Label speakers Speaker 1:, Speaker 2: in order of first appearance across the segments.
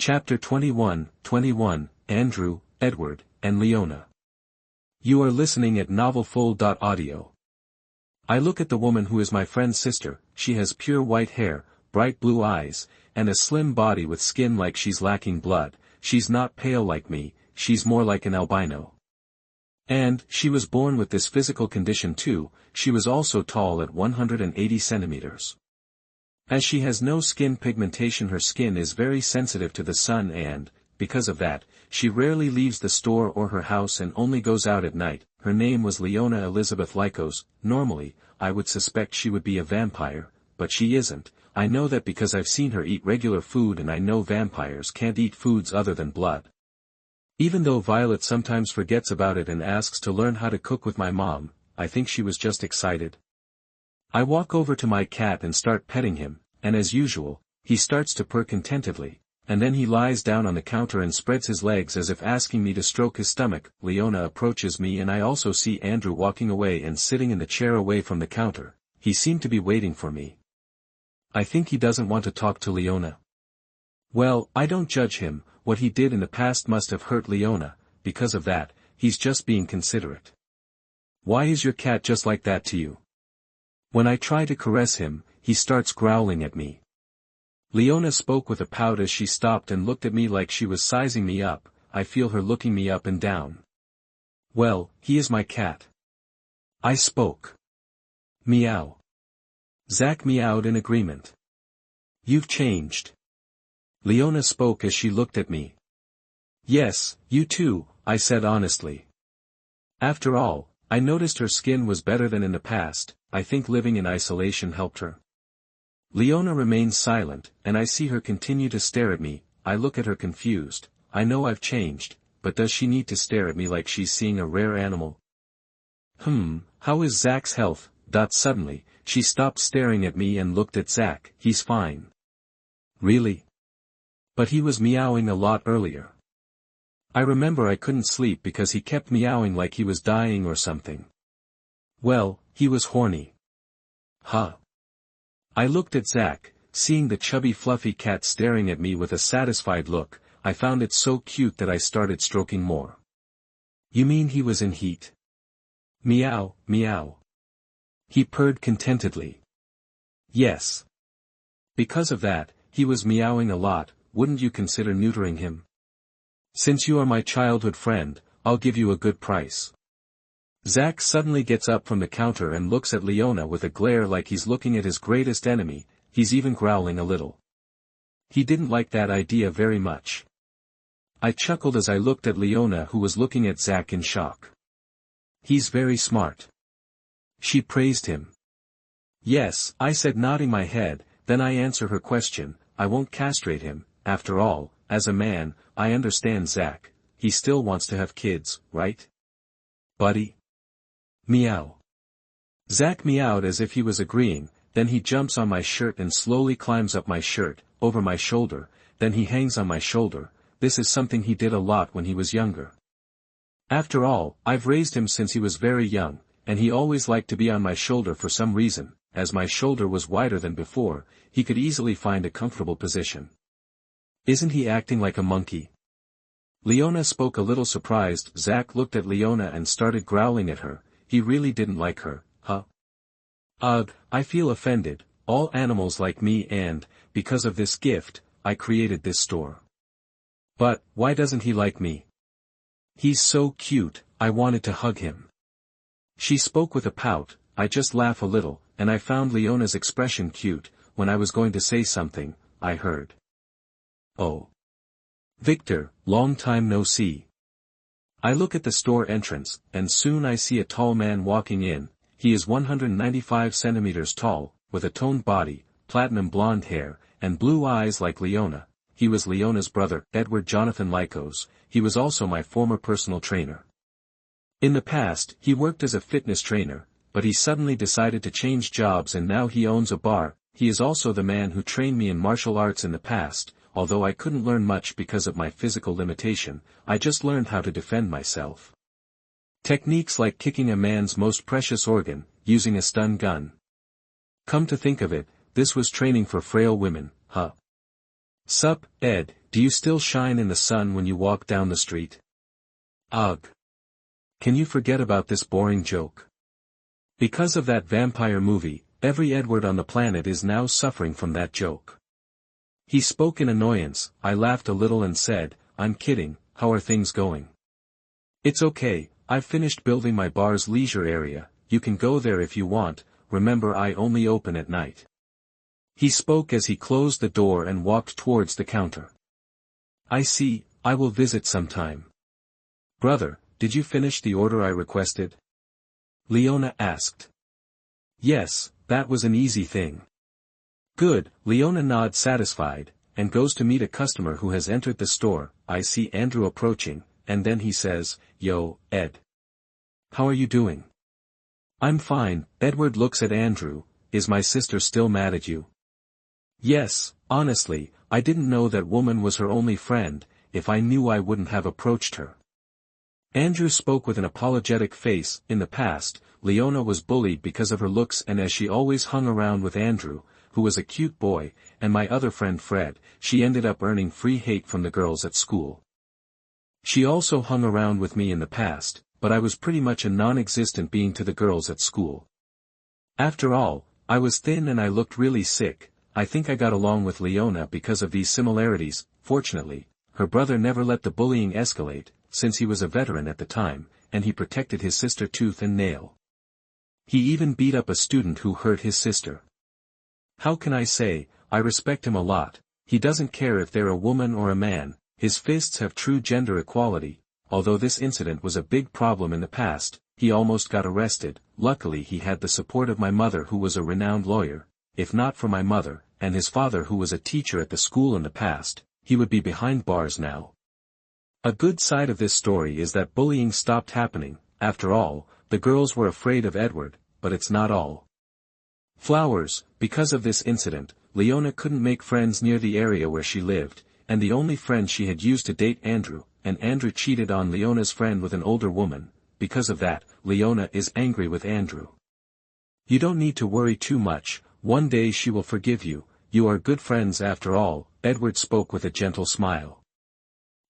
Speaker 1: Chapter 21, Andrew, Edward, and Leona. You are listening at novelfull.audio. I look at the woman who is my friend's sister. She has pure white hair, bright blue eyes, and a slim body with skin like she's lacking blood. She's not pale like me, she's more like an albino. And, she was born with this physical condition too. She was also tall at 180 centimeters. As she has no skin pigmentation, her skin is very sensitive to the sun and, because of that, she rarely leaves the store or her house and only goes out at night. Her name was Leona Elizabeth Lycos. Normally, I would suspect she would be a vampire, but she isn't. I know that because I've seen her eat regular food, and I know vampires can't eat foods other than blood. Even though Violet sometimes forgets about it and asks to learn how to cook with my mom, I think she was just excited. I walk over to my cat and start petting him, and as usual, he starts to purr contentedly, and then he lies down on the counter and spreads his legs as if asking me to stroke his stomach. Leona approaches me and I also see Andrew walking away and sitting in the chair away from the counter. He seemed to be waiting for me. I think he doesn't want to talk to Leona. Well, I don't judge him. What he did in the past must have hurt Leona. Because of that, he's just being considerate. Why is your cat just like that to you? When I try to caress him, he starts growling at me. Leona spoke with a pout as she stopped and looked at me like she was sizing me up. I feel her looking me up and down. Well, he is my cat. I spoke. Meow. Zach meowed in agreement. You've changed. Leona spoke as she looked at me. Yes, you too, I said honestly. After all, I noticed her skin was better than in the past. I think living in isolation helped her. Leona remains silent, and I see her continue to stare at me. I look at her confused. I know I've changed, but does she need to stare at me like she's seeing a rare animal? How is Zach's health? Suddenly, she stopped staring at me and looked at Zach. He's fine. Really? But he was meowing a lot earlier. I remember I couldn't sleep because he kept meowing like he was dying or something. Well, he was horny. Huh. I looked at Zach, seeing the chubby fluffy cat staring at me with a satisfied look. I found it so cute that I started stroking more. You mean he was in heat? Meow, meow. He purred contentedly. Yes. Because of that, he was meowing a lot. Wouldn't you consider neutering him? Since you are my childhood friend, I'll give you a good price. Zach suddenly gets up from the counter and looks at Leona with a glare like he's looking at his greatest enemy. He's even growling a little. He didn't like that idea very much. I chuckled as I looked at Leona, who was looking at Zach in shock. He's very smart. She praised him. Yes, I said, nodding my head. Then I answer her question. I won't castrate him. After all, as a man, I understand Zach. He still wants to have kids, right? Buddy? Meow. Zach meowed as if he was agreeing. Then he jumps on my shirt and slowly climbs up my shirt, over my shoulder, then he hangs on my shoulder. This is something he did a lot when he was younger. After all, I've raised him since he was very young, and he always liked to be on my shoulder for some reason. As my shoulder was wider than before, he could easily find a comfortable position. Isn't he acting like a monkey? Leona spoke a little surprised. Zach looked at Leona and started growling at her. He really didn't like her, huh? Ugh, I feel offended. All animals like me, and, because of this gift, I created this store. But, why doesn't he like me? He's so cute, I wanted to hug him. She spoke with a pout. I just laugh a little, and I found Leona's expression cute. When I was going to say something, I heard. Oh. Victor, long time no see. I look at the store entrance, and soon I see a tall man walking in. He is 195 centimeters tall, with a toned body, platinum blonde hair, and blue eyes like Leona. He was Leona's brother, Edward Jonathan Lycos. He was also my former personal trainer. In the past, he worked as a fitness trainer, but he suddenly decided to change jobs and now he owns a bar. He is also the man who trained me in martial arts in the past. Although I couldn't learn much because of my physical limitation, I just learned how to defend myself. Techniques like kicking a man's most precious organ, using a stun gun. Come to think of it, this was training for frail women, huh? Sup, Ed, do you still shine in the sun when you walk down the street? Ugh. Can you forget about this boring joke? Because of that vampire movie, every Edward on the planet is now suffering from that joke. He spoke in annoyance. I laughed a little and said, I'm kidding, how are things going? It's okay, I've finished building my bar's leisure area, you can go there if you want, remember I only open at night. He spoke as he closed the door and walked towards the counter. I see, I will visit sometime. Brother, did you finish the order I requested? Leona asked. Yes, that was an easy thing. Good, Leona nods satisfied, and goes to meet a customer who has entered the store. I see Andrew approaching, and then he says, Yo, Ed. How are you doing? I'm fine. Edward looks at Andrew. Is my sister still mad at you? Yes, honestly, I didn't know that woman was her only friend. If I knew I wouldn't have approached her. Andrew spoke with an apologetic face. In the past, Leona was bullied because of her looks, and as she always hung around with Andrew, who was a cute boy, and my other friend Fred, she ended up earning free hate from the girls at school. She also hung around with me in the past, but I was pretty much a non-existent being to the girls at school. After all, I was thin and I looked really sick. I think I got along with Leona because of these similarities. Fortunately, her brother never let the bullying escalate, since he was a veteran at the time, and he protected his sister tooth and nail. He even beat up a student who hurt his sister. How can I say, I respect him a lot. He doesn't care if they're a woman or a man, his fists have true gender equality. Although this incident was a big problem in the past, he almost got arrested. Luckily he had the support of my mother, who was a renowned lawyer. If not for my mother, and his father who was a teacher at the school in the past, he would be behind bars now. A good side of this story is that bullying stopped happening. After all, the girls were afraid of Edward, but it's not all. Flowers. Because of this incident, Leona couldn't make friends near the area where she lived, and the only friend she had used to date Andrew, and Andrew cheated on Leona's friend with an older woman. Because of that, Leona is angry with Andrew. You don't need to worry too much, one day she will forgive you, you are good friends after all. Edward spoke with a gentle smile.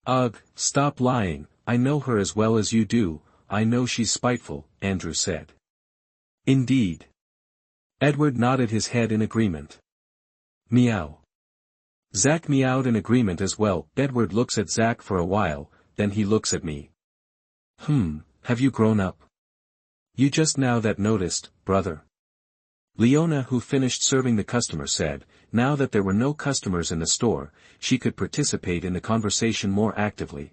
Speaker 1: Ugh, stop lying, I know her as well as you do, I know she's spiteful, Andrew said. Indeed. Edward nodded his head in agreement. Meow. Zach meowed in agreement as well. Edward looks at Zach for a while, then he looks at me. Have you grown up? You just now that noticed, brother. Leona, who finished serving the customer, said, now that there were no customers in the store, she could participate in the conversation more actively.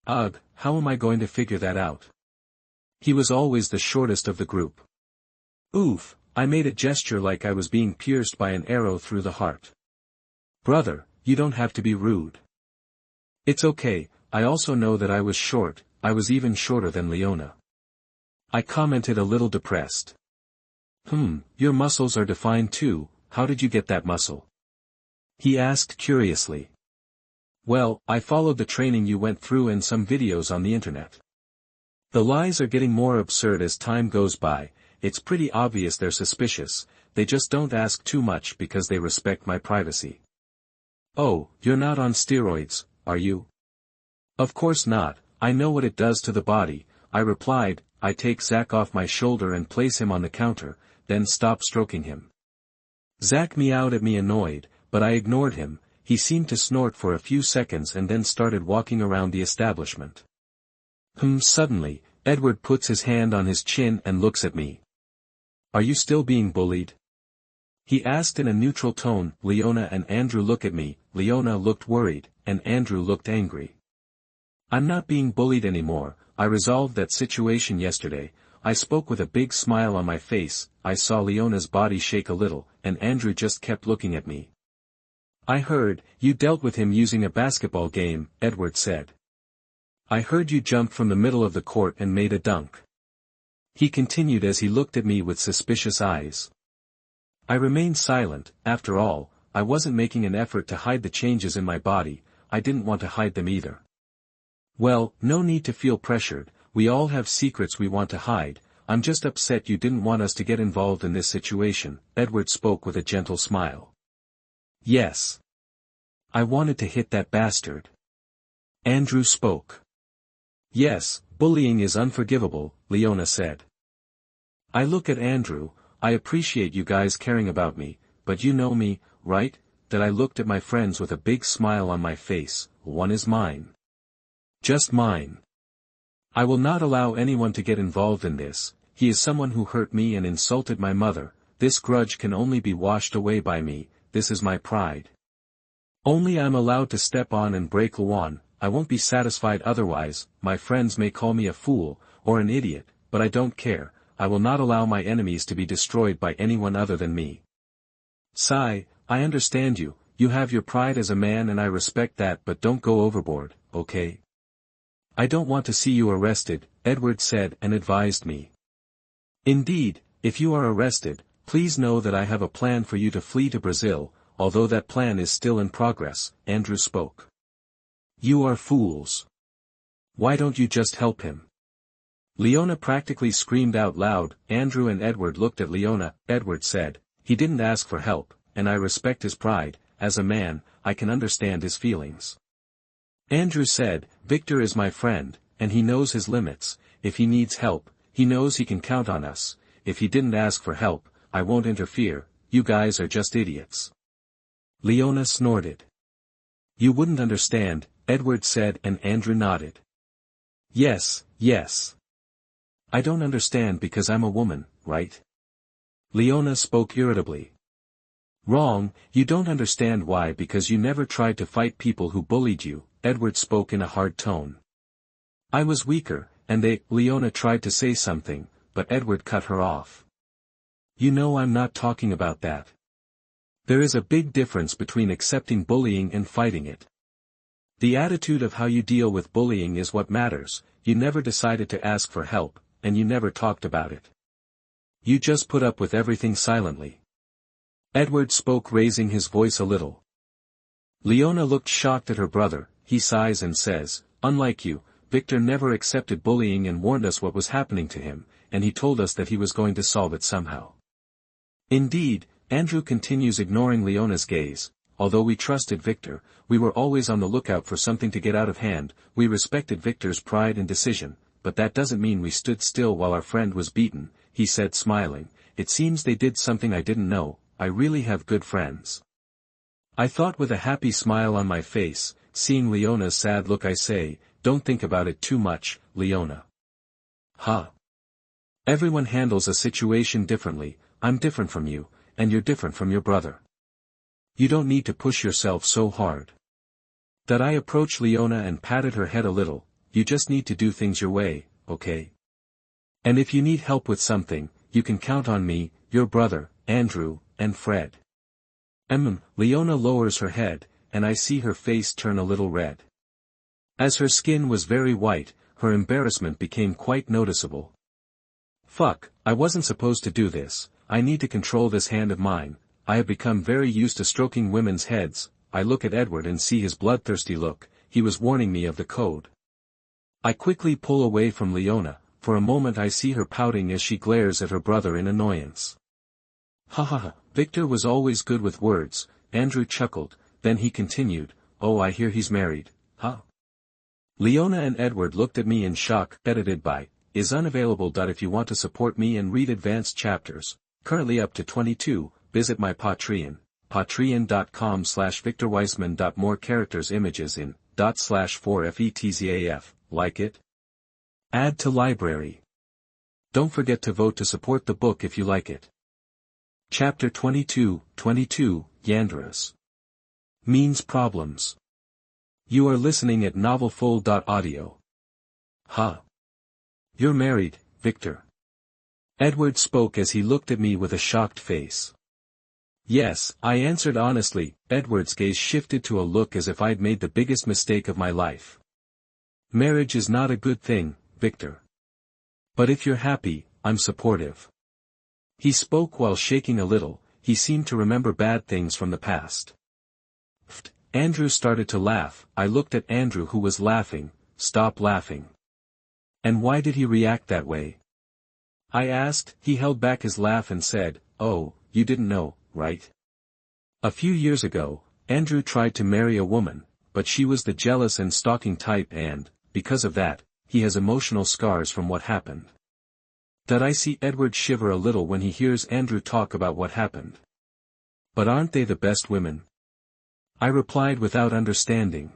Speaker 1: Ugh, how am I going to figure that out? He was always the shortest of the group. Oof, I made a gesture like I was being pierced by an arrow through the heart. Brother, you don't have to be rude. It's okay, I also know that I was short, I was even shorter than Leona. I commented a little depressed. Your muscles are defined too, how did you get that muscle? He asked curiously. Well, I followed the training you went through and some videos on the internet. The lies are getting more absurd as time goes by, it's pretty obvious they're suspicious, they just don't ask too much because they respect my privacy. Oh, you're not on steroids, are you? Of course not, I know what it does to the body, I replied. I take Zach off my shoulder and place him on the counter, then stop stroking him. Zach meowed at me annoyed, but I ignored him. He seemed to snort for a few seconds and then started walking around the establishment. Suddenly, Edward puts his hand on his chin and looks at me. Are you still being bullied? He asked in a neutral tone. Leona and Andrew look at me. Leona looked worried, and Andrew looked angry. I'm not being bullied anymore, I resolved that situation yesterday. I spoke with a big smile on my face. I saw Leona's body shake a little, and Andrew just kept looking at me. I heard, you dealt with him using a basketball game, Edward said. I heard you jumped from the middle of the court and made a dunk. He continued as he looked at me with suspicious eyes. I remained silent. After all, I wasn't making an effort to hide the changes in my body, I didn't want to hide them either. Well, no need to feel pressured, we all have secrets we want to hide, I'm just upset you didn't want us to get involved in this situation, Edward spoke with a gentle smile. Yes. I wanted to hit that bastard. Andrew spoke. Yes, bullying is unforgivable, Leona said. I look at Andrew. I appreciate you guys caring about me, but you know me, right? That I looked at my friends with a big smile on my face. One is mine. Just mine. I will not allow anyone to get involved in this. He is someone who hurt me and insulted my mother. This grudge can only be washed away by me. This is my pride. Only I'm allowed to step on and break Leona. I won't be satisfied otherwise. My friends may call me a fool, or an idiot, but I don't care. I will not allow my enemies to be destroyed by anyone other than me. Sai, I understand you. You have your pride as a man and I respect that, but don't go overboard, okay? I don't want to see you arrested, Edward said and advised me. Indeed, if you are arrested, please know that I have a plan for you to flee to Brazil, although that plan is still in progress, Andrew spoke. You are fools. Why don't you just help him? Leona practically screamed out loud. Andrew and Edward looked at Leona. Edward said, he didn't ask for help, and I respect his pride. As a man, I can understand his feelings. Andrew said, Victor is my friend, and he knows his limits. If he needs help, he knows he can count on us. If he didn't ask for help, I won't interfere. You guys are just idiots. Leona snorted. You wouldn't understand, Edward said, and Andrew nodded. Yes, yes. I don't understand because I'm a woman, right? Leona spoke irritably. Wrong, you don't understand why because you never tried to fight people who bullied you, Edward spoke in a hard tone. I was weaker, and Leona tried to say something, but Edward cut her off. You know I'm not talking about that. There is a big difference between accepting bullying and fighting it. The attitude of how you deal with bullying is what matters. You never decided to ask for help, and you never talked about it. You just put up with everything silently. Edward spoke, raising his voice a little. Leona looked shocked at her brother. He sighs and says, unlike you, Victor never accepted bullying and warned us what was happening to him, and he told us that he was going to solve it somehow. Indeed, Andrew continues, ignoring Leona's gaze. Although we trusted Victor, we were always on the lookout for something to get out of hand. We respected Victor's pride and decision, but that doesn't mean we stood still while our friend was beaten, he said, smiling. It seems they did something I didn't know. I really have good friends. I thought with a happy smile on my face. Seeing Leona's sad look, I say, don't think about it too much, Leona. Huh? Everyone handles a situation differently. I'm different from you, and you're different from your brother. You don't need to push yourself so hard. That I approached Leona and patted her head a little. You just need to do things your way, okay? And if you need help with something, you can count on me, your brother, Andrew, and Fred. Leona lowers her head, and I see her face turn a little red. As her skin was very white, her embarrassment became quite noticeable. Fuck, I wasn't supposed to do this. I need to control this hand of mine. I have become very used to stroking women's heads. I look at Edward and see his bloodthirsty look. He was warning me of the code. I quickly pull away from Leona. For a moment I see her pouting as she glares at her brother in annoyance. Ha ha ha, Victor was always good with words, Andrew chuckled, then he continued, oh, I hear he's married, huh? Leona and Edward looked at me in shock. Edited by, is unavailable. If you want to support me and read advanced chapters, currently up to 22, visit my Patreon, patreon.com/victorweisman. More characters images in, /4fetzaf, like it? Add to library. Don't forget to vote to support the book if you like it. Chapter 22, Yanderes. Means problems. You are listening at novelfull.audio. Huh? You're married, Victor. Edward spoke as he looked at me with a shocked face. Yes, I answered honestly. Edward's gaze shifted to a look as if I'd made the biggest mistake of my life. Marriage is not a good thing, Victor. But if you're happy, I'm supportive. He spoke while shaking a little. He seemed to remember bad things from the past. Andrew started to laugh. I looked at Andrew, who was laughing. Stop laughing. And why did he react that way? I asked. He held back his laugh and said, oh, you didn't know, right? A few years ago, Andrew tried to marry a woman, but she was the jealous and stalking type and, because of that, he has emotional scars from what happened. That I see Edward shiver a little when he hears Andrew talk about what happened. But aren't they the best women? I replied without understanding.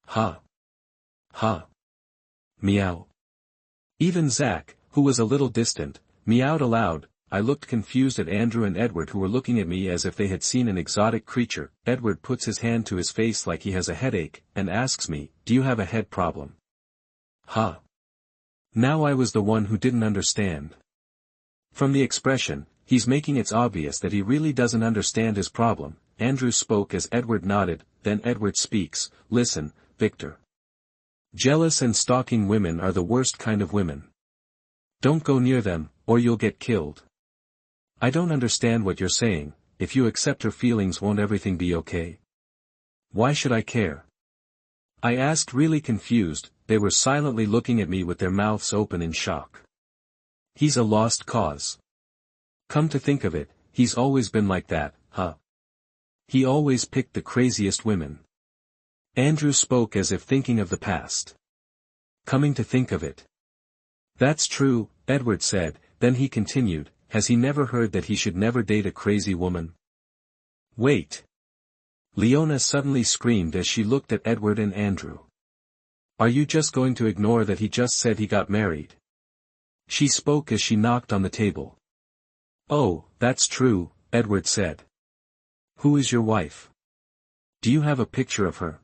Speaker 1: Ha. Ha. Meow. Even Zach, who was a little distant, meowed aloud. I looked confused at Andrew and Edward, who were looking at me as if they had seen an exotic creature. Edward puts his hand to his face like he has a headache, and asks me, "Do you have a head problem?" Ha. Now I was the one who didn't understand. From the expression, he's making it obvious that he really doesn't understand his problem. Andrew spoke as Edward nodded, then Edward speaks, "Listen, Victor. Jealous and stalking women are the worst kind of women. Don't go near them, or you'll get killed. I don't understand what you're saying. If you accept her feelings, won't everything be okay? Why should I care?" I asked, really confused. They were silently looking at me with their mouths open in shock. He's a lost cause. Come to think of it, he's always been like that, huh? He always picked the craziest women. Andrew spoke as if thinking of the past. Coming to think of it. That's true, Edward said, then he continued, has he never heard that he should never date a crazy woman? Wait. Leona suddenly screamed as she looked at Edward and Andrew. Are you just going to ignore that he just said he got married? She spoke as she knocked on the table. Oh, that's true, Edward said. Who is your wife? Do you have a picture of her?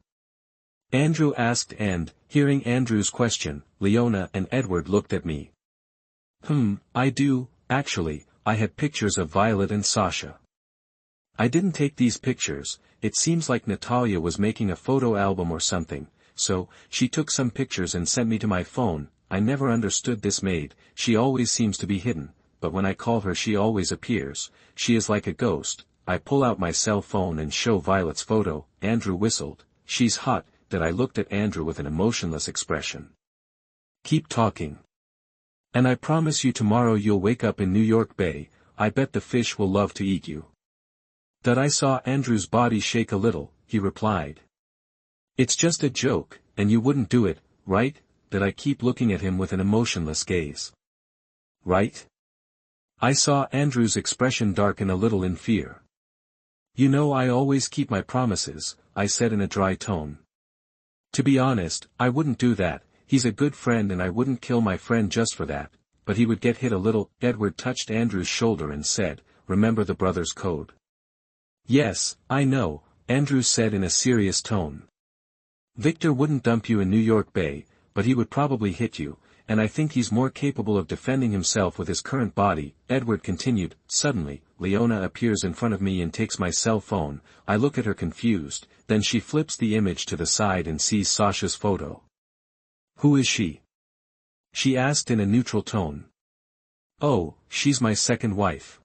Speaker 1: Andrew asked, and, hearing Andrew's question, Leona and Edward looked at me. I do, actually. I had pictures of Violet and Sasha. I didn't take these pictures. It seems like Natalia was making a photo album or something, so, she took some pictures and sent me to my phone. I never understood this maid. She always seems to be hidden, but when I call her she always appears. She is like a ghost. I pull out my cell phone and show Violet's photo. Andrew whistled. She's hot. That I looked at Andrew with an emotionless expression. Keep talking. And I promise you tomorrow you'll wake up in New York Bay. I bet the fish will love to eat you. That I saw Andrew's body shake a little, he replied. It's just a joke, and you wouldn't do it, right? That I keep looking at him with an emotionless gaze. Right? I saw Andrew's expression darken a little in fear. You know I always keep my promises, I said in a dry tone. To be honest, I wouldn't do that. He's a good friend and I wouldn't kill my friend just for that, but he would get hit a little. Edward touched Andrew's shoulder and said, remember the brothers' code. Yes, I know, Andrew said in a serious tone. Victor wouldn't dump you in New York Bay, but he would probably hit you, and I think he's more capable of defending himself with his current body. Edward continued. Suddenly, Leona appears in front of me and takes my cell phone. I look at her confused, then she flips the image to the side and sees Sasha's photo. Who is she? She asked in a neutral tone. Oh, she's my second wife.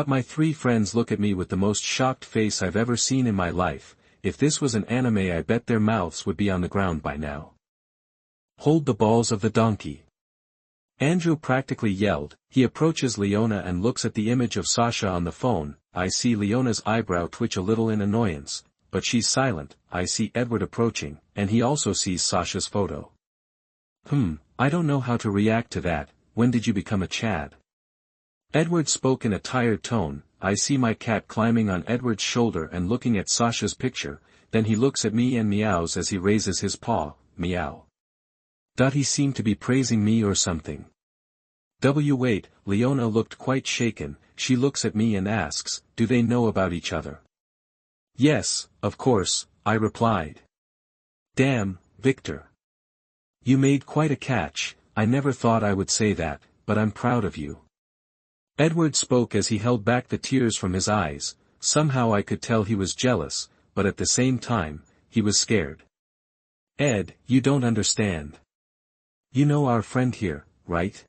Speaker 1: My 3 friends look at me with the most shocked face I've ever seen in my life. If this was an anime I bet their mouths would be on the ground by now. Hold the balls of the donkey. Andrew practically yelled. He approaches Leona and looks at the image of Sasha on the phone. I see Leona's eyebrow twitch a little in annoyance, but she's silent. I see Edward approaching, and he also sees Sasha's photo. I don't know how to react to that. When did you become a Chad? Edward spoke in a tired tone. I see my cat climbing on Edward's shoulder and looking at Sasha's picture, then he looks at me and meows as he raises his paw. Meow. He seemed to be praising me or something. Wait, Leona looked quite shaken. She looks at me and asks, do they know about each other? Yes, of course, I replied. Damn, Victor. You made quite a catch. I never thought I would say that, but I'm proud of you. Edward spoke as he held back the tears from his eyes. Somehow I could tell he was jealous, but at the same time, he was scared. Ed, you don't understand. You know our friend here, right?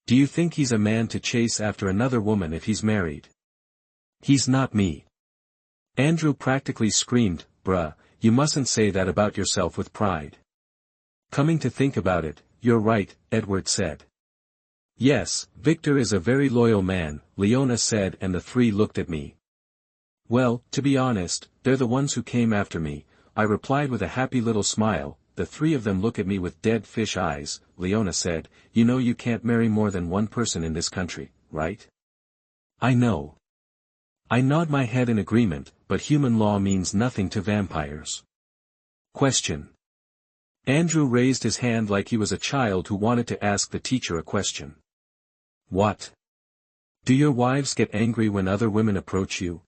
Speaker 1: Do you think he's a man to chase after another woman if he's married? He's not me. Andrew practically screamed, bruh, you mustn't say that about yourself with pride. Coming to think about it, you're right, Edward said. Yes, Victor is a very loyal man, Leona said, and the 3 looked at me. Well, to be honest, they're the ones who came after me, I replied with a happy little smile. The three of them look at me with dead fish eyes. Leona said, you know you can't marry more than one person in this country, right? I know. I nod my head in agreement, but human law means nothing to vampires. Question. Andrew raised his hand like he was a child who wanted to ask the teacher a question. What? Do your wives get angry when other women approach you?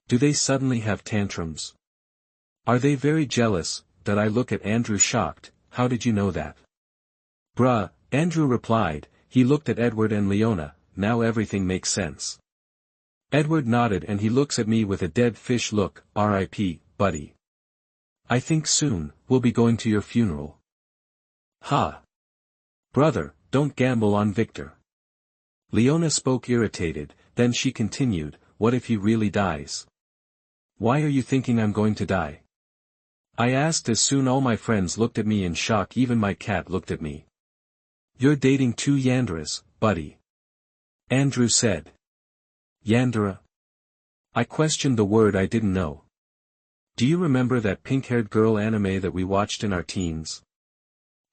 Speaker 1: Do they suddenly have tantrums? Are they very jealous? That I look at Andrew shocked. How did you know that? Bruh, Andrew replied. He looked at Edward and Leona. Now everything makes sense. Edward nodded and he looks at me with a dead fish look. R.I.P., buddy. I think soon, we'll be going to your funeral. Ha! Brother, don't gamble on Victor. Leona spoke irritated, then she continued, what if he really dies? Why are you thinking I'm going to die? I asked as soon all my friends looked at me in shock, even my cat looked at me. You're dating two Yanderes, buddy. Andrew said. Yandere? I questioned the word I didn't know. Do you remember that pink-haired girl anime that we watched in our teens?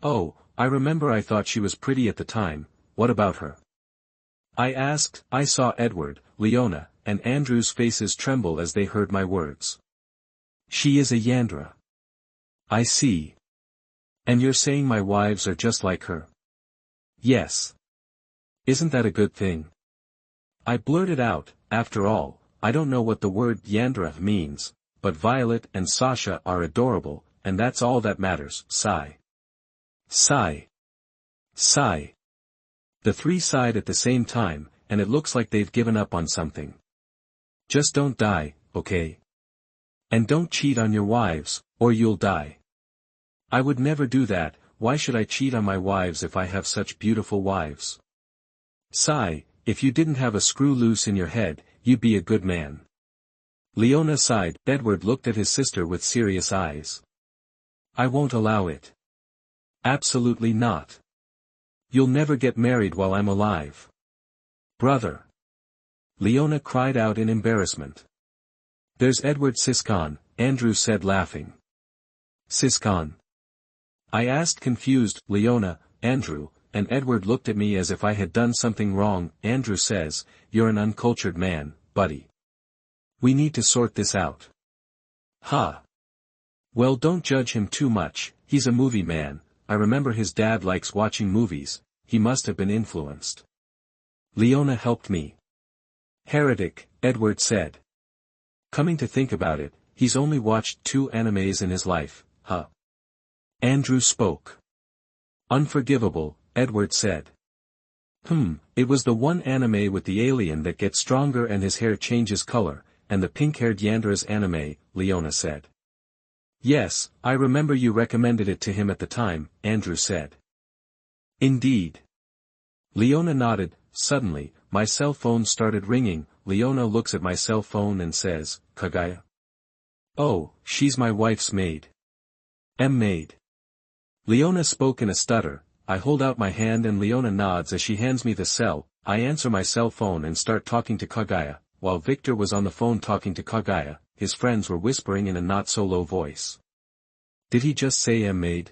Speaker 1: Oh, I remember. I thought she was pretty at the time. What about her? I asked. I saw Edward, Leona, and Andrew's faces tremble as they heard my words. She is a Yandere. I see. And you're saying my wives are just like her? Yes. Isn't that a good thing? I blurted out. After all, I don't know what the word Yandere means, but Violet and Sasha are adorable, and that's all that matters. Sigh. Sigh. Sigh. The three sighed at the same time, and it looks like they've given up on something. Just don't die, okay? And don't cheat on your wives, or you'll die. I would never do that. Why should I cheat on my wives if I have such beautiful wives? Sigh, if you didn't have a screw loose in your head, you'd be a good man. Leona sighed. Edward looked at his sister with serious eyes. I won't allow it. Absolutely not. You'll never get married while I'm alive. Brother. Leona cried out in embarrassment. There's Edward Siscon, Andrew said laughing. Siscon? I asked confused. Leona, Andrew, and Edward looked at me as if I had done something wrong. Andrew says, you're an uncultured man, buddy. We need to sort this out. Ha. Well, don't judge him too much. He's a movie man. I remember his dad likes watching movies. He must have been influenced. Leona helped me. Heretic, Edward said. Coming to think about it, he's only watched 2 animes in his life, huh? Andrew spoke. Unforgivable, Edward said. It was the one anime with the alien that gets stronger and his hair changes color, and the pink-haired Yandere's anime, Leona said. Yes, I remember you recommended it to him at the time, Andrew said. Indeed. Leona nodded. Suddenly, my cell phone started ringing. Leona looks at my cell phone and says, Kagaya. Oh, she's my wife's maid. Maid. Leona spoke in a stutter. I hold out my hand and Leona nods as she hands me the cell. I answer my cell phone and start talking to Kagaya. While Victor was on the phone talking to Kagaya, his friends were whispering in a not-so-low voice. Did he just say maid?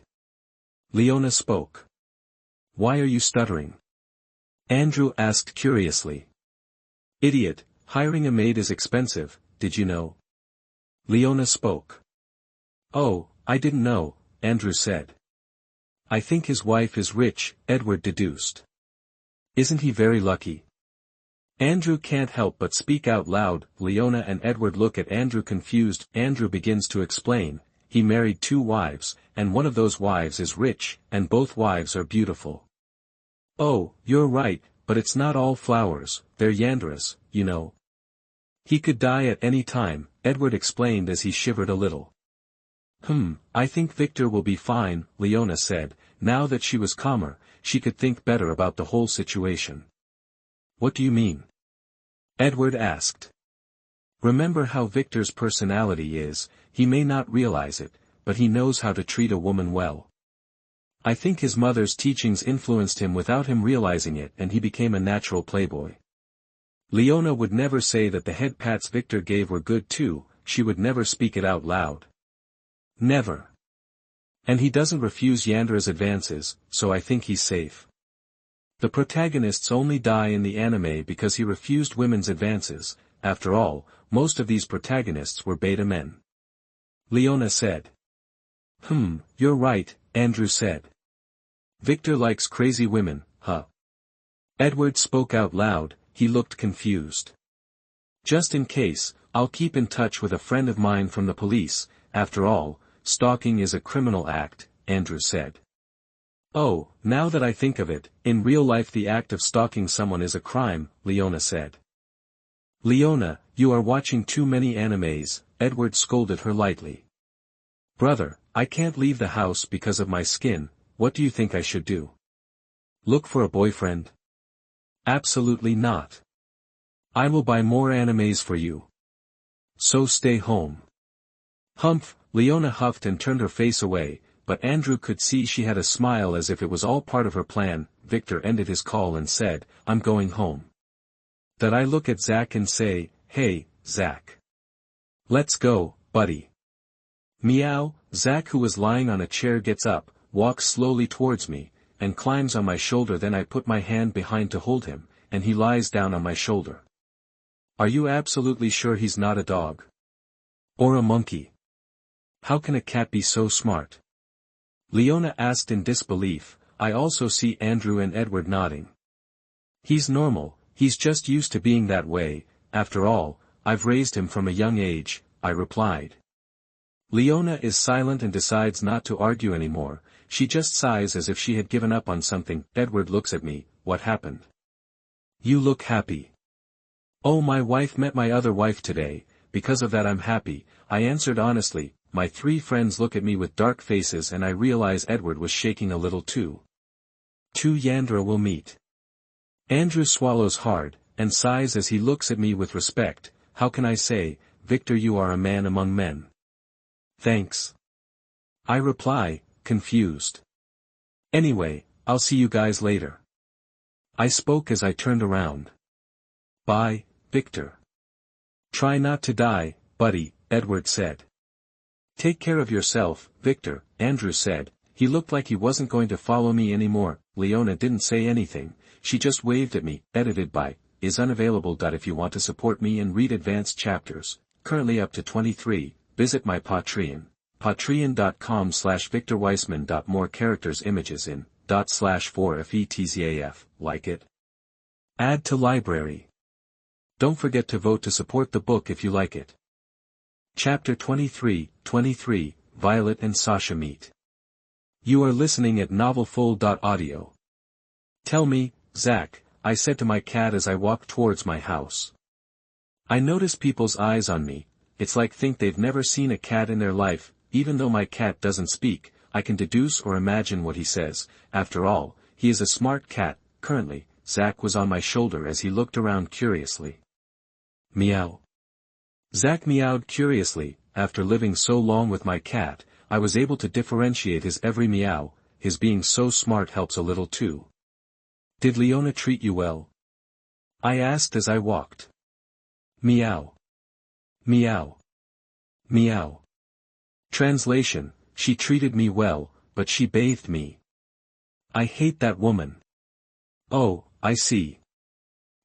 Speaker 1: Leona spoke. Why are you stuttering? Andrew asked curiously. Idiot, hiring a maid is expensive, did you know? Leona spoke. Oh, I didn't know, Andrew said. I think his wife is rich, Edward deduced. Isn't he very lucky? Andrew can't help but speak out loud. Leona and Edward look at Andrew confused. Andrew begins to explain. He married 2 wives, and one of those wives is rich, and both wives are beautiful. Oh, you're right, but it's not all flowers, they're Yanderes, you know. He could die at any time, Edward explained as he shivered a little. I think Victor will be fine, Leona said. Now that she was calmer, she could think better about the whole situation. What do you mean? Edward asked. Remember how Victor's personality is. He may not realize it, but he knows how to treat a woman well. I think his mother's teachings influenced him without him realizing it, and he became a natural playboy. Leona would never say that the head pats Victor gave were good too, she would never speak it out loud. Never. And he doesn't refuse Yandere's advances, so I think he's safe. The protagonists only die in the anime because he refused women's advances. After all, most of these protagonists were beta men. Leona said. You're right, Andrew said. Victor likes crazy women, huh? Edward spoke out loud, he looked confused. Just in case, I'll keep in touch with a friend of mine from the police. After all, stalking is a criminal act, Andrew said. Oh, now that I think of it, in real life the act of stalking someone is a crime, Leona said. Leona, you are watching too many animes, Edward scolded her lightly. Brother, I can't leave the house because of my skin, what do you think I should do? Look for a boyfriend? Absolutely not. I will buy more animes for you. So stay home. Humph, Leona huffed and turned her face away, but Andrew could see she had a smile as if it was all part of her plan. Victor ended his call and said, I'm going home. That I look at Zach and say, hey, Zach. Let's go, buddy. Meow, Zach who was lying on a chair gets up, walks slowly towards me, and climbs on my shoulder then I put my hand behind to hold him, and he lies down on my shoulder. Are you absolutely sure he's not a dog? Or a monkey? How can a cat be so smart? Leona asked in disbelief. I also see Andrew and Edward nodding. He's normal, he's just used to being that way, after all, I've raised him from a young age, I replied. Leona is silent and decides not to argue anymore, she just sighs as if she had given up on something. Edward looks at me, what happened? You look happy. Oh, my wife met my other wife today, because of that I'm happy, I answered honestly. My three friends look at me with dark faces and I realize Edward was shaking a little too. Two Yandere will meet. Andrew swallows hard, and sighs as he looks at me with respect. How can I say, Victor, you are a man among men. Thanks. I reply, confused. Anyway, I'll see you guys later. I spoke as I turned around. Bye, Victor. Try not to die, buddy, Edward said. Take care of yourself, Victor, Andrew said. He looked like he wasn't going to follow me anymore. Leona didn't say anything, she just waved at me. Edited by, is unavailable. If you want to support me and read advanced chapters, currently up to 23, visit my Patreon, patreon.com/victorweissman. More characters images in, /4fetzaf, like it. Add to library. Don't forget to vote to support the book if you like it. Chapter 23, Violet and Sasha meet. You are listening at novelfull.audio. Tell me, Zach, I said to my cat as I walked towards my house. I notice people's eyes on me, it's like think they've never seen a cat in their life. Even though my cat doesn't speak, I can deduce or imagine what he says. After all, he is a smart cat. Currently, Zach was on my shoulder as he looked around curiously. Meow. Zach meowed curiously. After living so long with my cat, I was able to differentiate his every meow. His being so smart helps a little too. Did Leona treat you well? I asked as I walked. Meow. Meow. Meow. Translation, she treated me well, but she bathed me. I hate that woman. Oh, I see.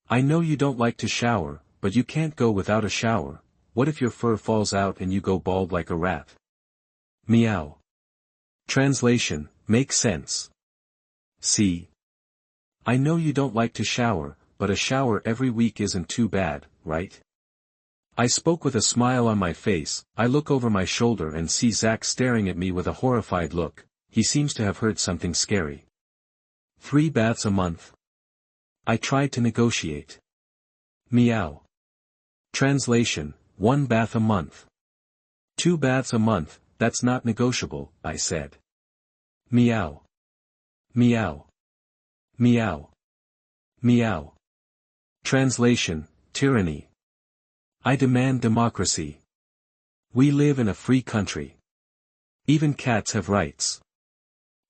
Speaker 1: I know you don't like to shower, but you can't go without a shower. What if your fur falls out and you go bald like a rat? Meow. Translation, makes sense. See. I know you don't like to shower, but a shower every week isn't too bad, right? I spoke with a smile on my face. I look over my shoulder and see Zach staring at me with a horrified look. He seems to have heard something scary. 3 baths a month. I tried to negotiate. Meow. Translation, 1 bath a month. 2 baths a month, that's not negotiable, I said. Meow. Meow. Meow. Meow. Translation, tyranny. I demand democracy. We live in a free country. Even cats have rights.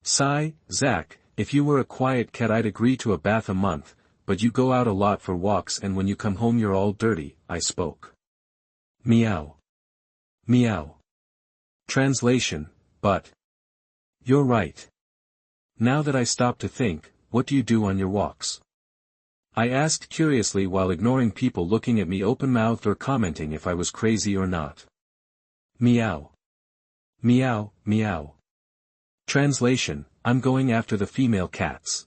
Speaker 1: Sigh, Zach, if you were a quiet cat I'd agree to a bath a month, but you go out a lot for walks and when you come home you're all dirty, I spoke. Meow. Meow. Translation, but. You're right. Now that I stop to think, what do you do on your walks? I asked curiously while ignoring people looking at me open-mouthed or commenting if I was crazy or not. Meow. Meow, meow. Translation, I'm going after the female cats.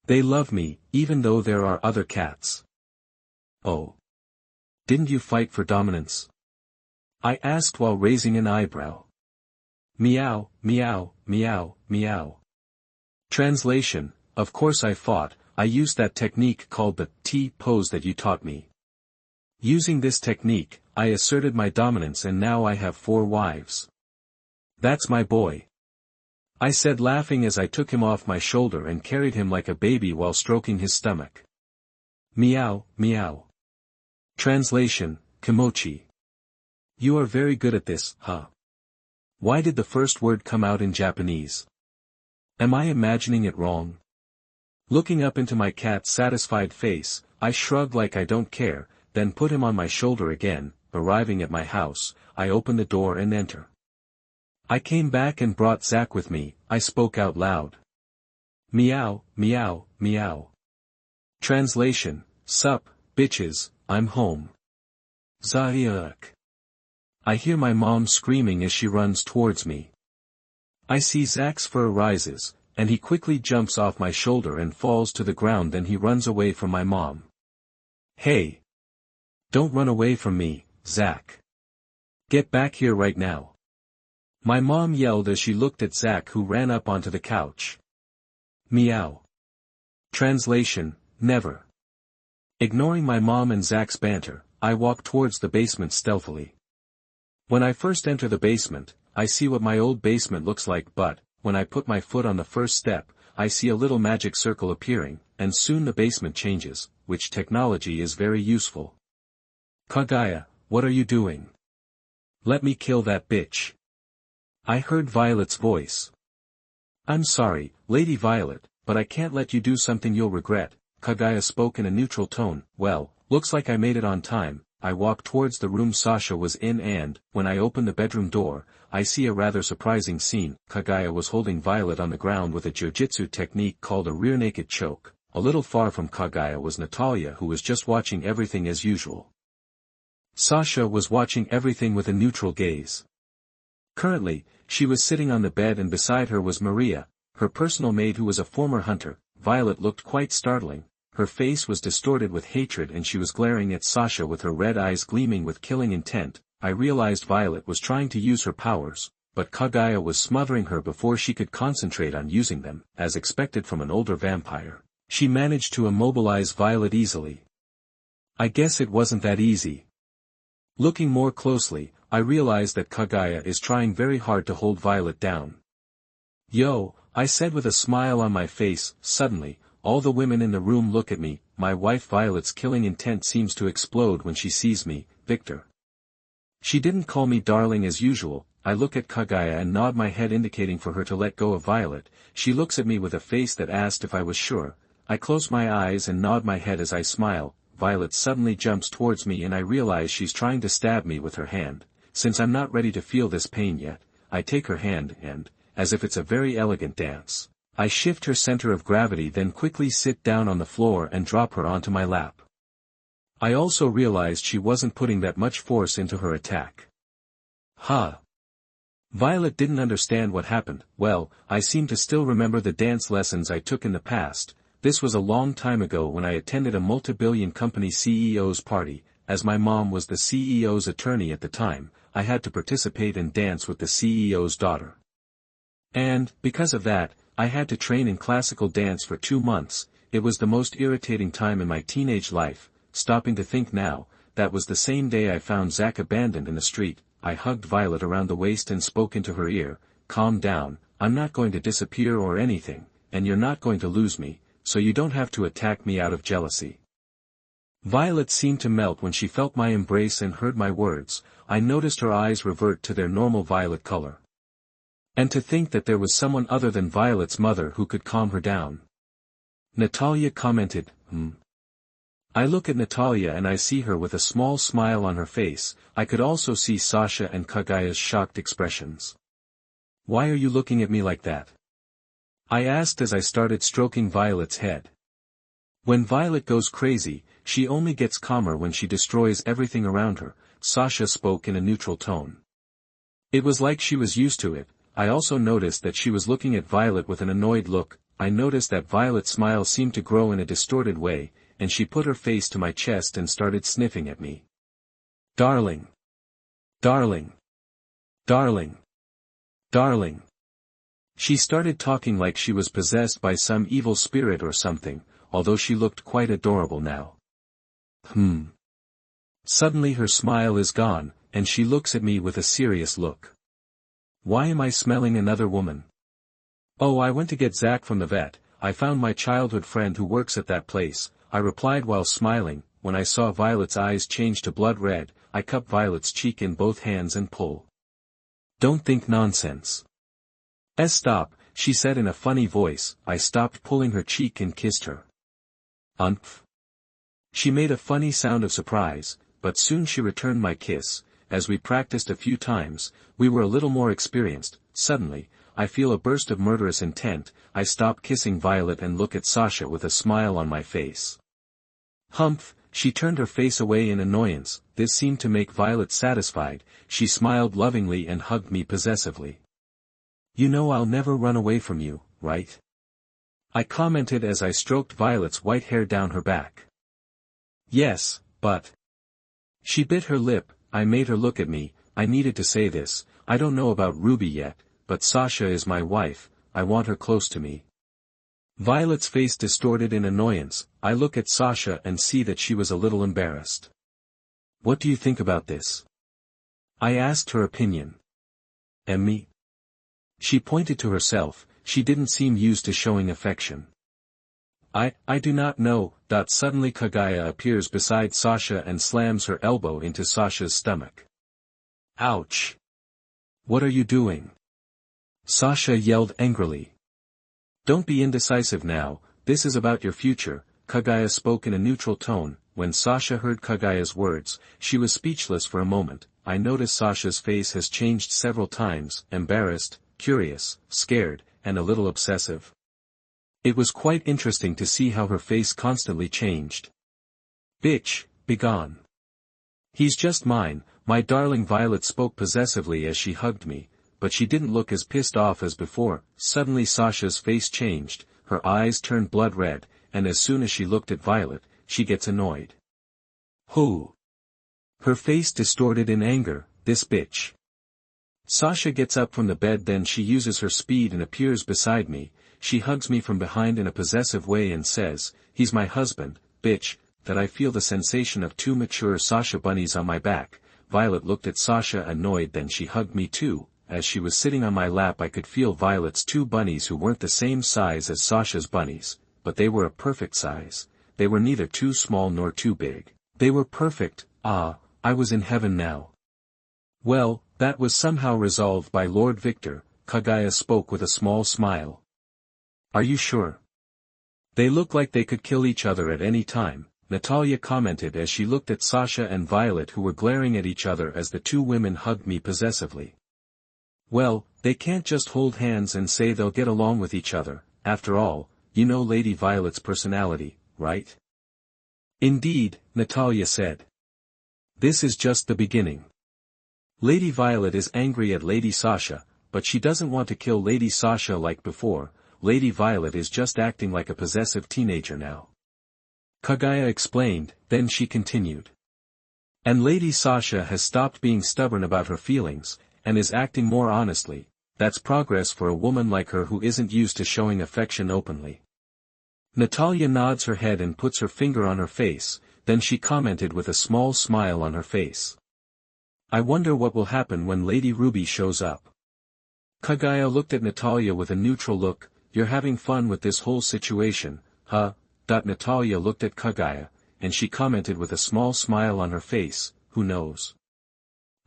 Speaker 1: They love me, even though there are other cats. Oh. Didn't you fight for dominance? I asked while raising an eyebrow. Meow, meow, meow, meow. Translation, of course I fought, I used that technique called the T pose that you taught me. Using this technique, I asserted my dominance and now I have 4 wives. That's my boy. I said laughing as I took him off my shoulder and carried him like a baby while stroking his stomach. Meow, meow. Translation, Kimochi. You are very good at this, huh? Why did the first word come out in Japanese? Am I imagining it wrong? Looking up into my cat's satisfied face, I shrugged like I don't care, then put him on my shoulder again. Arriving at my house, I open the door and enter. I came back and brought Zach with me, I spoke out loud. Meow, meow, meow. Translation, sup, bitches, I'm home. Zayak. I hear my mom screaming as she runs towards me. I see Zach's fur rises, and he quickly jumps off my shoulder and falls to the ground, then he runs away from my mom. Hey! Don't run away from me, Zach. Get back here right now. My mom yelled as she looked at Zach, who ran up onto the couch. Meow. Translation, never. Ignoring my mom and Zach's banter, I walk towards the basement stealthily. When I first enter the basement, I see what my old basement looks like, but, when I put my foot on the first step, I see a little magic circle appearing, and soon the basement changes, which technology is very useful. Kaguya, what are you doing? Let me kill that bitch. I heard Violet's voice. I'm sorry, Lady Violet, but I can't let you do something you'll regret, Kaguya spoke in a neutral tone. Well, looks like I made it on time. I walk towards the room Sasha was in and, when I open the bedroom door, I see a rather surprising scene. Kaguya was holding Violet on the ground with a jiu-jitsu technique called a rear naked choke. A little far from Kaguya was Natalia, who was just watching everything as usual. Sasha was watching everything with a neutral gaze. Currently, she was sitting on the bed and beside her was Maria, her personal maid who was a former hunter. Violet looked quite startling. Her face was distorted with hatred and she was glaring at Sasha with her red eyes gleaming with killing intent. I realized Violet was trying to use her powers, but Kaguya was smothering her before she could concentrate on using them, as expected from an older vampire. She managed to immobilize Violet easily. I guess it wasn't that easy. Looking more closely, I realized that Kaguya is trying very hard to hold Violet down. Yo, I said with a smile on my face. Suddenly, all the women in the room look at me. My wife Violet's killing intent seems to explode when she sees me, Victor. She didn't call me darling as usual. I look at Kaguya and nod my head indicating for her to let go of Violet. She looks at me with a face that asked if I was sure. I close my eyes and nod my head as I smile. Violet suddenly jumps towards me and I realize she's trying to stab me with her hand. Since I'm not ready to feel this pain yet, I take her hand and, as if it's a very elegant dance, I shift her center of gravity, then quickly sit down on the floor and drop her onto my lap. I also realized she wasn't putting that much force into her attack. Huh. Violet didn't understand what happened. Well, I seem to still remember the dance lessons I took in the past. This was a long time ago when I attended a multi-billion company CEO's party. As my mom was the CEO's attorney at the time, I had to participate and dance with the CEO's daughter. And, because of that, I had to train in classical dance for 2 months. It was the most irritating time in my teenage life. Stopping to think now, that was the same day I found Zach abandoned in the street. I hugged Violet around the waist and spoke into her ear. Calm down, I'm not going to disappear or anything, and you're not going to lose me, so you don't have to attack me out of jealousy. Violet seemed to melt when she felt my embrace and heard my words. I noticed her eyes revert to their normal violet color. And to think that there was someone other than Violet's mother who could calm her down. Natalia commented, I look at Natalia and I see her with a small smile on her face. I could also see Sasha and Kagaya's shocked expressions. Why are you looking at me like that? I asked as I started stroking Violet's head. When Violet goes crazy, she only gets calmer when she destroys everything around her, Sasha spoke in a neutral tone. It was like she was used to it. I also noticed that she was looking at Violet with an annoyed look. I noticed that Violet's smile seemed to grow in a distorted way, and she put her face to my chest and started sniffing at me. Darling. Darling. Darling. Darling. She started talking like she was possessed by some evil spirit or something, although she looked quite adorable now. Suddenly her smile is gone, and she looks at me with a serious look. Why am I smelling another woman? Oh, I went to get Zach from the vet. I found my childhood friend who works at that place, I replied while smiling. When I saw Violet's eyes change to blood red, I cup Violet's cheek in both hands and pull. Don't think nonsense. Stop, she said in a funny voice. I stopped pulling her cheek and kissed her. Umph. She made a funny sound of surprise, but soon she returned my kiss. As we practiced a few times, we were a little more experienced. Suddenly, I feel a burst of murderous intent. I stop kissing Violet and look at Sasha with a smile on my face. Humph, she turned her face away in annoyance. This seemed to make Violet satisfied. She smiled lovingly and hugged me possessively. You know I'll never run away from you, right? I commented as I stroked Violet's white hair down her back. Yes, but... She bit her lip. I made her look at me. I needed to say this. I don't know about Ruby yet, but Sasha is my wife. I want her close to me. Violet's face distorted in annoyance. I look at Sasha and see that she was a little embarrassed. What do you think about this? I asked her opinion. And me? She pointed to herself. She didn't seem used to showing affection. I do not know. Suddenly Kagaya appears beside Sasha and slams her elbow into Sasha's stomach. Ouch! What are you doing? Sasha yelled angrily. Don't be indecisive now, this is about your future, Kagaya spoke in a neutral tone. When Sasha heard Kagaya's words, she was speechless for a moment. I noticed Sasha's face has changed several times, embarrassed, curious, scared, and a little obsessive. It was quite interesting to see how her face constantly changed. Bitch, begone. He's just mine, my darling, Violet spoke possessively as she hugged me, but she didn't look as pissed off as before. Suddenly Sasha's face changed, her eyes turned blood red, and as soon as she looked at Violet, she gets annoyed. Who? Her face distorted in anger, this bitch. Sasha gets up from the bed, then she uses her speed and appears beside me. She hugs me from behind in a possessive way and says, he's my husband, bitch, that I feel the sensation of two mature Sasha bunnies on my back. Violet looked at Sasha annoyed, then she hugged me too. As she was sitting on my lap I could feel Violet's two bunnies who weren't the same size as Sasha's bunnies, but they were a perfect size. They were neither too small nor too big. They were perfect. Ah, I was in heaven now. Well, that was somehow resolved by Lord Victor, Kagaya spoke with a small smile. Are you sure? They look like they could kill each other at any time, Natalia commented as she looked at Sasha and Violet who were glaring at each other as the two women hugged me possessively. Well, they can't just hold hands and say they'll get along with each other. After all, you know Lady Violet's personality, right? Indeed, Natalia said. This is just the beginning. Lady Violet is angry at Lady Sasha, but she doesn't want to kill Lady Sasha like before. Lady Violet is just acting like a possessive teenager now. Kagaya explained, then she continued. And Lady Sasha has stopped being stubborn about her feelings, and is acting more honestly. That's progress for a woman like her who isn't used to showing affection openly. Natalia nods her head and puts her finger on her face, then she commented with a small smile on her face. I wonder what will happen when Lady Ruby shows up. Kagaya looked at Natalia with a neutral look. You're having fun with this whole situation, huh? Natalia looked at Kagaya, and she commented with a small smile on her face, who knows?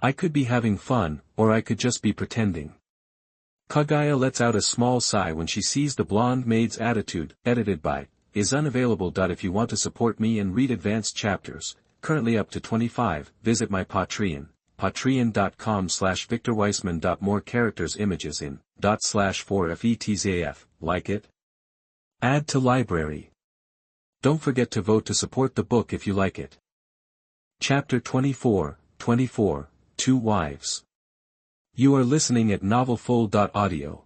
Speaker 1: I could be having fun, or I could just be pretending. Kagaya lets out a small sigh when she sees the blonde maid's attitude, edited by is unavailable. If you want to support me and read advanced chapters, currently up to 25, visit my Patreon, patreon.com/victorweissman. More characters images in, /4fetzaf, like it? Add to library. Don't forget to vote to support the book if you like it. Chapter 24, 2 Wives. You are listening at NovelFull.audio.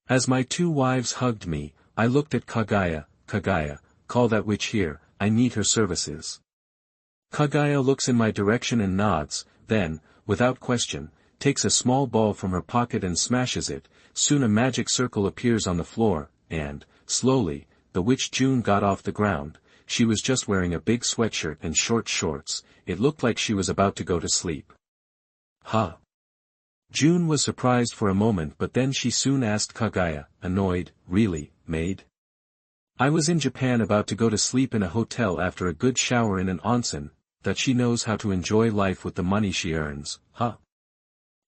Speaker 1: As my 2 wives hugged me, I looked at Kaguya. Kaguya, call that witch here, I need her services. Kaguya looks in my direction and nods, then, without question, takes a small ball from her pocket and smashes it. Soon a magic circle appears on the floor, and, slowly, the witch June got off the ground. She was just wearing a big sweatshirt and short shorts. It looked like she was about to go to sleep. Huh? June was surprised for a moment, but then she soon asked Kaguya, annoyed, really, maid? I was in Japan about to go to sleep in a hotel after a good shower in an onsen, that she knows how to enjoy life with the money she earns, huh?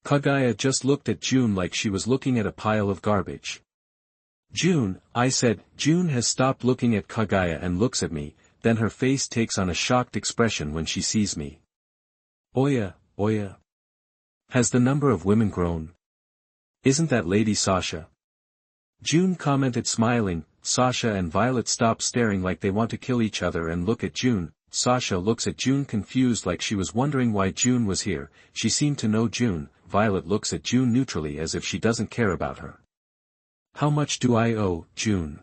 Speaker 1: Kaguya just looked at June like she was looking at a pile of garbage. June, I said. June has stopped looking at Kaguya and looks at me, then her face takes on a shocked expression when she sees me. Oya, Oya. Has the number of women grown? Isn't that Lady Sasha? June commented smiling. Sasha and Violet stop staring like they want to kill each other and look at June. Sasha looks at June confused like she was wondering why June was here. She seemed to know June. Violet looks at June neutrally as if she doesn't care about her. How much do I owe, June?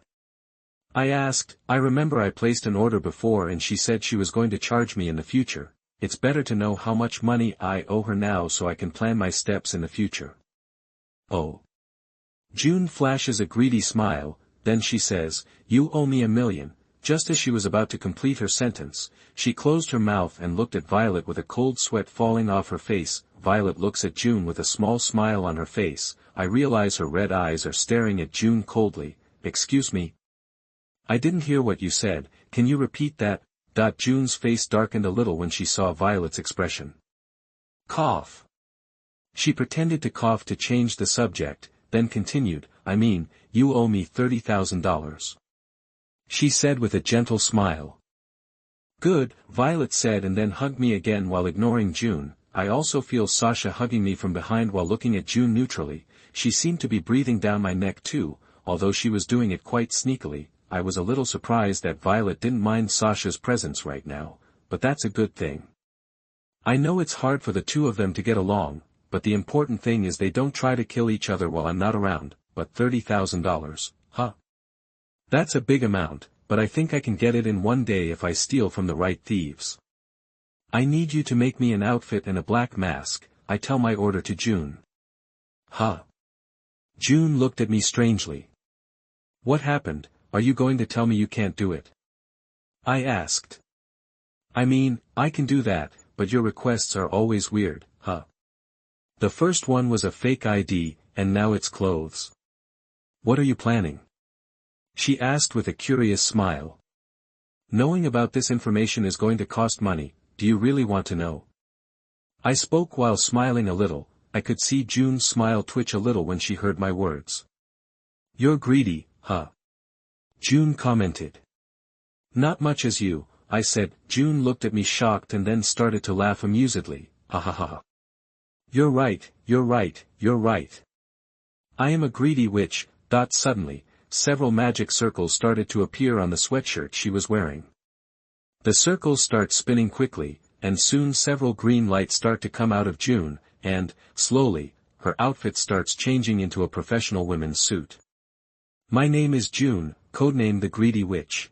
Speaker 1: I asked. I remember I placed an order before and she said she was going to charge me in the future. It's better to know how much money I owe her now so I can plan my steps in the future. Oh. June flashes a greedy smile, then she says, you owe me $1 million. Just as she was about to complete her sentence, she closed her mouth and looked at Violet with a cold sweat falling off her face. Violet looks at June with a small smile on her face. I realize her red eyes are staring at June coldly. Excuse me? I didn't hear what you said, can you repeat that? June's face darkened a little when she saw Violet's expression. Cough. She pretended to cough to change the subject, then continued, I mean, you owe me $30,000. She said with a gentle smile. Good, Violet said and then hugged me again while ignoring June. I also feel Sasha hugging me from behind while looking at June neutrally. She seemed to be breathing down my neck too, although she was doing it quite sneakily. I was a little surprised that Violet didn't mind Sasha's presence right now, but that's a good thing. I know it's hard for the two of them to get along, but the important thing is they don't try to kill each other while I'm not around. But $30,000, huh? That's a big amount, but I think I can get it in one day if I steal from the right thieves. I need you to make me an outfit and a black mask, I tell my order to June. Huh? June looked at me strangely. What happened? Are you going to tell me you can't do it? I asked. I mean, I can do that, but your requests are always weird, huh? The first one was a fake ID, and now it's clothes. What are you planning? She asked with a curious smile. Knowing about this information is going to cost money, do you really want to know? I spoke while smiling a little. I could see June's smile twitch a little when she heard my words. You're greedy, huh? June commented. Not much as you, I said. June looked at me shocked and then started to laugh amusedly. Ha ha ha. You're right, you're right, you're right. I am a greedy witch. Suddenly, several magic circles started to appear on the sweatshirt she was wearing. The circles start spinning quickly, and soon several green lights start to come out of June, and, slowly, her outfit starts changing into a professional women's suit. My name is June, codename the Greedy Witch.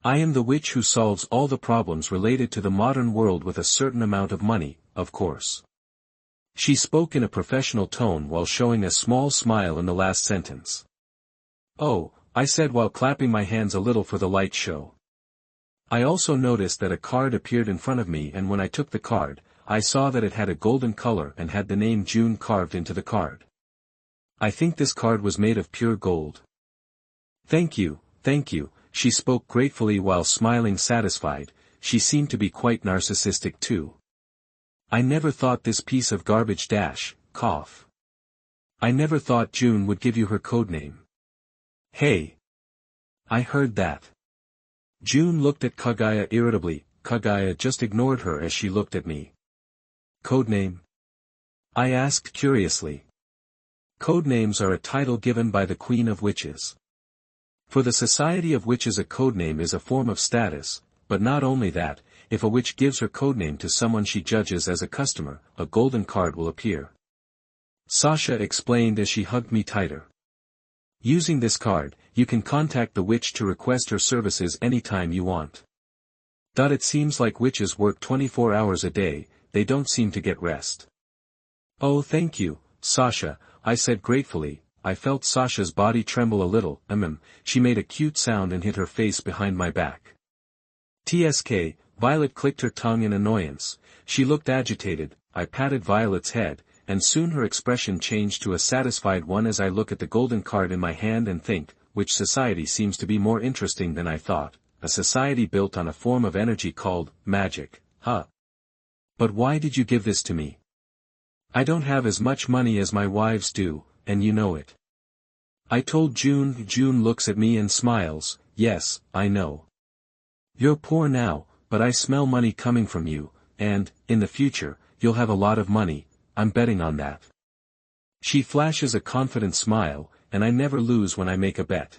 Speaker 1: I am the witch who solves all the problems related to the modern world with a certain amount of money, of course. She spoke in a professional tone while showing a small smile in the last sentence. Oh, I said while clapping my hands a little for the light show. I also noticed that a card appeared in front of me, and when I took the card, I saw that it had a golden color and had the name June carved into the card. I think this card was made of pure gold. Thank you, she spoke gratefully while smiling satisfied. She seemed to be quite narcissistic too. I never thought this piece of garbage cough. I never thought June would give you her codename. Hey. I heard that. June looked at Kaguya irritably. Kaguya just ignored her as she looked at me. Codename? I asked curiously. Codenames are a title given by the Queen of Witches. For the Society of Witches, a codename is a form of status, but not only that, if a witch gives her codename to someone she judges as a customer, a golden card will appear. Sasha explained as she hugged me tighter. Using this card, you can contact the witch to request her services anytime you want. It seems like witches work 24 hours a day, they don't seem to get rest. Oh, thank you, Sasha, I said gratefully. I felt Sasha's body tremble a little. She made a cute sound and hit her face behind my back. TSK, Violet clicked her tongue in annoyance. She looked agitated. I patted Violet's head, and soon her expression changed to a satisfied one as I look at the golden card in my hand and think, which society seems to be more interesting than I thought, a society built on a form of energy called magic, huh? But why did you give this to me? I don't have as much money as my wives do, and you know it. I told June. June looks at me and smiles. Yes, I know. You're poor now, but I smell money coming from you, and, in the future, you'll have a lot of money, I'm betting on that. She flashes a confident smile, and I never lose when I make a bet.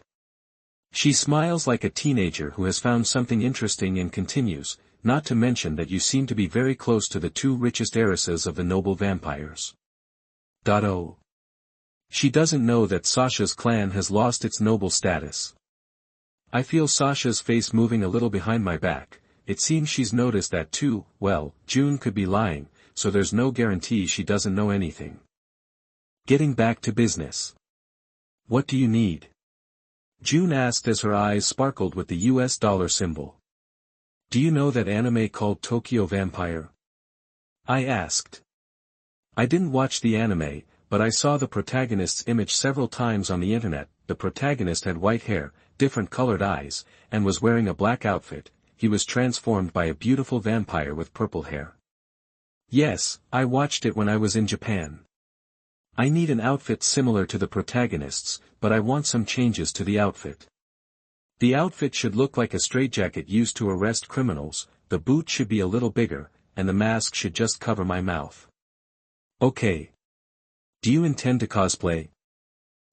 Speaker 1: She smiles like a teenager who has found something interesting and continues, not to mention that you seem to be very close to the two richest heiresses of the noble vampires. Oh. She doesn't know that Sasha's clan has lost its noble status. I feel Sasha's face moving a little behind my back. It seems she's noticed that too. Well, June could be lying, so there's no guarantee she doesn't know anything. Getting back to business. What do you need? June asked as her eyes sparkled with the US dollar symbol. Do you know that anime called Tokyo Vampire? I asked. I didn't watch the anime, but I saw the protagonist's image several times on the internet. The protagonist had white hair, different colored eyes, and was wearing a black outfit. He was transformed by a beautiful vampire with purple hair. Yes, I watched it when I was in Japan. I need an outfit similar to the protagonist's, but I want some changes to the outfit. The outfit should look like a straitjacket used to arrest criminals, the boot should be a little bigger, and the mask should just cover my mouth. Okay. Do you intend to cosplay?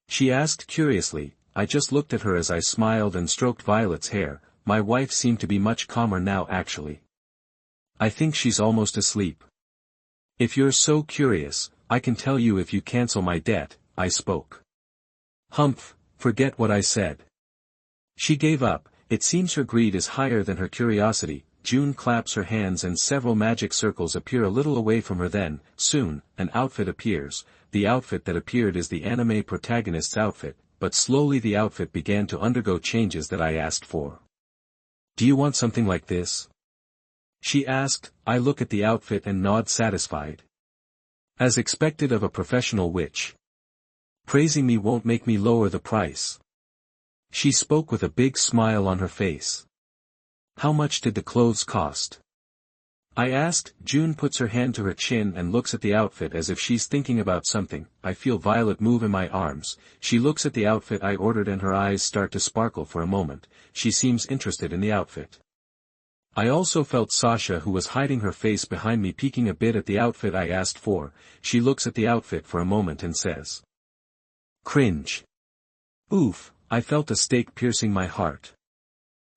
Speaker 1: She asked curiously. I just looked at her as I smiled and stroked Violet's hair. My wife seemed to be much calmer now actually. I think she's almost asleep. If you're so curious, I can tell you if you cancel my debt, I spoke. Humph, forget what I said. She gave up. It seems her greed is higher than her curiosity. June claps her hands and several magic circles appear a little away from her. Then, soon, an outfit appears. The outfit that appeared is the anime protagonist's outfit, but slowly the outfit began to undergo changes that I asked for. Do you want something like this? She asked. I look at the outfit and nod satisfied. As expected of a professional witch. Praising me won't make me lower the price. She spoke with a big smile on her face. How much did the clothes cost? I asked. June puts her hand to her chin and looks at the outfit as if she's thinking about something. I feel Violet move in my arms. She looks at the outfit I ordered and her eyes start to sparkle for a moment. She seems interested in the outfit. I also felt Sasha, who was hiding her face behind me, peeking a bit at the outfit I asked for. She looks at the outfit for a moment and says. Cringe. Oof, I felt a stake piercing my heart.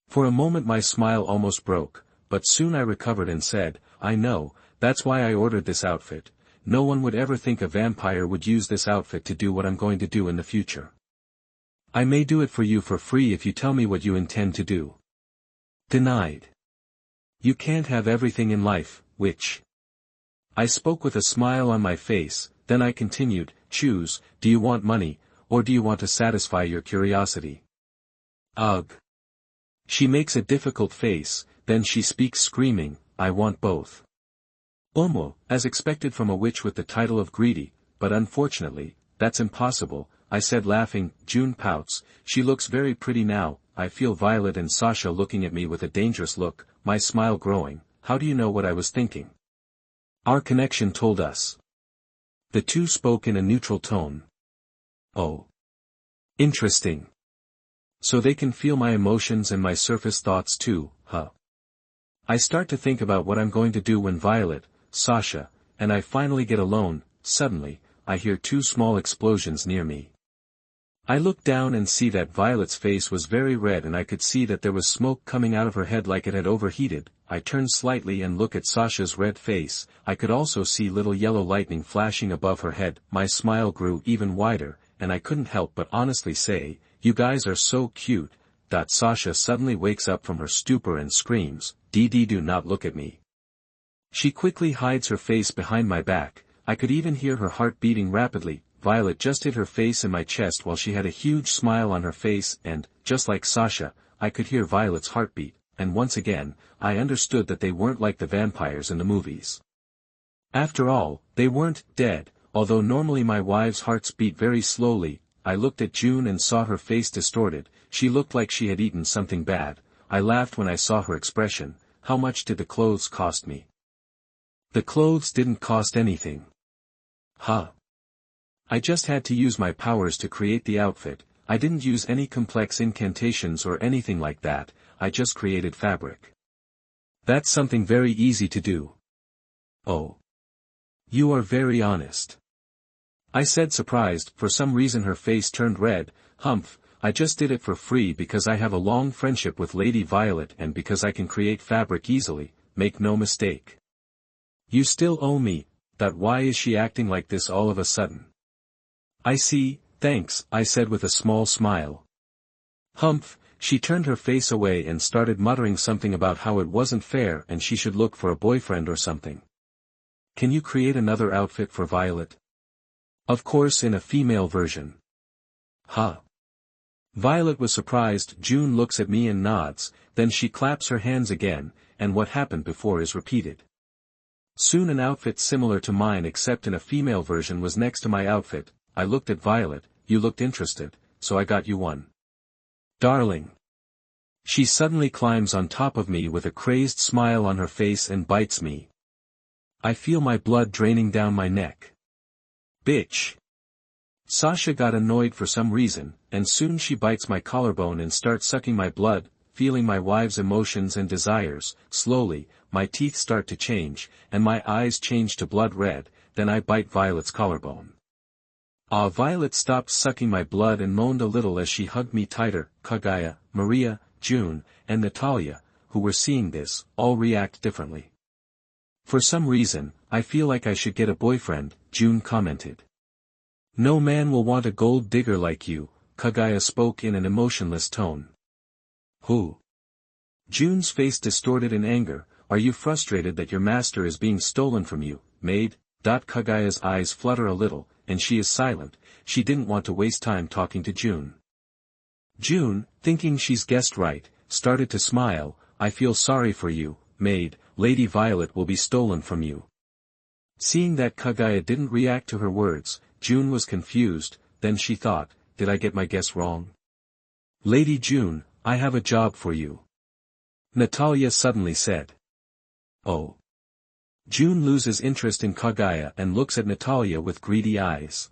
Speaker 1: For a moment my smile almost broke, but soon I recovered and said, I know, that's why I ordered this outfit. No one would ever think a vampire would use this outfit to do what I'm going to do in the future. I may do it for you for free if you tell me what you intend to do. Denied. You can't have everything in life, witch. I spoke with a smile on my face, then I continued, choose, do you want money, or do you want to satisfy your curiosity? Ugh. She makes a difficult face, then she speaks screaming, I want both. As expected from a witch with the title of greedy, but unfortunately, that's impossible, I said laughing. June pouts. She looks very pretty now. I feel Violet and Sasha looking at me with a dangerous look, my smile growing. How do you know what I was thinking? Our connection told us. The two spoke in a neutral tone. Oh. Interesting. So they can feel my emotions and my surface thoughts too, huh? I start to think about what I'm going to do when Violet, Sasha, and I finally get alone. Suddenly, I hear two small explosions near me. I look down and see that Violet's face was very red and I could see that there was smoke coming out of her head like it had overheated. I turn slightly and look at Sasha's red face. I could also see little yellow lightning flashing above her head. My smile grew even wider, and I couldn't help but honestly say, "You guys are so cute." Sasha suddenly wakes up from her stupor and screams, "Dee, do not look at me." She quickly hides her face behind my back. I could even hear her heart beating rapidly. Violet just hid her face in my chest while she had a huge smile on her face and, just like Sasha, I could hear Violet's heartbeat, and once again, I understood that they weren't like the vampires in the movies. After all, they weren't dead, although normally my wives' hearts beat very slowly. I looked at June and saw her face distorted. She looked like she had eaten something bad. I laughed when I saw her expression. How much did the clothes cost me? The clothes didn't cost anything. Huh. I just had to use my powers to create the outfit. I didn't use any complex incantations or anything like that, I just created fabric. That's something very easy to do. Oh. You are very honest. I said, surprised. For some reason her face turned red. Humph, I just did it for free because I have a long friendship with Lady Violet and because I can create fabric easily, make no mistake. You still owe me. Why is she acting like this all of a sudden? I see, thanks, I said with a small smile. Humph, she turned her face away and started muttering something about how it wasn't fair and she should look for a boyfriend or something. Can you create another outfit for Violet? Of course, in a female version. Huh. Violet was surprised. June looks at me and nods, then she claps her hands again, and what happened before is repeated. Soon an outfit similar to mine except in a female version was next to my outfit. I looked at Violet. You looked interested, so I got you one. Darling. She suddenly climbs on top of me with a crazed smile on her face and bites me. I feel my blood draining down my neck. Bitch. Sasha got annoyed for some reason, and soon she bites my collarbone and starts sucking my blood, feeling my wife's emotions and desires. Slowly, my teeth start to change, and my eyes change to blood red, then I bite Violet's collarbone. Violet stopped sucking my blood and moaned a little as she hugged me tighter. Kagaya, Maria, June, and Natalia, who were seeing this, all react differently. For some reason, I feel like I should get a boyfriend, June commented. No man will want a gold digger like you, Kagaya spoke in an emotionless tone. Who? June's face distorted in anger. Are you frustrated that your master is being stolen from you, maid? Kagaya's eyes flutter a little, and she is silent. She didn't want to waste time talking to June. June, thinking she's guessed right, started to smile. I feel sorry for you, maid. Lady Violet will be stolen from you. Seeing that Kagaya didn't react to her words, June was confused. Then she thought, did I get my guess wrong? Lady June, I have a job for you. Natalia suddenly said. Oh. June loses interest in Kagaya and looks at Natalia with greedy eyes.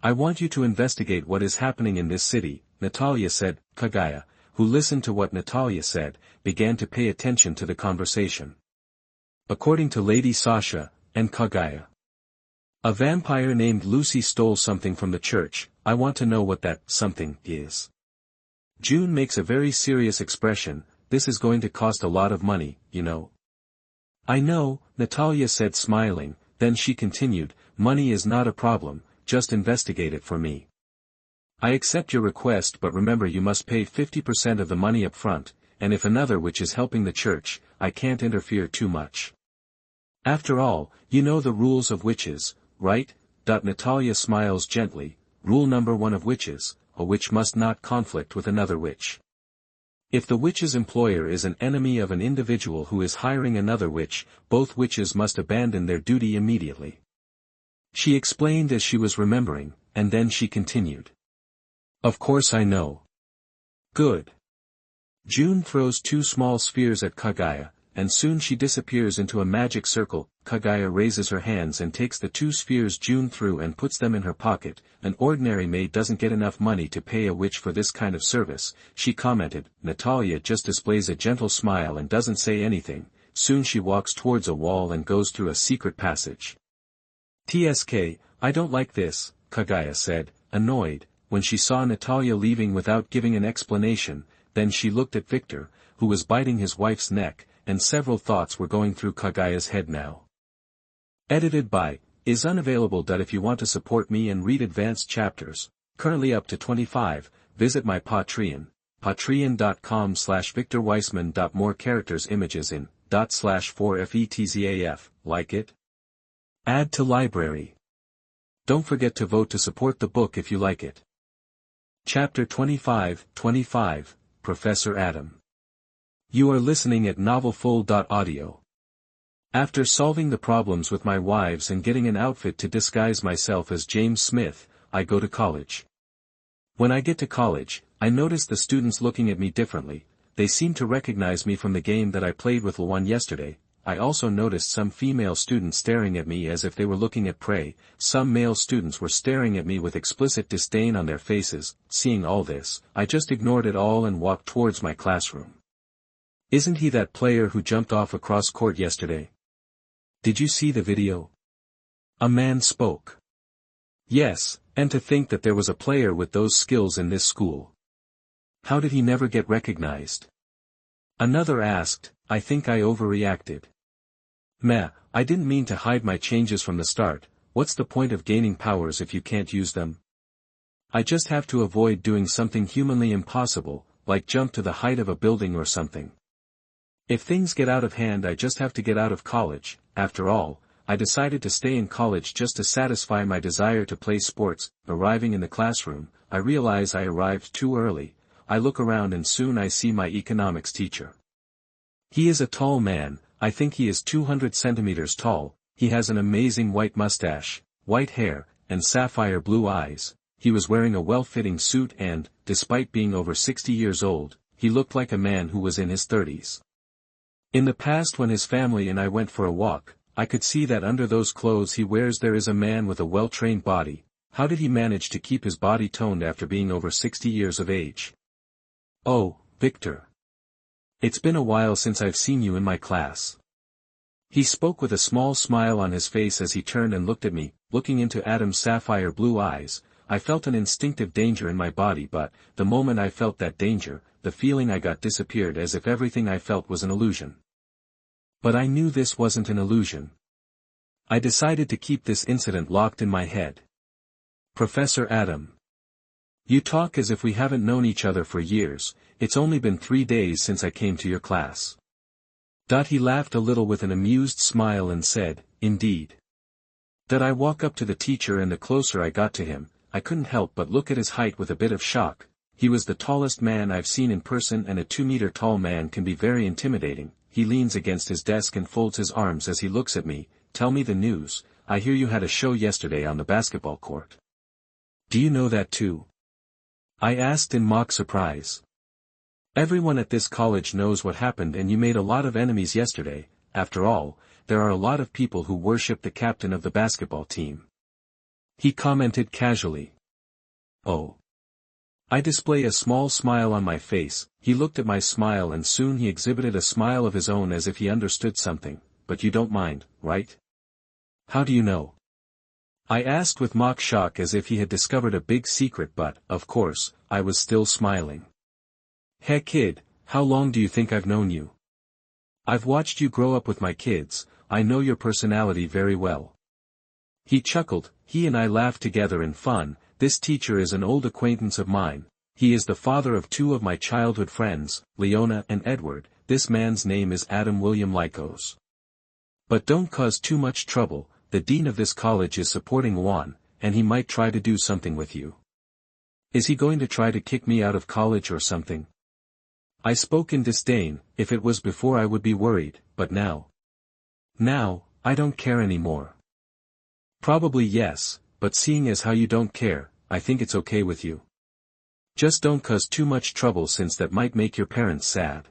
Speaker 1: I want you to investigate what is happening in this city, Natalia said. Kagaya, who listened to what Natalia said, began to pay attention to the conversation. According to Lady Sasha, and Kagaya. A vampire named Lucy stole something from the church. I want to know what that something is. June makes a very serious expression. This is going to cost a lot of money, you know. I know, Natalia said smiling, then she continued, money is not a problem, just investigate it for me. I accept your request, but remember you must pay 50% of the money up front, and if another witch is helping the church, I can't interfere too much. After all, you know the rules of witches, right? Natalia smiles gently. Rule number 1 of witches, a witch must not conflict with another witch. If the witch's employer is an enemy of an individual who is hiring another witch, both witches must abandon their duty immediately. She explained as she was remembering, and then she continued. Of course I know. Good. June throws 2 small spheres at Kagaya, and soon she disappears into a magic circle. Kaguya raises her hands and takes the 2 spheres June threw and puts them in her pocket. An ordinary maid doesn't get enough money to pay a witch for this kind of service, she commented. Natalia just displays a gentle smile and doesn't say anything. Soon she walks towards a wall and goes through a secret passage. "TSK, I don't like this," Kaguya said, annoyed, when she saw Natalia leaving without giving an explanation. Then she looked at Victor, who was biting his wife's neck, and several thoughts were going through Kaguya's head now. Edited by, is unavailable. If you want to support me and read advanced chapters, currently up to 25, visit my Patreon, patreon.com/victorweissman. More characters images in, /4fetzaf, like it? Add to library. Don't forget to vote to support the book if you like it. Chapter 25, Professor Adam. You are listening at NovelFull.audio. After solving the problems with my wives and getting an outfit to disguise myself as James Smith, I go to college. When I get to college, I notice the students looking at me differently. They seem to recognize me from the game that I played with Leona yesterday. I also noticed some female students staring at me as if they were looking at prey. Some male students were staring at me with explicit disdain on their faces. Seeing all this, I just ignored it all and walked towards my classroom. "Isn't he that player who jumped off across court yesterday? Did you see the video?" A man spoke. "Yes, and to think that there was a player with those skills in this school. How did he never get recognized?" Another asked. "I think I overreacted. Meh, I didn't mean to hide my changes from the start. What's the point of gaining powers if you can't use them? I just have to avoid doing something humanly impossible, like jump to the height of a building or something. If things get out of hand, I just have to get out of college." After all, I decided to stay in college just to satisfy my desire to play sports. Arriving in the classroom, I realize I arrived too early. I look around and soon I see my economics teacher. He is a tall man. I think he is 200 centimeters tall. He has an amazing white mustache, white hair, and sapphire blue eyes. He was wearing a well-fitting suit and, despite being over 60 years old, he looked like a man who was in his 30s. In the past, when his family and I went for a walk, I could see that under those clothes he wears there is a man with a well-trained body. How did he manage to keep his body toned after being over 60 years of age? "Oh, Victor. It's been a while since I've seen you in my class." He spoke with a small smile on his face as he turned and looked at me. Looking into Adam's sapphire blue eyes, I felt an instinctive danger in my body, but, the moment I felt that danger, the feeling I got disappeared as if everything I felt was an illusion. But I knew this wasn't an illusion. I decided to keep this incident locked in my head. "Professor Adam. You talk as if we haven't known each other for years. It's only been 3 days since I came to your class." He laughed a little with an amused smile and said, "Indeed." I walk up to the teacher, and the closer I got to him, I couldn't help but look at his height with a bit of shock. He was the tallest man I've seen in person, and a 2-meter tall man can be very intimidating. He leans against his desk and folds his arms as he looks at me. "Tell me the news. I hear you had a show yesterday on the basketball court." "Do you know that too?" I asked in mock surprise. "Everyone at this college knows what happened, and you made a lot of enemies yesterday. After all, there are a lot of people who worship the captain of the basketball team," he commented casually. "Oh." I display a small smile on my face. He looked at my smile and soon he exhibited a smile of his own as if he understood something. "But you don't mind, right?" "How do you know?" I asked with mock shock as if he had discovered a big secret, but, of course, I was still smiling. "Hey kid, how long do you think I've known you? I've watched you grow up with my kids. I know your personality very well." He chuckled. He and I laughed together in fun. "This teacher is an old acquaintance of mine. He is the father of 2 of my childhood friends, Leona and Edward. This man's name is Adam William Lycos. But don't cause too much trouble. The dean of this college is supporting Juan, and he might try to do something with you." "Is he going to try to kick me out of college or something?" I spoke in disdain. "If it was before I would be worried, but now. Now, I don't care anymore." "Probably yes, but seeing as how you don't care, I think it's okay with you. Just don't cause too much trouble, since that might make your parents sad,"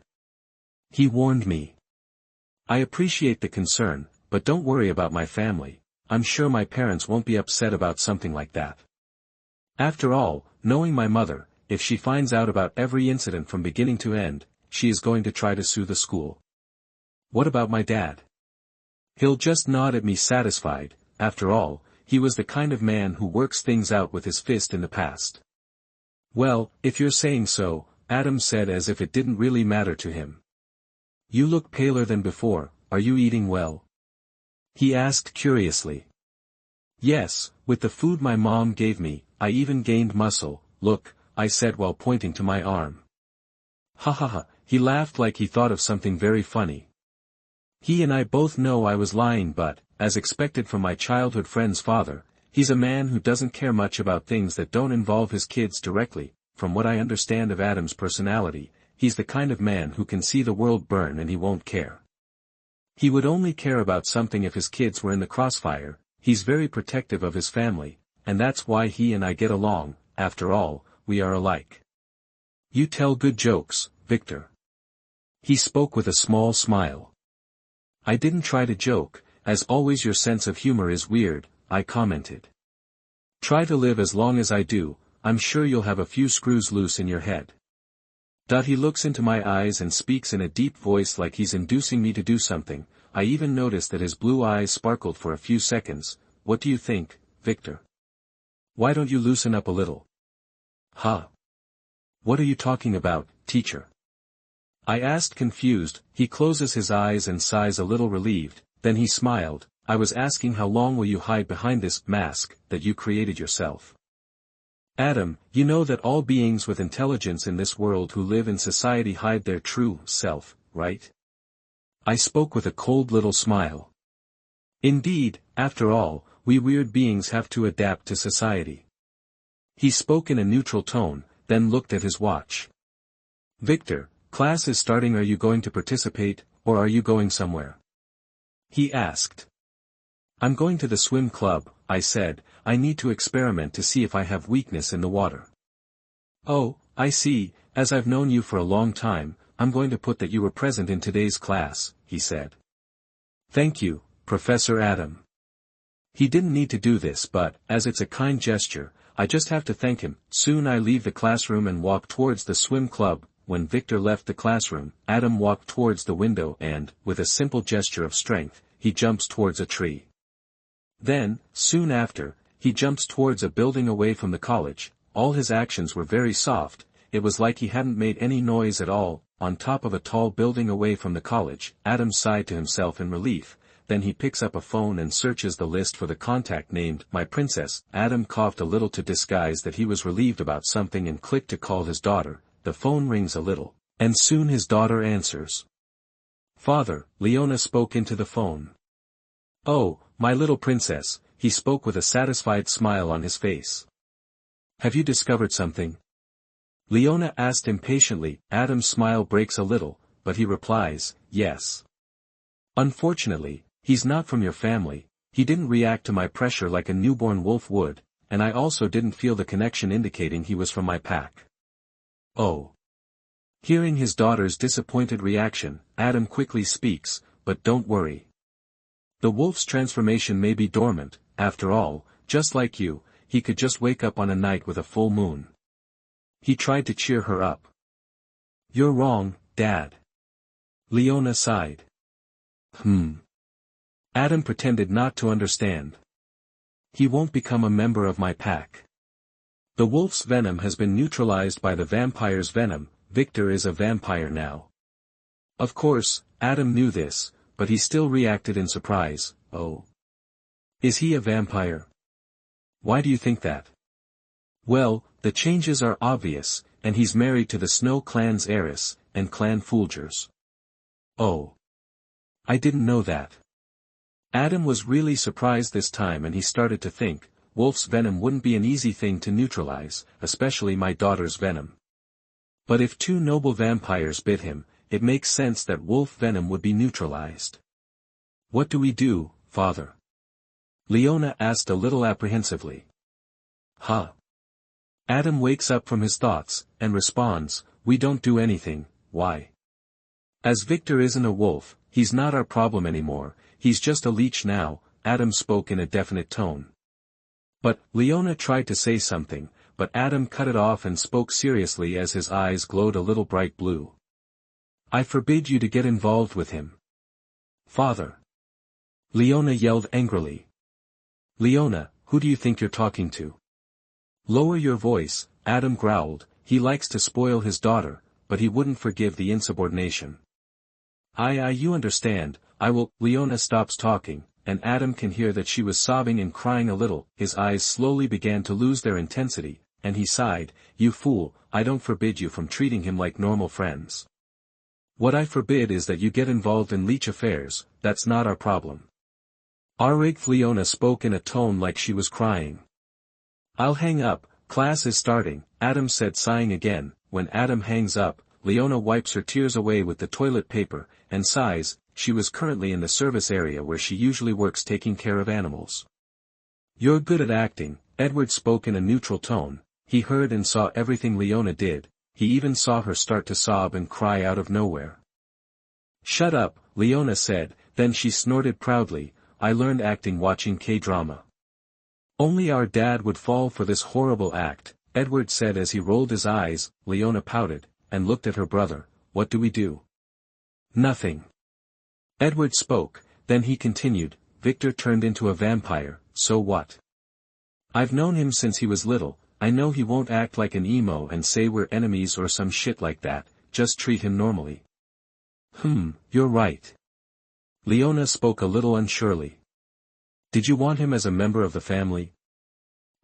Speaker 1: he warned me. I appreciate the concern, but don't worry about my family. I'm sure my parents won't be upset about something like that. After all, knowing my mother, if she finds out about every incident from beginning to end, she is going to try to sue the school. What about my dad? He'll just nod at me satisfied. After all, he was the kind of man who works things out with his fist in the past. Well, if you're saying so, Adam said as if it didn't really matter to him. You look paler than before, are you eating well? He asked curiously. Yes, with the food my mom gave me, I even gained muscle. Look, I said while pointing to my arm. Ha ha ha, he laughed like he thought of something very funny. He and I both know I was lying, but, as expected from my childhood friend's father, he's a man who doesn't care much about things that don't involve his kids directly. From what I understand of Adam's personality, he's the kind of man who can see the world burn and he won't care. He would only care about something if his kids were in the crossfire. He's very protective of his family, and that's why he and I get along. After all, we are alike. You tell good jokes, Victor. He spoke with a small smile. I didn't try to joke, as always your sense of humor is weird, I commented. Try to live as long as I do, I'm sure you'll have a few screws loose in your head. He looks into my eyes and speaks in a deep voice like he's inducing me to do something. I even noticed that his blue eyes sparkled for a few seconds. What do you think, Victor? Why don't you loosen up a little? Huh? What are you talking about, teacher? I asked confused. He closes his eyes and sighs a little relieved, then he smiled. I was asking how long will you hide behind this mask that you created yourself? Adam, you know that all beings with intelligence in this world who live in society hide their true self, right? I spoke with a cold little smile. Indeed, after all, we weird beings have to adapt to society. He spoke in a neutral tone, then looked at his watch. Victor, class is starting. Are you going to participate, or are you going somewhere? He asked. I'm going to the swim club, I said. I need to experiment to see if I have weakness in the water. Oh, I see. As I've known you for a long time, I'm going to put that you were present in today's class, he said. Thank you, Professor Adam. He didn't need to do this, but, as it's a kind gesture, I just have to thank him. Soon I leave the classroom and walk towards the swim club. When Victor left the classroom, Adam walked towards the window and, with a simple gesture of strength, he jumps towards a tree. Then, soon after, he jumps towards a building away from the college. All his actions were very soft. It was like he hadn't made any noise at all. On top of a tall building away from the college, Adam sighed to himself in relief. Then he picks up a phone and searches the list for the contact named My Princess. Adam coughed a little to disguise that he was relieved about something and clicked to call his daughter. The phone rings a little, and soon his daughter answers. Father, Leona spoke into the phone. Oh, my little princess, he spoke with a satisfied smile on his face. Have you discovered something? Leona asked impatiently. Adam's smile breaks a little, but he replies, yes. Unfortunately, he's not from your family. He didn't react to my pressure like a newborn wolf would, and I also didn't feel the connection indicating he was from my pack. Oh. Hearing his daughter's disappointed reaction, Adam quickly speaks, but don't worry. The wolf's transformation may be dormant. After all, just like you, he could just wake up on a night with a full moon. He tried to cheer her up. You're wrong, Dad. Leona sighed. Adam pretended not to understand. He won't become a member of my pack. The wolf's venom has been neutralized by the vampire's venom. Victor is a vampire now. Of course, Adam knew this, but he still reacted in surprise. Oh. Is he a vampire? Why do you think that? Well, the changes are obvious, and he's married to the Snow Clan's heiress, and Clan Fulgur's. Oh. I didn't know that. Adam was really surprised this time, and he started to think, wolf's venom wouldn't be an easy thing to neutralize, especially my daughter's venom. But if two noble vampires bit him, it makes sense that wolf venom would be neutralized. What do we do, father? Leona asked a little apprehensively. Huh? Adam wakes up from his thoughts, and responds, we don't do anything. Why? As Victor isn't a wolf, he's not our problem anymore, he's just a leech now, Adam spoke in a definite tone. But, Leona tried to say something, but Adam cut it off and spoke seriously as his eyes glowed a little bright blue. I forbid you to get involved with him. Father! Leona yelled angrily. Leona, who do you think you're talking to? Lower your voice, Adam growled, he likes to spoil his daughter, but he wouldn't forgive the insubordination. You understand, I will. Leona stops talking, and Adam can hear that she was sobbing and crying a little, his eyes slowly began to lose their intensity, and he sighed, you fool, I don't forbid you from treating him like normal friends. What I forbid is that you get involved in leech affairs, that's not our problem. Leona spoke in a tone like she was crying. I'll hang up, class is starting, Adam said sighing again. When Adam hangs up, Leona wipes her tears away with the toilet paper, and sighs. She was currently in the service area where she usually works taking care of animals. You're good at acting, Edward spoke in a neutral tone. He heard and saw everything Leona did, he even saw her start to sob and cry out of nowhere. Shut up, Leona said, then she snorted proudly, I learned acting watching K-drama. Only our dad would fall for this horrible act, Edward said as he rolled his eyes. Leona pouted, and looked at her brother, what do we do? Nothing. Edward spoke, then he continued, Victor turned into a vampire, so what? I've known him since he was little, I know he won't act like an emo and say we're enemies or some shit like that, just treat him normally. You're right. Leona spoke a little unsurely. Did you want him as a member of the family?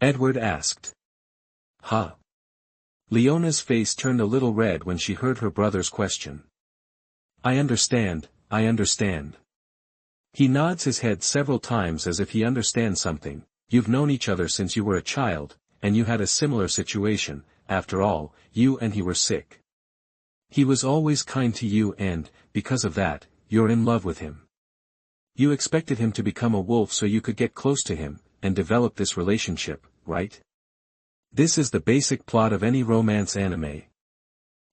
Speaker 1: Edward asked. Huh? Leona's face turned a little red when she heard her brother's question. I understand. He nods his head several times as if he understands something. You've known each other since you were a child, and you had a similar situation, after all, you and he were sick. He was always kind to you and, because of that, you're in love with him. You expected him to become a wolf so you could get close to him, and develop this relationship, right? This is the basic plot of any romance anime.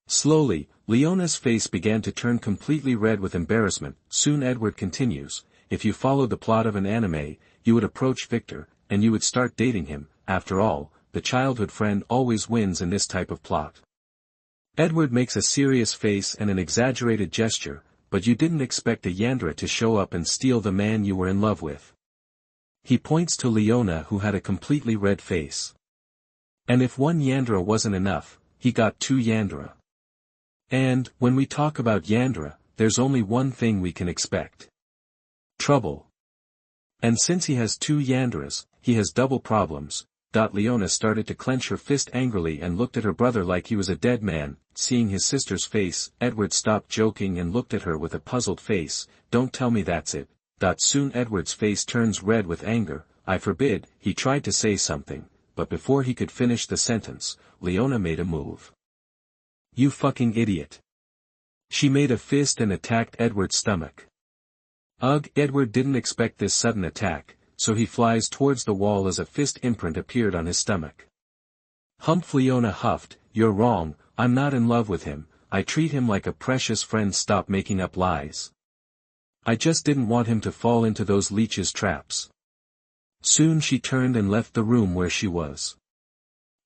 Speaker 1: Slowly, Leona's face began to turn completely red with embarrassment. Soon Edward continues, if you followed the plot of an anime, you would approach Victor, and you would start dating him. After all, the childhood friend always wins in this type of plot. Edward makes a serious face and an exaggerated gesture, but you didn't expect a Yandere to show up and steal the man you were in love with. He points to Leona who had a completely red face. And if one Yandere wasn't enough, he got two Yandere. And, when we talk about Yandere, there's only one thing we can expect. Trouble. And since he has two Yanderes, he has double problems. Leona started to clench her fist angrily and looked at her brother like he was a dead man. Seeing his sister's face, Edward stopped joking and looked at her with a puzzled face. Don't tell me that's it. Soon Edward's face turns red with anger. I forbid. He tried to say something, but before he could finish the sentence, Leona made a move. You fucking idiot. She made a fist and attacked Edward's stomach. Ugh, Edward didn't expect this sudden attack, so he flies towards the wall as a fist imprint appeared on his stomach. Humph! Leona huffed, you're wrong, I'm not in love with him, I treat him like a precious friend. Stop making up lies. I just didn't want him to fall into those leeches' traps. Soon she turned and left the room where she was.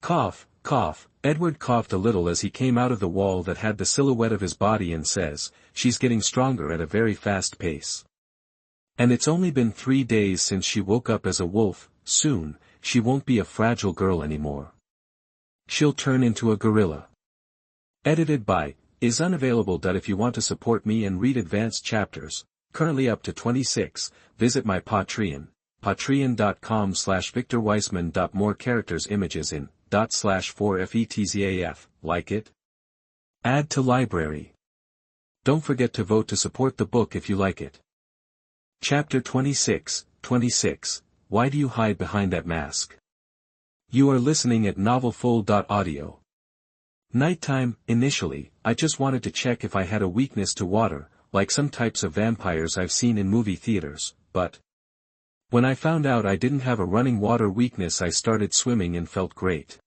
Speaker 1: Cough, cough. Edward coughed a little as he came out of the wall that had the silhouette of his body and says, she's getting stronger at a very fast pace. And it's only been 3 days since she woke up as a wolf. Soon, she won't be a fragile girl anymore. She'll turn into a gorilla. Edited by, is unavailable. If you want to support me and read advanced chapters, currently up to 26, visit my Patreon, patreon.com/victorweissman. More characters images in, /4fetzaf, like it? Add to library. Don't forget to vote to support the book if you like it. Chapter 26, Why do you hide behind that mask? You are listening at novelfull.audio. Nighttime. Initially, I just wanted to check if I had a weakness to water, like some types of vampires I've seen in movie theaters, but when I found out I didn't have a running water weakness, I started swimming and felt great.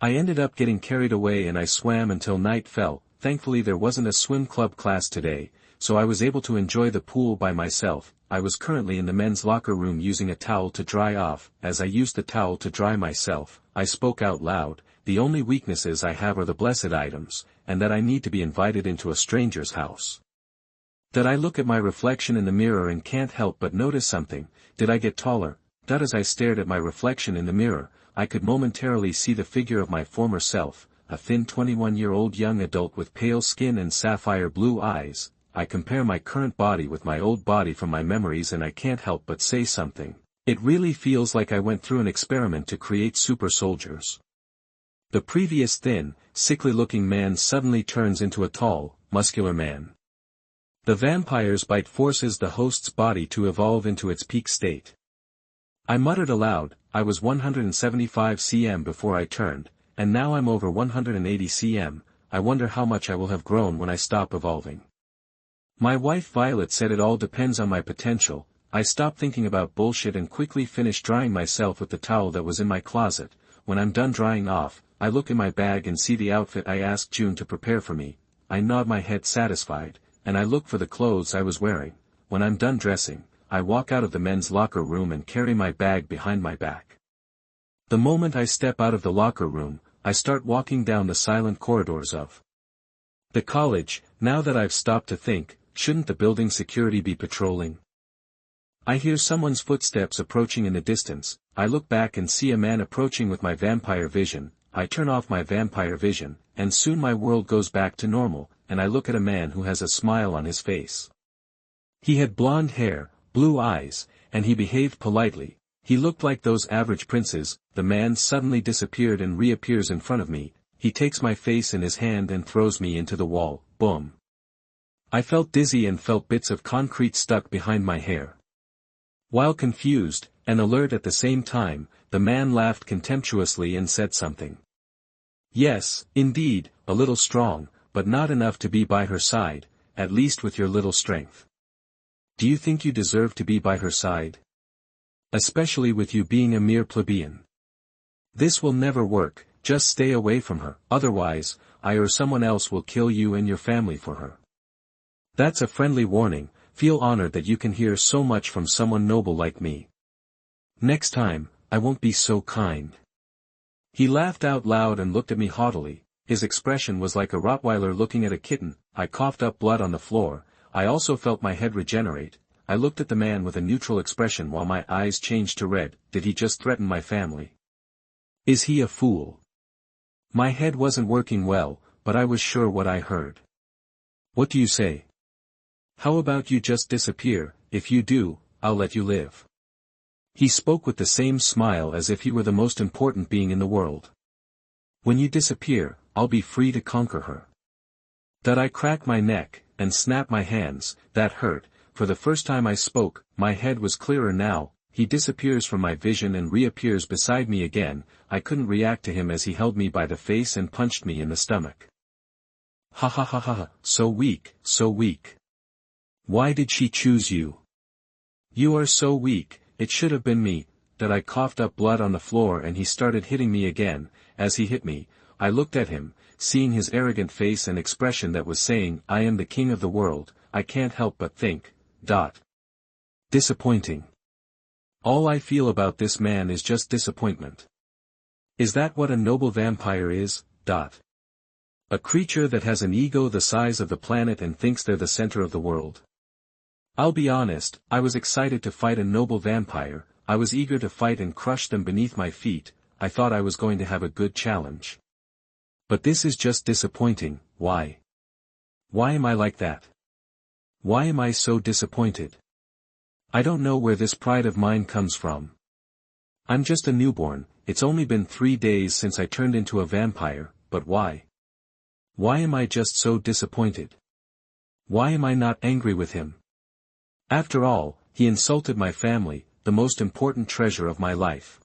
Speaker 1: I ended up getting carried away and I swam until night fell. Thankfully there wasn't a swim club class today, so I was able to enjoy the pool by myself. I was currently in the men's locker room using a towel to dry off. As I used the towel to dry myself, I spoke out loud, "The only weaknesses I have are the blessed items, and that I need to be invited into a stranger's house." That I look at my reflection in the mirror and can't help but notice something. Did I get taller? That as I stared at my reflection in the mirror, I could momentarily see the figure of my former self, a thin 21-year-old young adult with pale skin and sapphire blue eyes. I compare my current body with my old body from my memories and I can't help but say something. It really feels like I went through an experiment to create super soldiers. The previous thin, sickly-looking man suddenly turns into a tall, muscular man. The vampire's bite forces the host's body to evolve into its peak state. I muttered aloud, I was 175 cm before I turned, and now I'm over 180 cm, I wonder how much I will have grown when I stop evolving. My wife Violet said it all depends on my potential. I stopped thinking about bullshit and quickly finished drying myself with the towel that was in my closet. When I'm done drying off, I look in my bag and see the outfit I asked June to prepare for me. I nod my head satisfied, and I look for the clothes I was wearing. When I'm done dressing, I walk out of the men's locker room and carry my bag behind my back. The moment I step out of the locker room, I start walking down the silent corridors of the college. Now that I've stopped to think, shouldn't the building security be patrolling? I hear someone's footsteps approaching in the distance. I look back and see a man approaching with my vampire vision. I turn off my vampire vision, and soon my world goes back to normal, and I look at a man who has a smile on his face. He had blonde hair, blue eyes, and he behaved politely. He looked like those average princes. The man suddenly disappeared and reappears in front of me. He takes my face in his hand and throws me into the wall. Boom. I felt dizzy and felt bits of concrete stuck behind my hair. While confused, and alert at the same time, the man laughed contemptuously and said something. Yes, indeed, a little strong, but not enough to be by her side, at least with your little strength. Do you think you deserve to be by her side? Especially with you being a mere plebeian. This will never work, just stay away from her, otherwise, I or someone else will kill you and your family for her. That's a friendly warning. Feel honored that you can hear so much from someone noble like me. Next time, I won't be so kind. He laughed out loud and looked at me haughtily. His expression was like a Rottweiler looking at a kitten. I coughed up blood on the floor. I also felt my head regenerate. I looked at the man with a neutral expression while my eyes changed to red. Did he just threaten my family? Is he a fool? My head wasn't working well, but I was sure what I heard. What do you say? How about you just disappear? If you do, I'll let you live. He spoke with the same smile as if he were the most important being in the world. When you disappear, I'll be free to conquer her. That I crack my neck, and snap my hands. That hurt. For the first time I spoke, my head was clearer now. He disappears from my vision and reappears beside me again. I couldn't react to him as he held me by the face and punched me in the stomach. Ha ha ha ha, so weak, so weak. Why did she choose you? You are so weak, it should have been me. That I coughed up blood on the floor and he started hitting me again. As he hit me, I looked at him, seeing his arrogant face and expression that was saying, I am the king of the world. I can't help but think. Disappointing. All I feel about this man is just disappointment. Is that what a noble vampire is? A creature that has an ego the size of the planet and thinks they're the center of the world. I'll be honest, I was excited to fight a noble vampire. I was eager to fight and crush them beneath my feet. I thought I was going to have a good challenge. But this is just disappointing. Why? Why am I like that? Why am I so disappointed? I don't know where this pride of mine comes from. I'm just a newborn. It's only been 3 days since I turned into a vampire, but why? Why am I just so disappointed? Why am I not angry with him? After all, he insulted my family, the most important treasure of my life.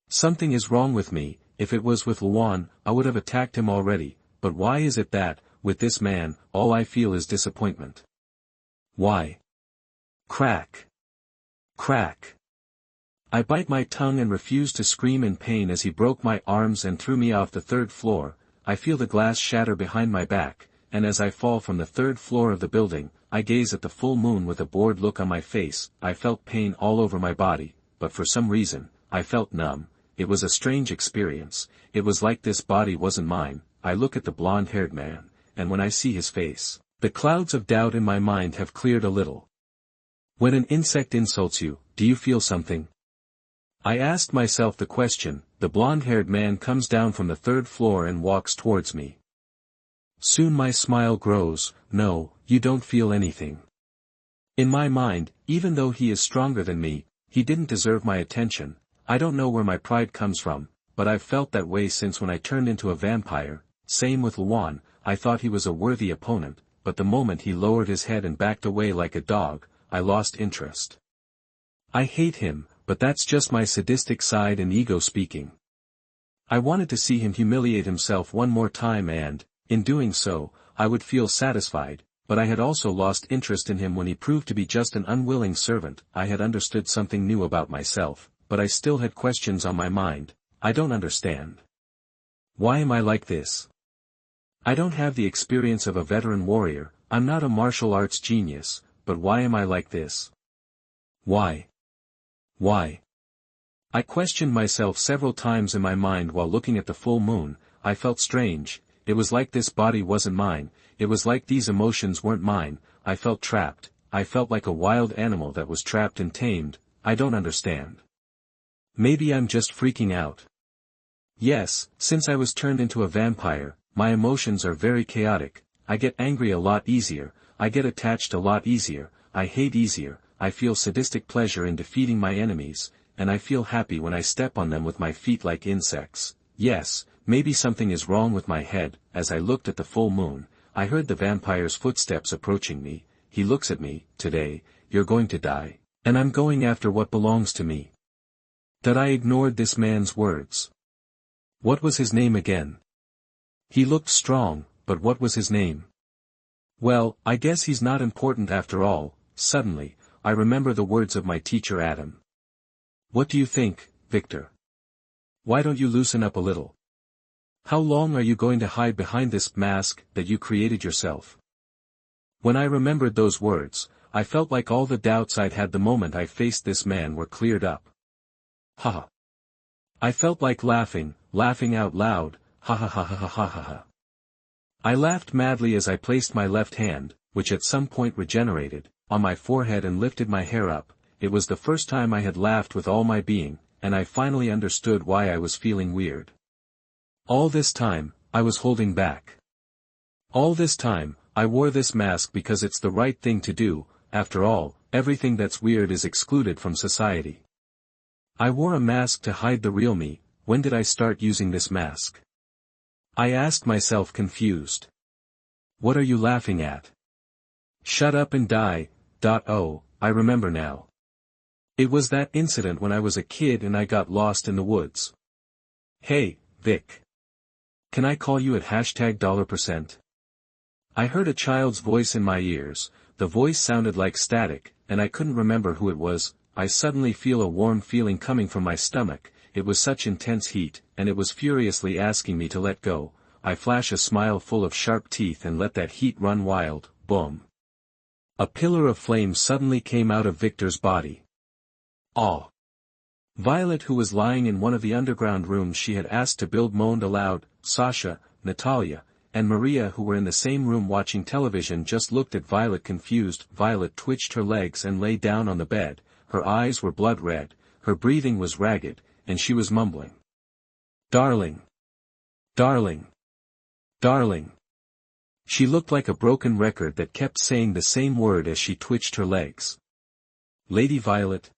Speaker 1: Something is wrong with me. If it was with Luan, I would have attacked him already, but why is it that, with this man, all I feel is disappointment? Why? Crack. Crack. I bite my tongue and refuse to scream in pain as he broke my arms and threw me off the 3rd floor. I feel the glass shatter behind my back, and as I fall from the third floor of the building, I gaze at the full moon with a bored look on my face. I felt pain all over my body, but for some reason, I felt numb. It was a strange experience. It was like this body wasn't mine. I look at the blonde-haired man, and when I see his face, the clouds of doubt in my mind have cleared a little. When an insect insults you, do you feel something? I asked myself the question. The blonde-haired man comes down from the third floor and walks towards me. Soon my smile grows. No, you don't feel anything. In my mind, even though he is stronger than me, he didn't deserve my attention. I don't know where my pride comes from, but I've felt that way since when I turned into a vampire. Same with Luan. I thought he was a worthy opponent, but the moment he lowered his head and backed away like a dog, I lost interest. I hate him, but that's just my sadistic side and ego speaking. I wanted to see him humiliate himself one more time and, in doing so, I would feel satisfied, but I had also lost interest in him when he proved to be just an unwilling servant. I had understood something new about myself, but I still had questions on my mind. I don't understand. Why am I like this? I don't have the experience of a veteran warrior, I'm not a martial arts genius, but why am I like this? Why? Why? I questioned myself several times in my mind while looking at the full moon. I felt strange. It was like this body wasn't mine. It was like these emotions weren't mine. I felt trapped. I felt like a wild animal that was trapped and tamed. I don't understand. Maybe I'm just freaking out. Yes, since I was turned into a vampire, my emotions are very chaotic. I get angry a lot easier. I get attached a lot easier. I hate easier. I feel sadistic pleasure in defeating my enemies, and I feel happy when I step on them with my feet like insects. Yes, maybe something is wrong with my head. As I looked at the full moon, I heard the vampire's footsteps approaching me. He looks at me. Today, you're going to die, and I'm going after what belongs to me. That I ignored this man's words. What was his name again? He looked strong, but what was his name? Well, I guess he's not important after all. Suddenly, I remember the words of my teacher Adam. What do you think, Victor? Why don't you loosen up a little? How long are you going to hide behind this mask that you created yourself? When I remembered those words, I felt like all the doubts I'd had the moment I faced this man were cleared up. Ha ha. I felt like laughing out loud. Ha ha ha ha ha ha ha ha. I laughed madly as I placed my left hand, which at some point regenerated, on my forehead and lifted my hair up. It was the first time I had laughed with all my being, and I finally understood why I was feeling weird. All this time, I was holding back. All this time, I wore this mask because it's the right thing to do. After all, everything that's weird is excluded from society. I wore a mask to hide the real me. When did I start using this mask? I asked myself confused. What are you laughing at? Shut up and die. Oh, I remember now. It was that incident when I was a kid and I got lost in the woods. Hey, Vic. Can I call you at $%? I heard a child's voice in my ears. The voice sounded like static, and I couldn't remember who it was. I suddenly feel a warm feeling coming from my stomach. It was such intense heat, and it was furiously asking me to let go. I flash a smile full of sharp teeth and let that heat run wild. Boom. A pillar of flame suddenly came out of Victor's body. Aw. Violet, who was lying in one of the underground rooms she had asked to build, moaned aloud. Sasha, Natalia, and Maria, who were in the same room watching television, just looked at Violet confused. Violet twitched her legs and lay down on the bed. Her eyes were blood red, her breathing was ragged, and she was mumbling. Darling. Darling. Darling. She looked like a broken record that kept saying the same word as she twitched her legs. Lady Violet?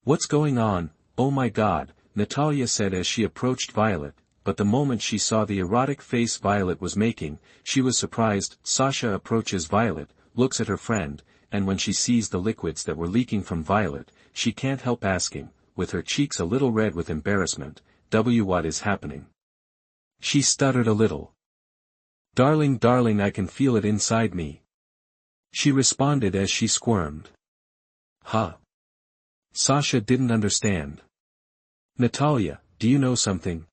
Speaker 1: What's going on? Oh my God, Natalia said as she approached Violet, but the moment she saw the erotic face Violet was making, she was surprised. Sasha approaches Violet, looks at her friend, and when she sees the liquids that were leaking from Violet, she can't help asking, with her cheeks a little red with embarrassment, what is happening? She stuttered a little. Darling, darling, I can feel it inside me. She responded as she squirmed. Huh? Sasha didn't understand. Natalia, do you know something?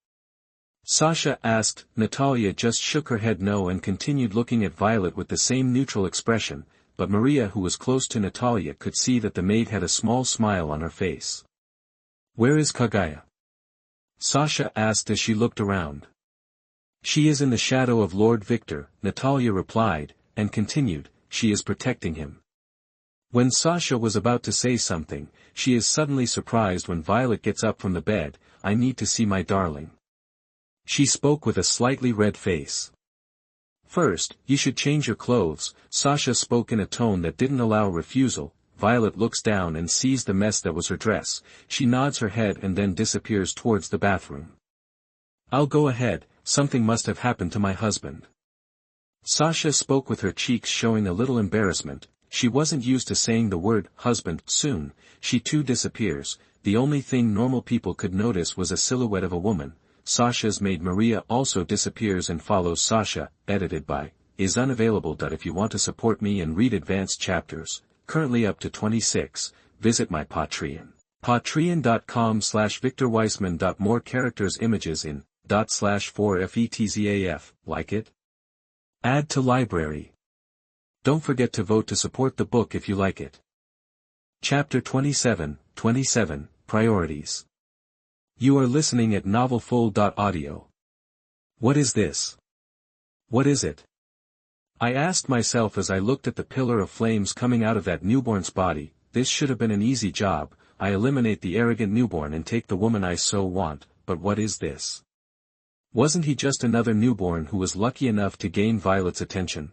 Speaker 1: Sasha asked. Natalia just shook her head no and continued looking at Violet with the same neutral expression, but Maria who was close to Natalia could see that the maid had a small smile on her face. "Where is Kaguya?" Sasha asked as she looked around. "She is in the shadow of Lord Victor," Natalia replied, and continued, "she is protecting him." When Sasha was about to say something, she is suddenly surprised when Violet gets up from the bed. "I need to see my darling." She spoke with a slightly red face. "First, you should change your clothes," Sasha spoke in a tone that didn't allow refusal. Violet looks down and sees the mess that was her dress. She nods her head and then disappears towards the bathroom. "I'll go ahead, something must have happened to my husband." Sasha spoke with her cheeks showing a little embarrassment. She wasn't used to saying the word husband. Soon, she too disappears. The only thing normal people could notice was a silhouette of a woman. Sasha's maid Maria also disappears and follows Sasha. Edited by is unavailable. If you want to support me and read advanced chapters, currently up to 26, visit my Patreon. Patreon.com/VictorWeissman. More characters images in /4FETZAF. Like it? Add to library. Don't forget to vote to support the book if you like it. Chapter 27, Priorities. You are listening at NovelFull.audio. What is this? What is it? I asked myself as I looked at the pillar of flames coming out of that newborn's body. This should have been an easy job. I eliminate the arrogant newborn and take the woman I so want, but what is this? Wasn't he just another newborn who was lucky enough to gain Violet's attention?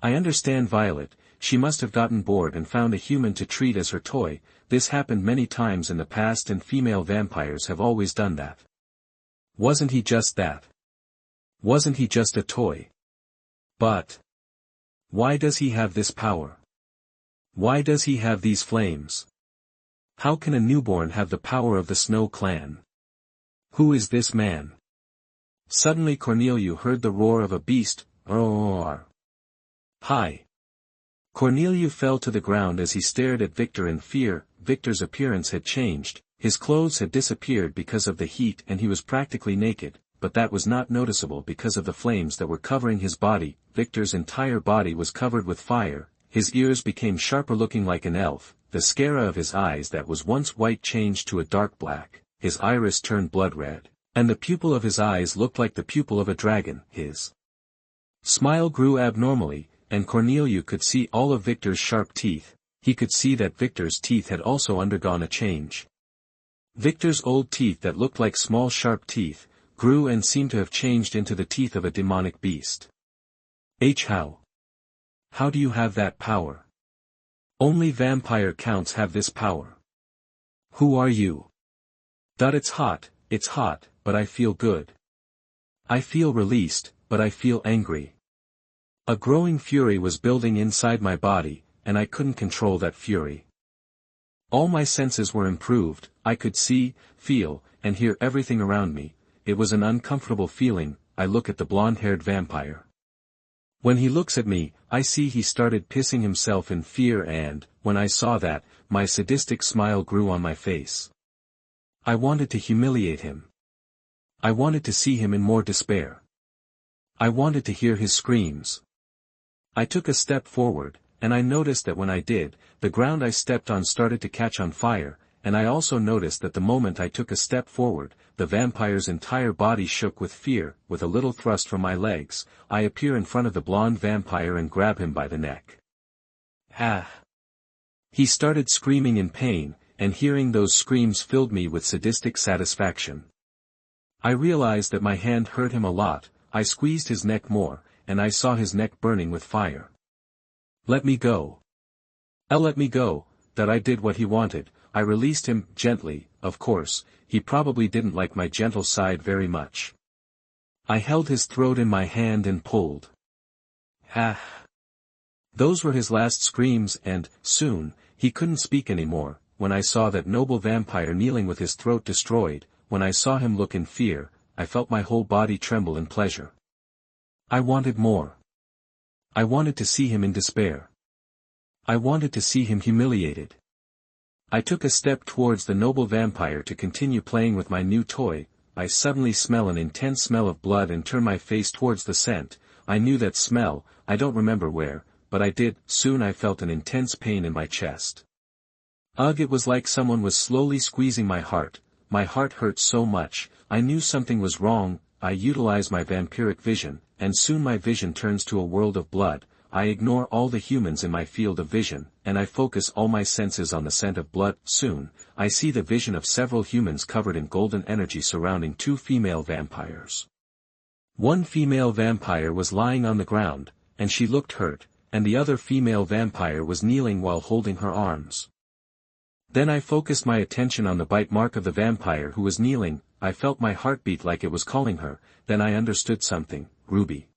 Speaker 1: I understand Violet, she must have gotten bored and found a human to treat as her toy. This happened many times in the past and female vampires have always done that. Wasn't he just that? Wasn't he just a toy? But why does he have this power? Why does he have these flames? How can a newborn have the power of the Snow Clan? Who is this man? Suddenly Corneliu heard the roar of a beast. Roar. Hi. Corneliu fell to the ground as he stared at Victor in fear. Victor's appearance had changed, his clothes had disappeared because of the heat and he was practically naked, but that was not noticeable because of the flames that were covering his body. Victor's entire body was covered with fire, his ears became sharper looking like an elf, the sclera of his eyes that was once white changed to a dark black, his iris turned blood red, and the pupil of his eyes looked like the pupil of a dragon. His smile grew abnormally, and Corneliu could see all of Victor's sharp teeth. He could see that Victor's teeth had also undergone a change. Victor's old teeth that looked like small sharp teeth, grew and seemed to have changed into the teeth of a demonic beast. How? How do you have that power? Only vampire counts have this power. Who are you? It's hot, but I feel good. I feel released, but I feel angry. A growing fury was building inside my body, and I couldn't control that fury. All my senses were improved, I could see, feel, and hear everything around me. It was an uncomfortable feeling. I look at the blonde-haired vampire. When he looks at me, I see he started pissing himself in fear and, when I saw that, my sadistic smile grew on my face. I wanted to humiliate him. I wanted to see him in more despair. I wanted to hear his screams. I took a step forward, and I noticed that when I did, the ground I stepped on started to catch on fire, and I also noticed that the moment I took a step forward, the vampire's entire body shook with fear. With a little thrust from my legs, I appear in front of the blonde vampire and grab him by the neck. Ah! He started screaming in pain, and hearing those screams filled me with sadistic satisfaction. I realized that my hand hurt him a lot. I squeezed his neck more, and I saw his neck burning with fire. Let me go. Let me go. That I did what he wanted. I released him, gently, of course. He probably didn't like my gentle side very much. I held his throat in my hand and pulled. Ah! Those were his last screams and, soon, he couldn't speak anymore. When I saw that noble vampire kneeling with his throat destroyed, when I saw him look in fear, I felt my whole body tremble in pleasure. I wanted more. I wanted to see him in despair. I wanted to see him humiliated. I took a step towards the noble vampire to continue playing with my new toy, I suddenly smell an intense smell of blood and turn my face towards the scent. I knew that smell, I don't remember where, but I did. Soon I felt an intense pain in my chest. Ugh, it was like someone was slowly squeezing my heart. My heart hurt so much, I knew something was wrong. I utilize my vampiric vision, and soon my vision turns to a world of blood. I ignore all the humans in my field of vision, and I focus all my senses on the scent of blood. Soon, I see the vision of several humans covered in golden energy surrounding two female vampires. One female vampire was lying on the ground, and she looked hurt, and the other female vampire was kneeling while holding her arms. Then I focused my attention on the bite mark of the vampire who was kneeling. I felt my heart beat like it was calling her. Then I understood something, Ruby.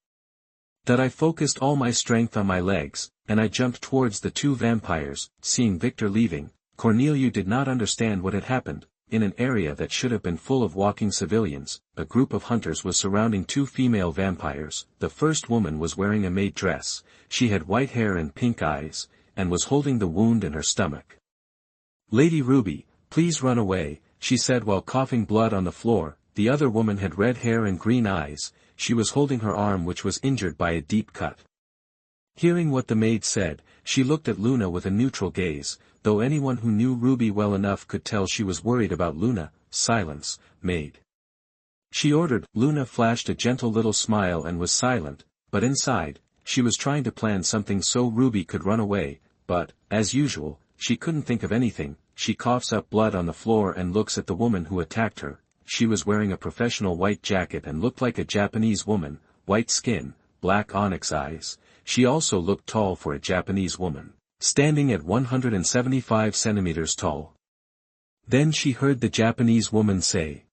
Speaker 1: That I focused all my strength on my legs, and I jumped towards the two vampires. Seeing Victor leaving, Cornelia did not understand what had happened. In an area that should have been full of walking civilians, a group of hunters was surrounding two female vampires. The first woman was wearing a maid dress, she had white hair and pink eyes, and was holding the wound in her stomach. "Lady Ruby, please run away," she said while coughing blood on the floor. The other woman had red hair and green eyes, she was holding her arm which was injured by a deep cut. Hearing what the maid said, she looked at Luna with a neutral gaze, though anyone who knew Ruby well enough could tell she was worried about Luna. "Silence, maid," she ordered. Luna flashed a gentle little smile and was silent, but inside, she was trying to plan something so Ruby could run away, but, as usual, she couldn't think of anything. She coughs up blood on the floor and looks at the woman who attacked her. She was wearing a professional white jacket and looked like a Japanese woman, white skin, black onyx eyes. She also looked tall for a Japanese woman, standing at 175 centimeters tall. Then she heard the Japanese woman say,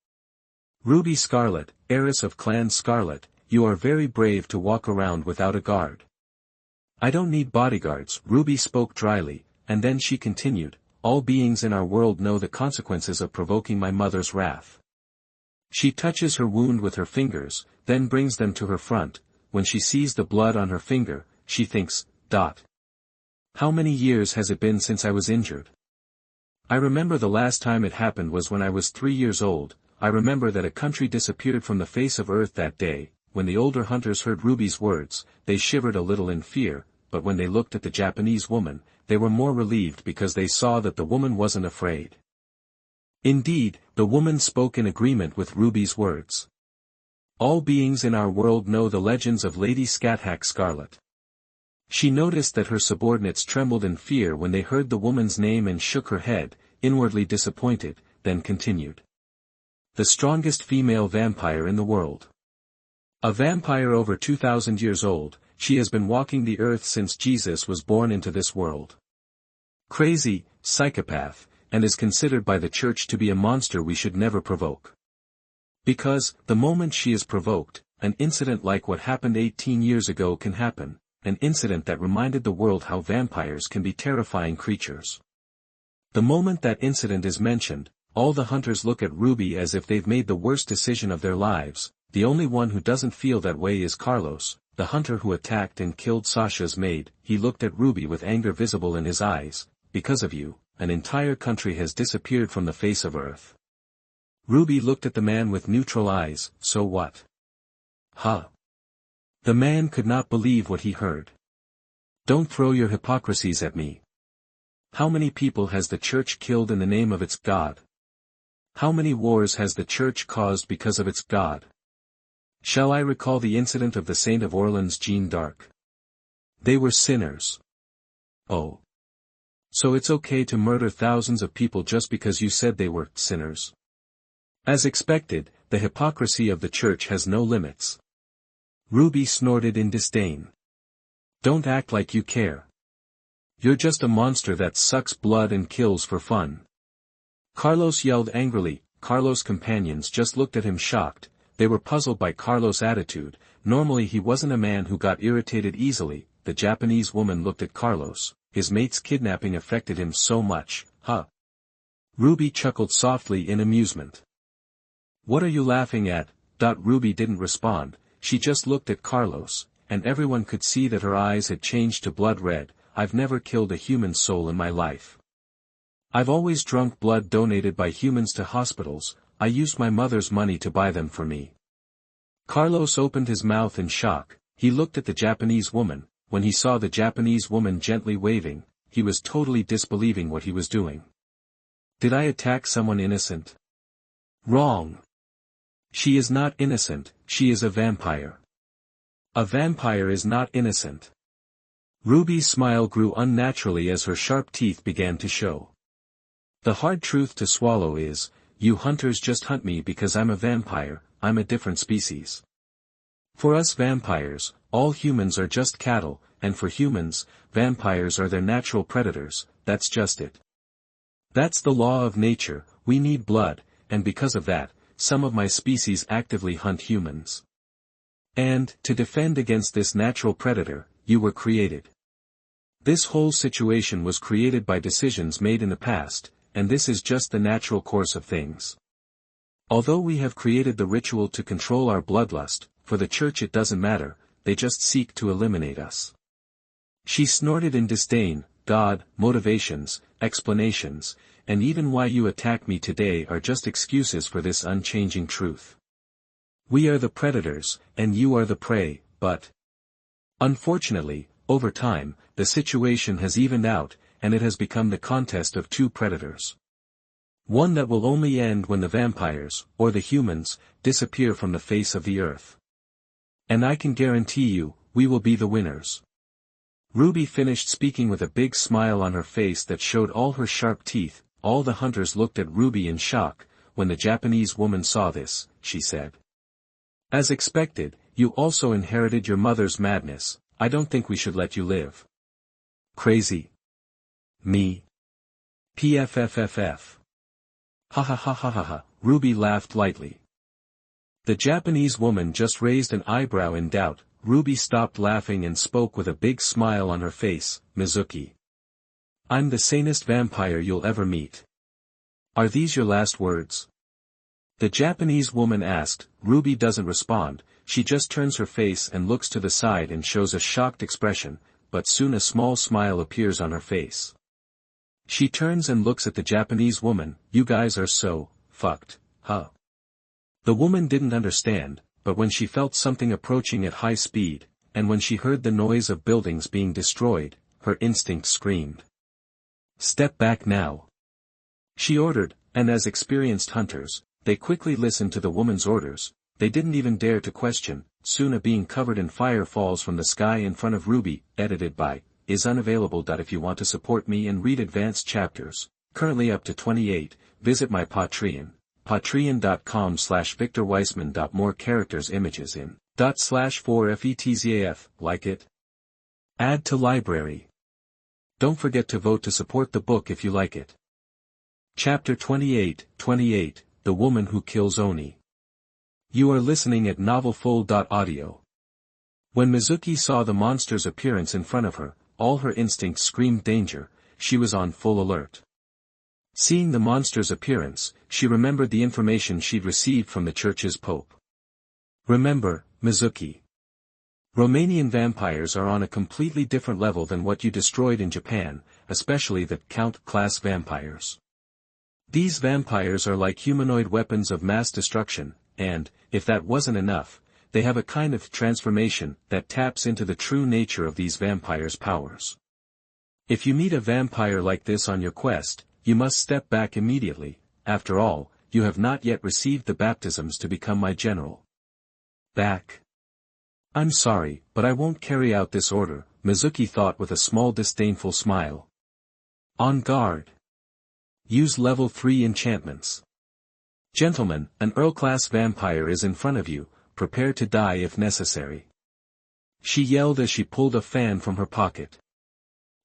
Speaker 1: "Ruby Scarlett, heiress of Clan Scarlett, you are very brave to walk around without a guard." "I don't need bodyguards," Ruby spoke dryly, and then she continued, "All beings in our world know the consequences of provoking my mother's wrath." She touches her wound with her fingers, then brings them to her front. When she sees the blood on her finger, she thinks, "How many years has it been since I was injured? I remember the last time it happened was when I was 3 years old. I remember that a country disappeared from the face of earth that day." When the older hunters heard Ruby's words, they shivered a little in fear, but when they looked at the Japanese woman, they were more relieved because they saw that the woman wasn't afraid. Indeed, the woman spoke in agreement with Ruby's words. "All beings in our world know the legends of Lady Scathach Scarlett." She noticed that her subordinates trembled in fear when they heard the woman's name and shook her head, inwardly disappointed, then continued. "The strongest female vampire in the world. A vampire over 2,000 years old, she has been walking the earth since Jesus was born into this world. Crazy, psychopath, and is considered by the church to be a monster we should never provoke. Because, the moment she is provoked, an incident like what happened 18 years ago can happen, an incident that reminded the world how vampires can be terrifying creatures. The moment that incident is mentioned, all the hunters look at Ruby as if they've made the worst decision of their lives. The only one who doesn't feel that way is Carlos, the hunter who attacked and killed Sasha's maid. He looked at Ruby with anger visible in his eyes. "Because of you, an entire country has disappeared from the face of earth." Ruby looked at the man with neutral eyes. "So what?" "Huh?" The man could not believe what he heard. "Don't throw your hypocrisies at me. How many people has the church killed in the name of its God? How many wars has the church caused because of its God? Shall I recall the incident of the Saint of Orleans Jeanne d'Arc? They were sinners. Oh. So it's okay to murder thousands of people just because you said they were sinners?" As expected, the hypocrisy of the church has no limits. Ruby snorted in disdain. "Don't act like you care. You're just a monster that sucks blood and kills for fun." Carlos yelled angrily. Carlos' companions just looked at him shocked. They were puzzled by Carlos' attitude. Normally he wasn't a man who got irritated easily. The Japanese woman looked at Carlos. His mate's kidnapping affected him so much. "Huh?" Ruby chuckled softly in amusement. "What are you laughing at?" Ruby didn't respond. She just looked at Carlos, and everyone could see that her eyes had changed to blood red. "I've never killed a human soul in my life. I've always drunk blood donated by humans to hospitals. I used my mother's money to buy them for me. Carlos opened his mouth in shock. He looked at the Japanese woman. When he saw the Japanese woman gently waving, he was totally disbelieving what he was doing. Did I attack someone innocent? Wrong. She is not innocent, she is a vampire. A vampire is not innocent. Ruby's smile grew unnaturally as her sharp teeth began to show. The hard truth to swallow is, you hunters just hunt me because I'm a vampire, I'm a different species. For us vampires, all humans are just cattle, and for humans, vampires are their natural predators, that's just it. That's the law of nature, we need blood, and because of that, some of my species actively hunt humans. And, to defend against this natural predator, you were created. This whole situation was created by decisions made in the past, and this is just the natural course of things. Although we have created the ritual to control our bloodlust, for the church it doesn't matter, they just seek to eliminate us. She snorted in disdain. God, motivations, explanations, and even why you attack me today are just excuses for this unchanging truth. We are the predators, and you are the prey, but unfortunately, over time, the situation has evened out, and it has become the contest of two predators. One that will only end when the vampires, or the humans, disappear from the face of the earth. And I can guarantee you, we will be the winners. Ruby finished speaking with a big smile on her face that showed all her sharp teeth. All the hunters looked at Ruby in shock. When the Japanese woman saw this, she said. As expected, you also inherited your mother's madness. I don't think we should let you live. Crazy. Me. PFFFF. Ha ha ha ha ha ha, Ruby laughed lightly. The Japanese woman just raised an eyebrow in doubt. Ruby stopped laughing and spoke with a big smile on her face. Mizuki. I'm the sanest vampire you'll ever meet. Are these your last words? The Japanese woman asked. Ruby doesn't respond, she just turns her face and looks to the side and shows a shocked expression, but soon a small smile appears on her face. She turns and looks at the Japanese woman. You guys are so fucked, huh? The woman didn't understand, but when she felt something approaching at high speed, and when she heard the noise of buildings being destroyed, her instinct screamed. Step back now. She ordered, and as experienced hunters, they quickly listened to the woman's orders. They didn't even dare to question. Soon a being covered in fire falls from the sky in front of Ruby. Edited by, is unavailable. If you want to support me and read advanced chapters, currently up to 28, visit my Patreon. Patreon.com/VictorWeissman. More characters images in /4FETZAF, like it. Add to library. Don't forget to vote to support the book if you like it. Chapter 28, The Woman Who Kills Oni. You are listening at NovelFull.audio. When Mizuki saw the monster's appearance in front of her, all her instincts screamed danger. She was on full alert. Seeing the monster's appearance, she remembered the information she'd received from the church's pope. Remember, Mizuki. Romanian vampires are on a completely different level than what you destroyed in Japan, especially the Count-class vampires. These vampires are like humanoid weapons of mass destruction, and, if that wasn't enough, they have a kind of transformation that taps into the true nature of these vampires' powers. If you meet a vampire like this on your quest, you must step back immediately. After all, you have not yet received the baptisms to become my general. Back. I'm sorry, but I won't carry out this order, Mizuki thought with a small disdainful smile. On guard. Use level 3 enchantments. Gentlemen, an Earl-class vampire is in front of you, prepare to die if necessary. She yelled as she pulled a fan from her pocket.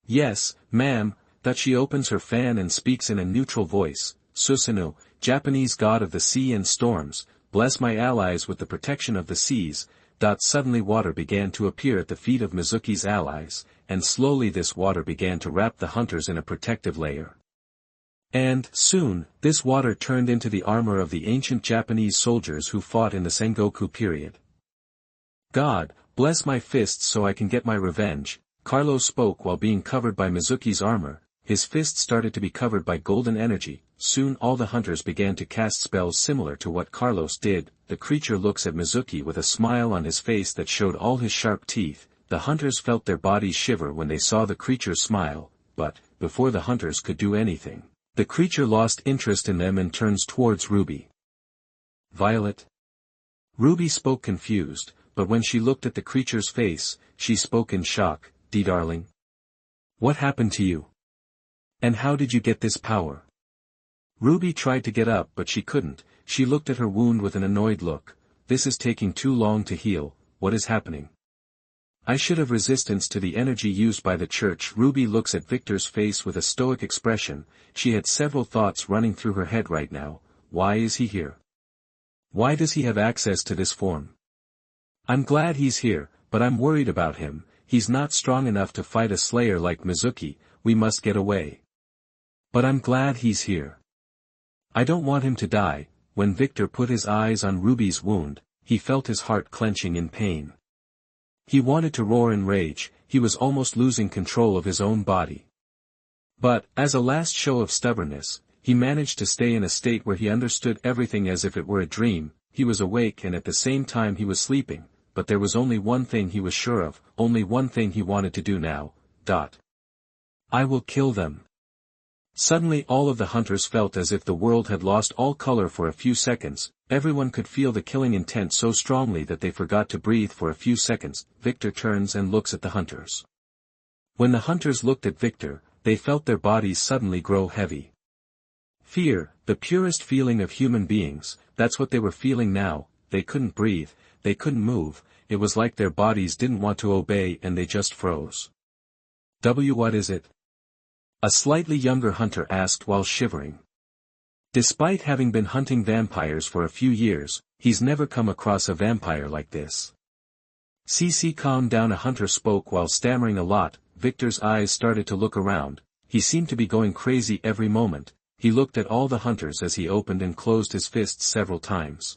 Speaker 1: Yes, ma'am. That she opens her fan and speaks in a neutral voice. Susanoo, Japanese god of the sea and storms, bless my allies with the protection of the seas. Suddenly water began to appear at the feet of Mizuki's allies, and slowly this water began to wrap the hunters in a protective layer. And, soon, this water turned into the armor of the ancient Japanese soldiers who fought in the Sengoku period. God, bless my fists so I can get my revenge. Carlos spoke while being covered by Mizuki's armor. his fist started to be covered by golden energy. Soon all the hunters began to cast spells similar to what Carlos did. The creature looks at Mizuki with a smile on his face that showed all his sharp teeth. The hunters felt their bodies shiver when they saw the creature's smile, but, before the hunters could do anything, the creature lost interest in them and turns towards Ruby. Violet? Ruby spoke confused, but when she looked at the creature's face, she spoke in shock. Darling? What happened to you? And how did you get this power? Ruby tried to get up but she couldn't. She looked at her wound with an annoyed look. This is taking too long to heal. What is happening? I should have resistance to the energy used by the church. Ruby looks at Victor's face with a stoic expression. She had several thoughts running through her head right now. Why is he here? Why does he have access to this form? I'm glad he's here, but I'm worried about him. He's not strong enough to fight a slayer like Mizuki. We must get away. But I'm glad he's here. I don't want him to die. When Victor put his eyes on Ruby's wound, he felt his heart clenching in pain. He wanted to roar in rage. He was almost losing control of his own body. But, as a last show of stubbornness, he managed to stay in a state where he understood everything as if it were a dream. He was awake and at the same time he was sleeping, but there was only one thing he was sure of, only one thing he wanted to do now. I will kill them. Suddenly all of the hunters felt as if the world had lost all color for a few seconds. Everyone could feel the killing intent so strongly that they forgot to breathe for a few seconds. Victor turns and looks at the hunters. When the hunters looked at Victor, they felt their bodies suddenly grow heavy. Fear, the purest feeling of human beings, that's what they were feeling now. They couldn't breathe, they couldn't move, it was like their bodies didn't want to obey and they just froze. What is it? A slightly younger hunter asked while shivering. Despite having been hunting vampires for a few years, he's never come across a vampire like this. Calm down, a hunter spoke while stammering a lot. Victor's eyes started to look around. He seemed to be going crazy every moment. He looked at all the hunters as he opened and closed his fists several times.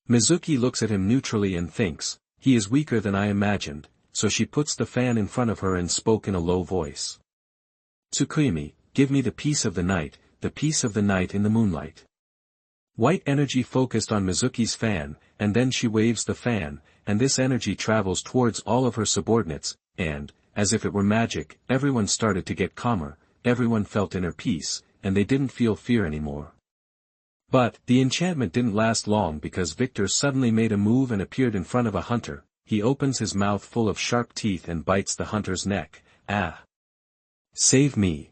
Speaker 1: Mizuki looks at him neutrally and thinks, he is weaker than I imagined, so she puts the fan in front of her and spoke in a low voice. Tsukuyami, give me the peace of the night in the moonlight. White energy focused on Mizuki's fan, and then she waves the fan, and this energy travels towards all of her subordinates, and, as if it were magic, everyone started to get calmer, everyone felt inner peace, and they didn't feel fear anymore. But, the enchantment didn't last long because Victor suddenly made a move and appeared in front of a hunter. He opens his mouth full of sharp teeth and bites the hunter's neck. Ah! Save me!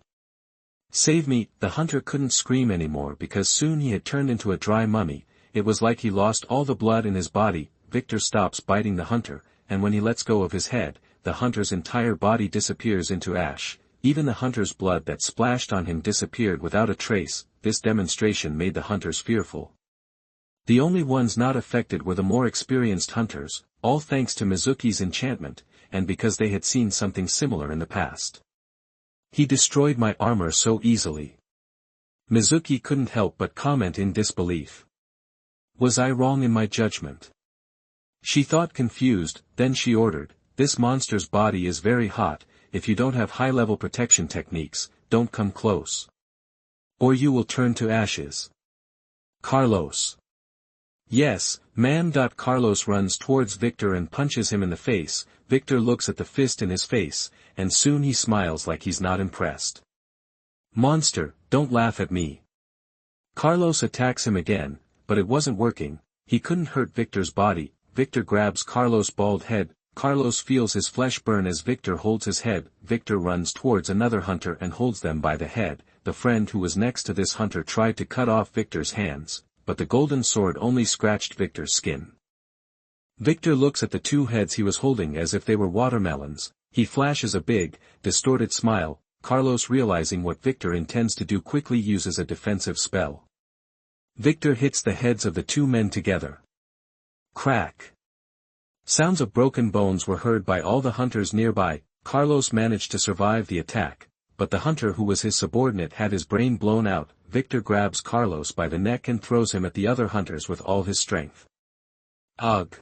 Speaker 1: Save me! The hunter couldn't scream anymore because soon he had turned into a dry mummy. It was like he lost all the blood in his body. Victor stops biting the hunter, and when he lets go of his head, the hunter's entire body disappears into ash. Even the hunter's blood that splashed on him disappeared without a trace. This demonstration made the hunters fearful. The only ones not affected were the more experienced hunters, all thanks to Mizuki's enchantment, and because they had seen something similar in the past. He destroyed my armor so easily. Mizuki couldn't help but comment in disbelief. Was I wrong in my judgment? She thought confused, then she ordered, this monster's body is very hot, if you don't have high-level protection techniques, don't come close. Or you will turn to ashes. Carlos. Yes, ma'am. Carlos runs towards Victor and punches him in the face. Victor looks at the fist in his face, and soon he smiles like he's not impressed. Monster, don't laugh at me. Carlos attacks him again, but it wasn't working. He couldn't hurt Victor's body. Victor grabs Carlos' bald head. Carlos feels his flesh burn as Victor holds his head. Victor runs towards another hunter and holds them by the head. The friend who was next to this hunter tried to cut off Victor's hands, but the golden sword only scratched Victor's skin. Victor looks at the two heads he was holding as if they were watermelons. He flashes a big, distorted smile. Carlos, realizing what Victor intends to do, quickly uses a defensive spell. Victor hits the heads of the two men together. Crack! Sounds of broken bones were heard by all the hunters nearby. Carlos managed to survive the attack, but the hunter who was his subordinate had his brain blown out. Victor grabs Carlos by the neck and throws him at the other hunters with all his strength. Ugh!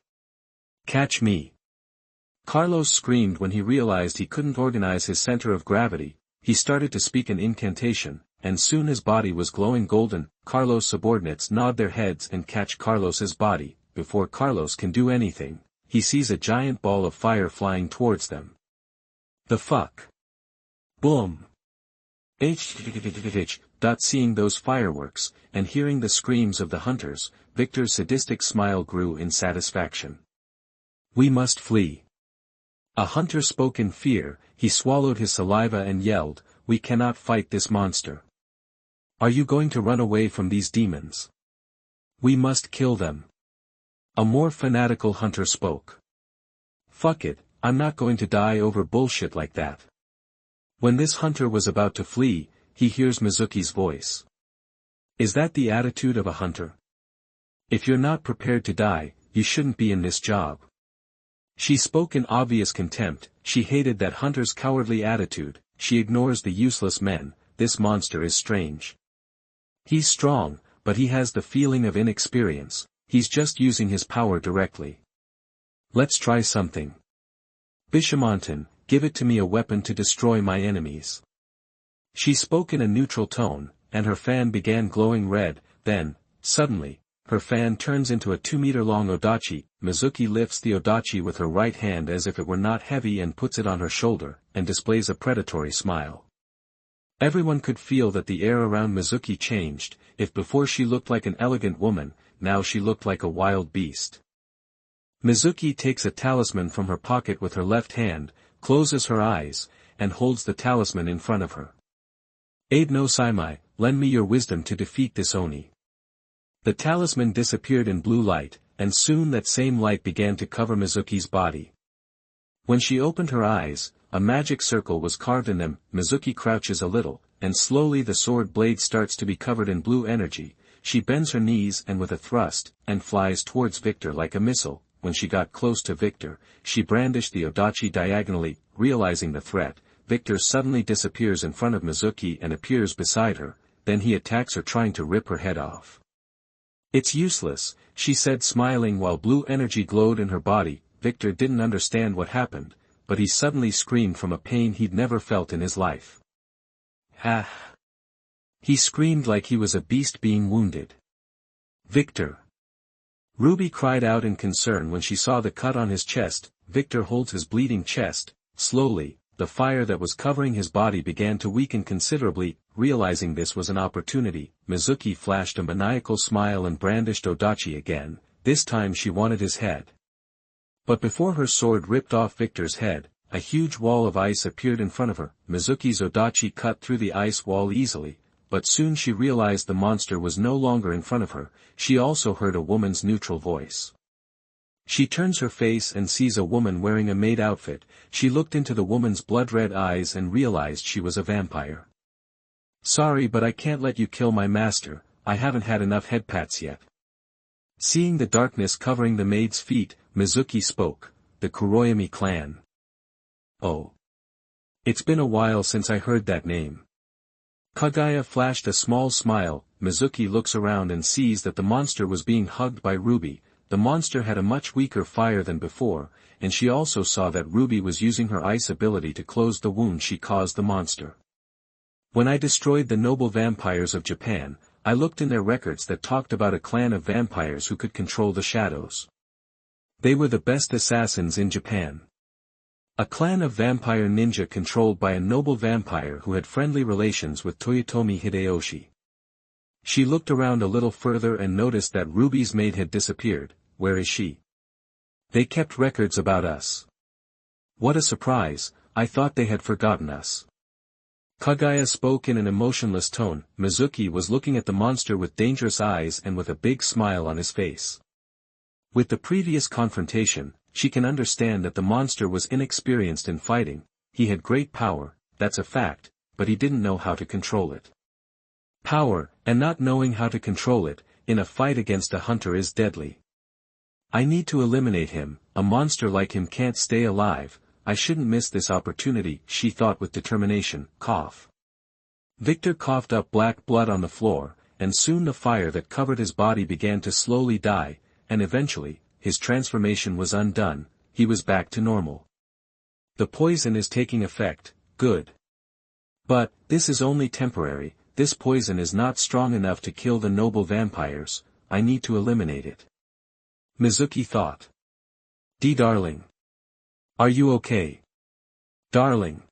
Speaker 1: Catch me! Carlos screamed when he realized he couldn't organize his center of gravity. he started to speak an incantation, and soon his body was glowing golden. Carlos' subordinates nod their heads and catch Carlos's body. Before Carlos can do anything, he sees a giant ball of fire flying towards them. The fuck? Boom! Seeing those fireworks, and hearing the screams of the hunters, Victor's sadistic smile grew in satisfaction. We must flee. A hunter spoke in fear, he swallowed his saliva and yelled, we cannot fight this monster. Are you going to run away from these demons? We must kill them. A more fanatical hunter spoke. Fuck it, I'm not going to die over bullshit like that. When this hunter was about to flee, he hears Mizuki's voice. Is that the attitude of a hunter? If you're not prepared to die, you shouldn't be in this job. She spoke in obvious contempt, she hated that hunter's cowardly attitude, she ignores the useless men, this monster is strange. He's strong, but he has the feeling of inexperience, he's just using his power directly. Let's try something. Bishamontan, give it to me, a weapon to destroy my enemies. She spoke in a neutral tone, and her fan began glowing red, then, suddenly, her fan turns into a 2-meter-long odachi. Mizuki lifts the odachi with her right hand as if it were not heavy and puts it on her shoulder, and displays a predatory smile. Everyone could feel that the air around Mizuki changed, if before she looked like an elegant woman, now she looked like a wild beast. Mizuki takes a talisman from her pocket with her left hand, closes her eyes, and holds the talisman in front of her. Aid no Saimai, lend me your wisdom to defeat this Oni. The talisman disappeared in blue light, and soon that same light began to cover Mizuki's body. When she opened her eyes, a magic circle was carved in them. Mizuki crouches a little, and slowly the sword blade starts to be covered in blue energy. She bends her knees and with a thrust, and flies towards Victor like a missile. When she got close to Victor, she brandished the odachi diagonally. Realizing the threat, Victor suddenly disappears in front of Mizuki and appears beside her, then he attacks her, trying to rip her head off. It's useless, she said, smiling while blue energy glowed in her body. Victor didn't understand what happened, but he suddenly screamed from a pain he'd never felt in his life. Ah! He screamed like he was a beast being wounded. Victor! Ruby cried out in concern when she saw the cut on his chest. Victor holds his bleeding chest. Slowly, the fire that was covering his body began to weaken considerably. Realizing this was an opportunity, Mizuki flashed a maniacal smile and brandished odachi again. This time she wanted his head. But before her sword ripped off Victor's head, a huge wall of ice appeared in front of her. Mizuki's odachi cut through the ice wall easily, but soon she realized the monster was no longer in front of her. She also heard a woman's neutral voice. She turns her face and sees a woman wearing a maid outfit. She looked into the woman's blood-red eyes and realized she was a vampire. Sorry, but I can't let you kill my master, I haven't had enough headpats yet. Seeing the darkness covering the maid's feet, Mizuki spoke, the Kuroyami clan. Oh. It's been a while since I heard that name. Kagaya flashed a small smile. Mizuki looks around and sees that the monster was being hugged by Ruby. The monster had a much weaker fire than before, and she also saw that Ruby was using her ice ability to close the wound she caused the monster. When I destroyed the noble vampires of Japan, I looked in their records that talked about a clan of vampires who could control the shadows. They were the best assassins in Japan. A clan of vampire ninja controlled by a noble vampire who had friendly relations with Toyotomi Hideyoshi. She looked around a little further and noticed that Ruby's maid had disappeared. Where is she? They kept records about us. What a surprise, I thought they had forgotten us. Kagaya spoke in an emotionless tone. Mizuki was looking at the monster with dangerous eyes and with a big smile on his face. With the previous confrontation, she can understand that the monster was inexperienced in fighting. He had great power, that's a fact, but he didn't know how to control it. Power, and not knowing how to control it, in a fight against a hunter is deadly. I need to eliminate him, a monster like him can't stay alive. I shouldn't miss this opportunity, she thought with determination. Cough. Victor coughed up black blood on the floor, and soon the fire that covered his body began to slowly die, and eventually, his transformation was undone. He was back to normal. The poison is taking effect, good. But, this is only temporary, this poison is not strong enough to kill the noble vampires, I need to eliminate it. Mizuki thought. Darling. Are you okay? Darling.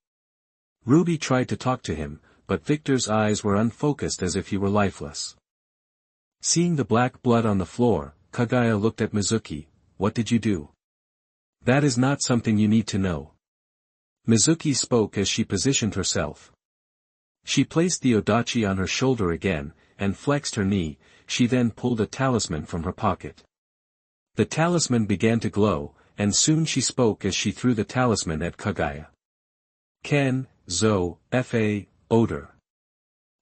Speaker 1: Ruby tried to talk to him, but Victor's eyes were unfocused as if he were lifeless. Seeing the black blood on the floor, Kaguya looked at Mizuki. What did you do? That is not something you need to know. Mizuki spoke as she positioned herself. She placed the odachi on her shoulder again, and flexed her knee. She then pulled a talisman from her pocket. The talisman began to glow, and soon she spoke as she threw the talisman at Kaguya. Ken, Zo, Fa, odor.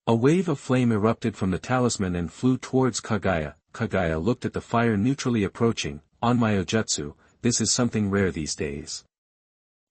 Speaker 1: A wave of flame erupted from the talisman and flew towards Kaguya. Kaguya looked at the fire neutrally approaching. On my ojutsu, this is something rare these days.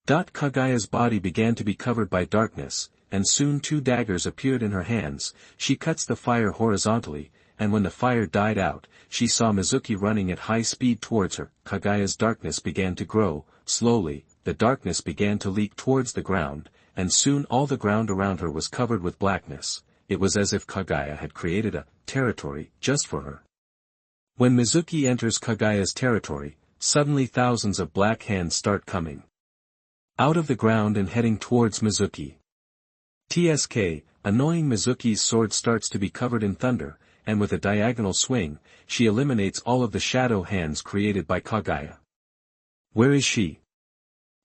Speaker 1: Kaguya's body began to be covered by darkness, and soon 2 daggers appeared in her hands. She cuts the fire horizontally, and when the fire died out, she saw Mizuki running at high speed towards her. Kaguya's darkness began to grow. Slowly, the darkness began to leak towards the ground, and soon all the ground around her was covered with blackness. It was as if Kaguya had created a territory just for her. When Mizuki enters Kaguya's territory, suddenly thousands of black hands start coming out of the ground and heading towards Mizuki. Annoying Mizuki's sword starts to be covered in thunder, and with a diagonal swing, she eliminates all of the shadow hands created by Kaguya. Where is she?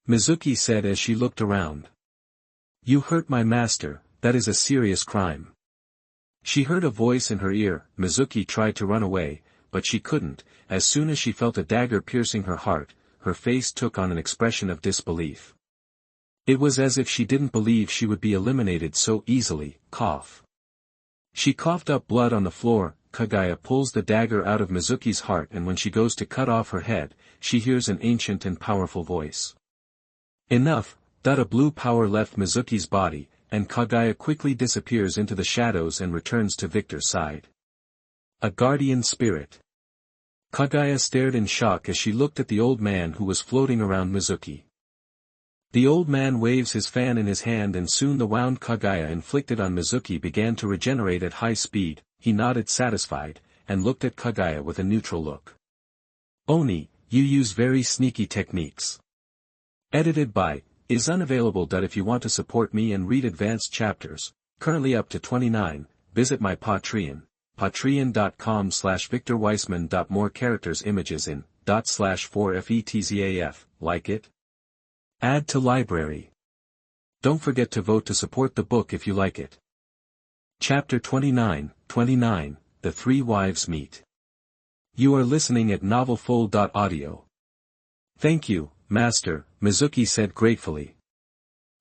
Speaker 1: Mizuki said as she looked around. You hurt my master, that is a serious crime. She heard a voice in her ear. Mizuki tried to run away, but she couldn't. As soon as she felt a dagger piercing her heart, her face took on an expression of disbelief. It was as if she didn't believe she would be eliminated so easily. Cough. She coughed up blood on the floor. Kaguya pulls the dagger out of Mizuki's heart, and when she goes to cut off her head, she hears an ancient and powerful voice. Enough. A blue power left Mizuki's body, and Kaguya quickly disappears into the shadows and returns to Victor's side. A guardian spirit. Kaguya stared in shock as she looked at the old man who was floating around Mizuki. The old man waves his fan in his hand, and soon the wound Kaguya inflicted on Mizuki began to regenerate at high speed. He nodded satisfied, and looked at Kaguya with a neutral look. Oni, you use very sneaky techniques. Edited by, is unavailable. If you want to support me and read advanced chapters, currently up to 29, visit my Patreon, patreon.com/victorweissman. More characters images in, /4fetzaf, like it? Add to library. Don't forget to vote to support the book if you like it. Chapter 29, The 3 Wives Meet. You are listening at novelfull.audio. Thank you, Master, Mizuki said gratefully.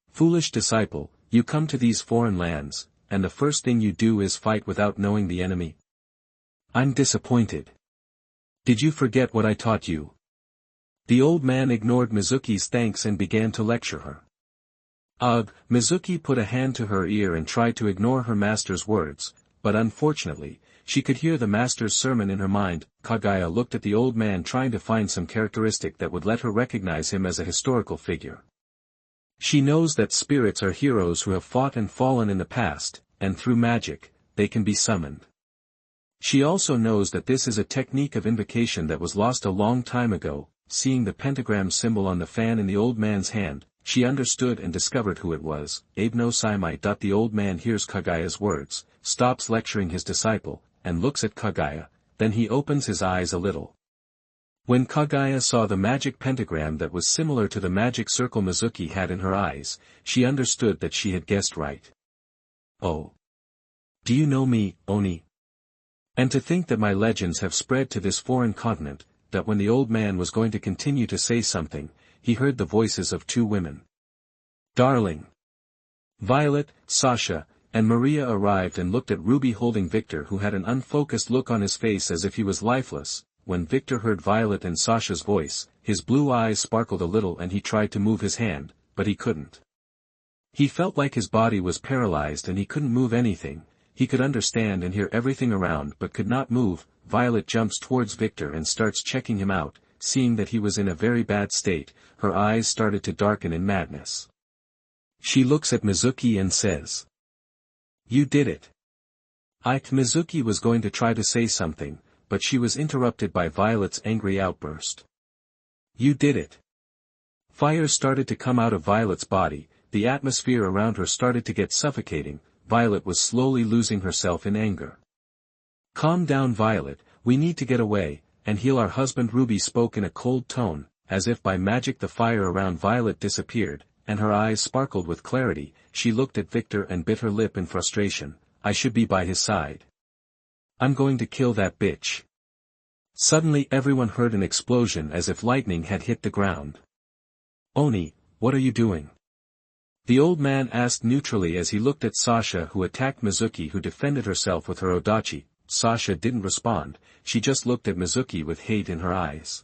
Speaker 1: Foolish disciple, you come to these foreign lands, and the first thing you do is fight without knowing the enemy. I'm disappointed. Did you forget what I taught you? The old man ignored Mizuki's thanks and began to lecture her. Ugh, Mizuki put a hand to her ear and tried to ignore her master's words, but unfortunately, she could hear the master's sermon in her mind. Kaguya looked at the old man, trying to find some characteristic that would let her recognize him as a historical figure. She knows that spirits are heroes who have fought and fallen in the past, and through magic, they can be summoned. She also knows that this is a technique of invocation that was lost a long time ago. Seeing the pentagram symbol on the fan in the old man's hand, she understood and discovered who it was. Abe no Saimai. The old man hears Kaguya's words, stops lecturing his disciple, and looks at Kaguya, then he opens his eyes a little. When Kaguya saw the magic pentagram that was similar to the magic circle Mizuki had in her eyes, she understood that she had guessed right. Oh. Do you know me, Oni? And to think that my legends have spread to this foreign continent. That when the old man was going to continue to say something, he heard the voices of 2 women. Darling. Violet, Sasha, and Maria arrived and looked at Ruby holding Victor, who had an unfocused look on his face as if he was lifeless. When Victor heard Violet and Sasha's voice, his blue eyes sparkled a little and he tried to move his hand, but he couldn't. He felt like his body was paralyzed and he couldn't move anything. He could understand and hear everything around but could not move. Violet jumps towards Victor and starts checking him out. Seeing that he was in a very bad state, her eyes started to darken in madness. She looks at Mizuki and says. You did it. Mizuki was going to try to say something, but she was interrupted by Violet's angry outburst. You did it. Fire started to come out of Violet's body, the atmosphere around her started to get suffocating, Violet was slowly losing herself in anger. Calm down, Violet, we need to get away, and heal our husband. Ruby spoke in a cold tone, as if by magic the fire around Violet disappeared, and her eyes sparkled with clarity. She looked at Victor and bit her lip in frustration. I should be by his side. I'm going to kill that bitch. Suddenly everyone heard an explosion as if lightning had hit the ground. Oni, what are you doing? The old man asked neutrally as he looked at Sasha, who attacked Mizuki, who defended herself with her odachi. Sasha didn't respond, she just looked at Mizuki with hate in her eyes.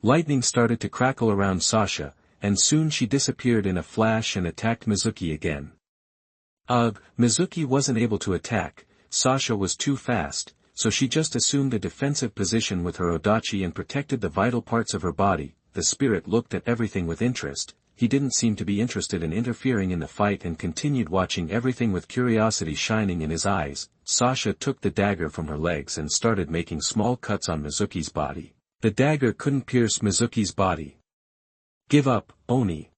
Speaker 1: Lightning started to crackle around Sasha, and soon she disappeared in a flash and attacked Mizuki again. Mizuki wasn't able to attack, Sasha was too fast, so she just assumed a defensive position with her odachi and protected the vital parts of her body. The spirit looked at everything with interest, he didn't seem to be interested in interfering in the fight and continued watching everything with curiosity shining in his eyes. Sasha took the dagger from her legs and started making small cuts on Mizuki's body. The dagger couldn't pierce Mizuki's body. Give up, Oni.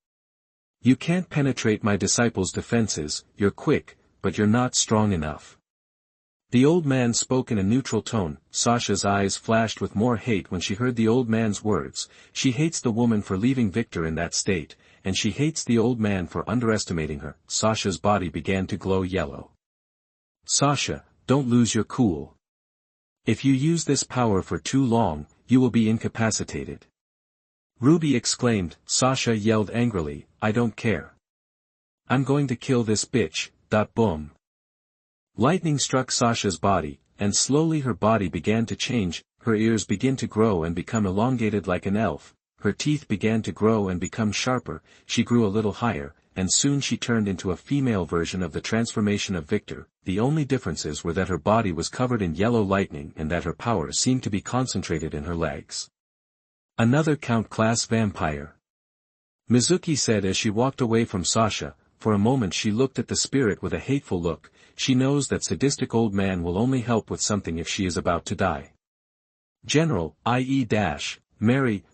Speaker 1: You can't penetrate my disciple's defenses, you're quick, but you're not strong enough. The old man spoke in a neutral tone. Sasha's eyes flashed with more hate when she heard the old man's words. She hates the woman for leaving Victor in that state, and she hates the old man for underestimating her. Sasha's body began to glow yellow. Sasha, don't lose your cool. If you use this power for too long, you will be incapacitated. Ruby exclaimed. Sasha yelled angrily, I don't care. I'm going to kill this bitch. Boom. Lightning struck Sasha's body, and slowly her body began to change. Her ears began to grow and become elongated like an elf, her teeth began to grow and become sharper, she grew a little higher, and soon she turned into a female version of the transformation of Victor. The only differences were that her body was covered in yellow lightning and that her power seemed to be concentrated in her legs. Another Count-class vampire. Mizuki said as she walked away from Sasha. For a moment she looked at the spirit with a hateful look. She knows that sadistic old man will only help with something if she is about to die. General, i.e. Mary.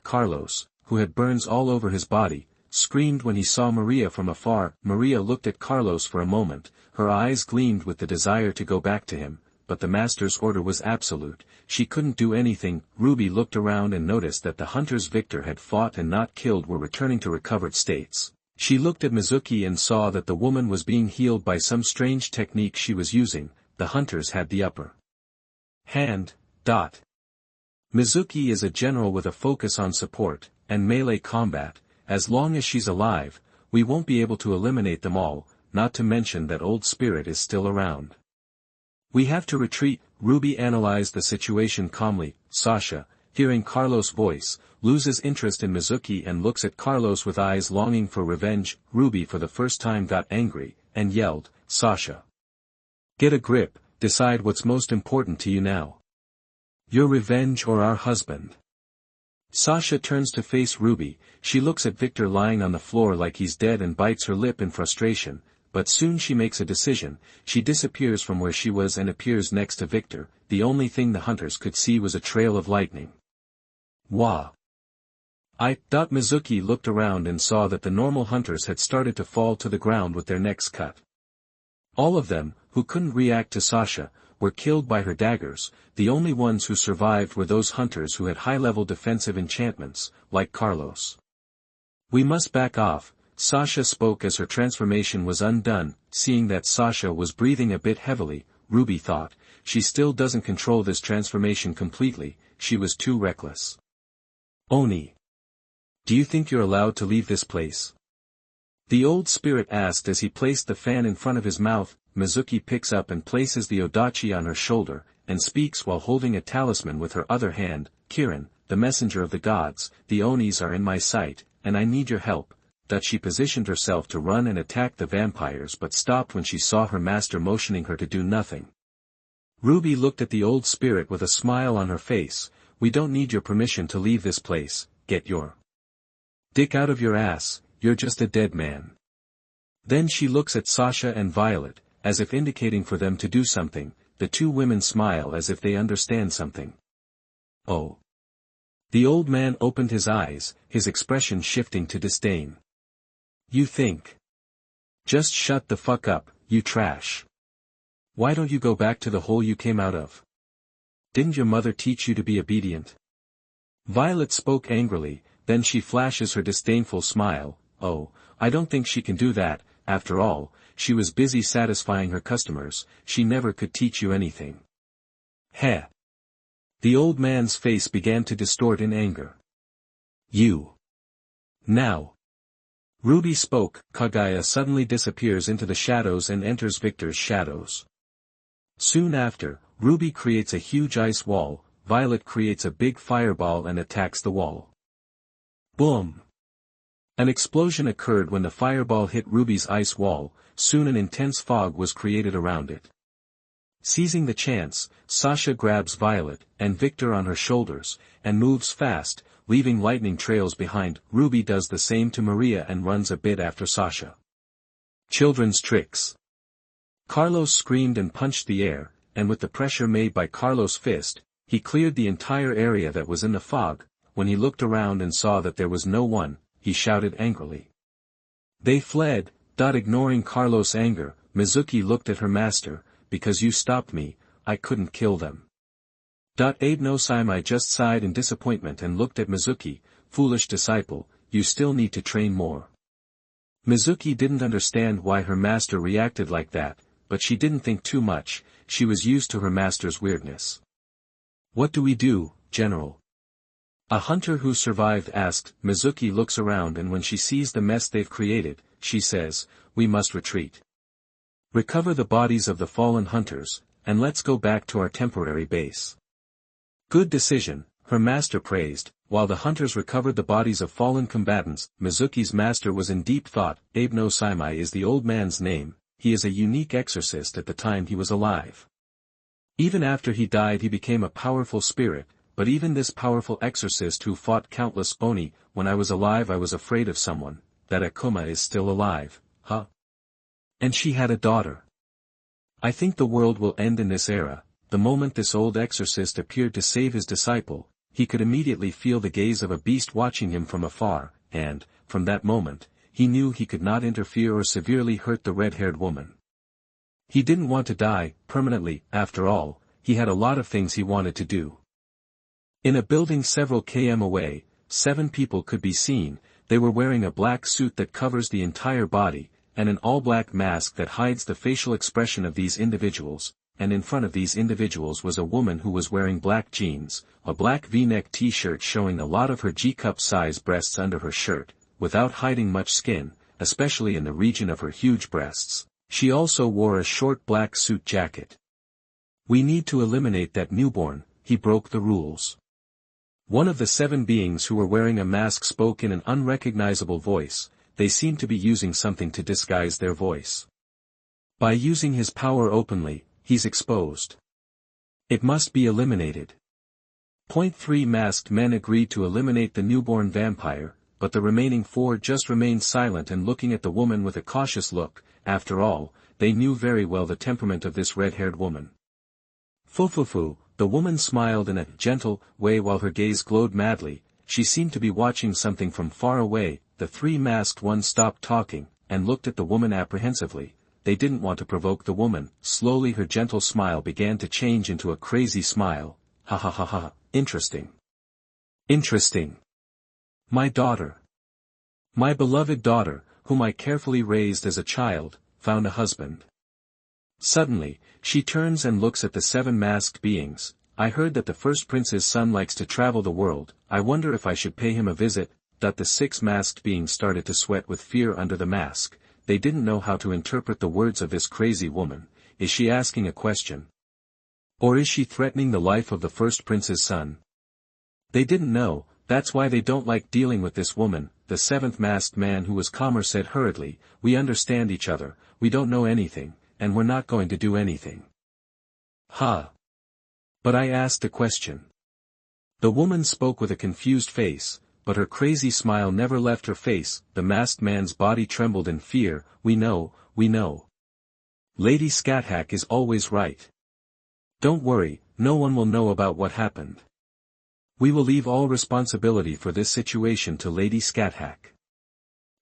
Speaker 1: Carlos, who had burns all over his body, screamed when he saw Maria from afar. Maria looked at Carlos for a moment, her eyes gleamed with the desire to go back to him, but the master's order was absolute, she couldn't do anything. Ruby looked around and noticed that the hunters Victor had fought and not killed were returning to recovered states. She looked at Mizuki and saw that the woman was being healed by some strange technique she was using. The hunters had the upper hand. Mizuki is a general with a focus on support and melee combat. As long as she's alive, we won't be able to eliminate them all, not to mention that old spirit is still around. We have to retreat. Ruby analyzed the situation calmly. Sasha, hearing Carlos' voice, loses interest in Mizuki and looks at Carlos with eyes longing for revenge. Ruby for the first time got angry, and yelled, Sasha. Get a grip, decide what's most important to you now. Your revenge or our husband? Sasha turns to face Ruby, she looks at Victor lying on the floor like he's dead and bites her lip in frustration, but soon she makes a decision. She disappears from where she was and appears next to Victor. The only thing the hunters could see was a trail of lightning. Wah! Mizuki looked around and saw that the normal hunters had started to fall to the ground with their necks cut. All of them, who couldn't react to Sasha, were killed by her daggers. The only ones who survived were those hunters who had high-level defensive enchantments, like Carlos. We must back off, Sasha spoke as her transformation was undone. Seeing that Sasha was breathing a bit heavily, Ruby thought, she still doesn't control this transformation completely, she was too reckless. Oni. Do you think you're allowed to leave this place? The old spirit asked as he placed the fan in front of his mouth. Mizuki picks up and places the odachi on her shoulder, and speaks while holding a talisman with her other hand. Kirin, the messenger of the gods, the Onis are in my sight, and I need your help. That she positioned herself to run and attack the vampires but stopped when she saw her master motioning her to do nothing. Ruby looked at the old spirit with a smile on her face. We don't need your permission to leave this place, get your dick out of your ass, you're just a dead man. Then she looks at Sasha and Violet, as if indicating for them to do something. The two women smile as if they understand something. Oh. The old man opened his eyes, his expression shifting to disdain. You think? Just shut the fuck up, you trash. Why don't you go back to the hole you came out of? Didn't your mother teach you to be obedient? Violet spoke angrily, then she flashes her disdainful smile. Oh, I don't think she can do that. After all, she was busy satisfying her customers, she never could teach you anything. Heh. The old man's face began to distort in anger. You. Now. Ruby spoke. Kaguya suddenly disappears into the shadows and enters Victor's shadows. Soon after, Ruby creates a huge ice wall, Violet creates a big fireball and attacks the wall. Boom! An explosion occurred when the fireball hit Ruby's ice wall. Soon an intense fog was created around it. Seizing the chance, Sasha grabs Violet and Victor on her shoulders, and moves fast, leaving lightning trails behind. Ruby does the same to Maria and runs a bit after Sasha. Children's tricks. Carlos screamed and punched the air, and with the pressure made by Carlos' fist, he cleared the entire area that was in the fog. When he looked around and saw that there was no one, he shouted angrily. They fled. Ignoring Carlos' anger, Mizuki looked at her master. Because you stopped me, I couldn't kill them. Abe no Saimai just sighed in disappointment and looked at Mizuki. Foolish disciple, you still need to train more. Mizuki didn't understand why her master reacted like that, but she didn't think too much. She was used to her master's weirdness. What do we do, General? A hunter who survived asked. Mizuki looks around and when she sees the mess they've created, she says, we must retreat. Recover the bodies of the fallen hunters, and let's go back to our temporary base. Good decision, her master praised. While the hunters recovered the bodies of fallen combatants, Mizuki's master was in deep thought. Abe no Saimai is the old man's name. He is a unique exorcist at the time he was alive. Even after he died he became a powerful spirit, but even this powerful exorcist who fought countless Oni. When I was alive I was afraid of someone. That Akuma is still alive, huh? And she had a daughter. I think the world will end in this era. The moment this old exorcist appeared to save his disciple, he could immediately feel the gaze of a beast watching him from afar, and, from that moment, he knew he could not interfere or severely hurt the red-haired woman. He didn't want to die, permanently. After all, he had a lot of things he wanted to do. In a building several km away, 7 people could be seen. They were wearing a black suit that covers the entire body, and an all-black mask that hides the facial expression of these individuals, and in front of these individuals was a woman who was wearing black jeans, a black V-neck t-shirt showing a lot of her G-cup size breasts under her shirt, without hiding much skin, especially in the region of her huge breasts. She also wore a short black suit jacket. We need to eliminate that newborn. He broke the rules. One of the 7 beings who were wearing a mask spoke in an unrecognizable voice. They seemed to be using something to disguise their voice. By using his power openly, he's exposed. It must be eliminated. 3 masked men agreed to eliminate the newborn vampire, but the remaining 4 just remained silent and looking at the woman with a cautious look. After all, they knew very well the temperament of this red-haired woman. Fufufu, the woman smiled in a gentle way while her gaze glowed madly. She seemed to be watching something from far away. The 3 masked ones stopped talking, and looked at the woman apprehensively. They didn't want to provoke the woman. Slowly her gentle smile began to change into a crazy smile. Ha ha ha ha, interesting. Interesting. My daughter. My beloved daughter, whom I carefully raised as a child, found a husband. Suddenly, she turns and looks at the 7 masked beings. I heard that the first prince's son likes to travel the world. I wonder if I should pay him a visit. The 6 masked beings started to sweat with fear under the mask. They didn't know how to interpret the words of this crazy woman. Is she asking a question? Or is she threatening the life of the first prince's son? They didn't know. That's why they don't like dealing with this woman. The 7th masked man who was calmer said hurriedly, we understand each other, we don't know anything, and we're not going to do anything. Ha! But I asked a question. The woman spoke with a confused face. but her crazy smile never left her face. The masked man's body trembled in fear. We know. Lady Scathach is always right. Don't worry, no one will know about what happened. We will leave all responsibility for this situation to Lady Scathach.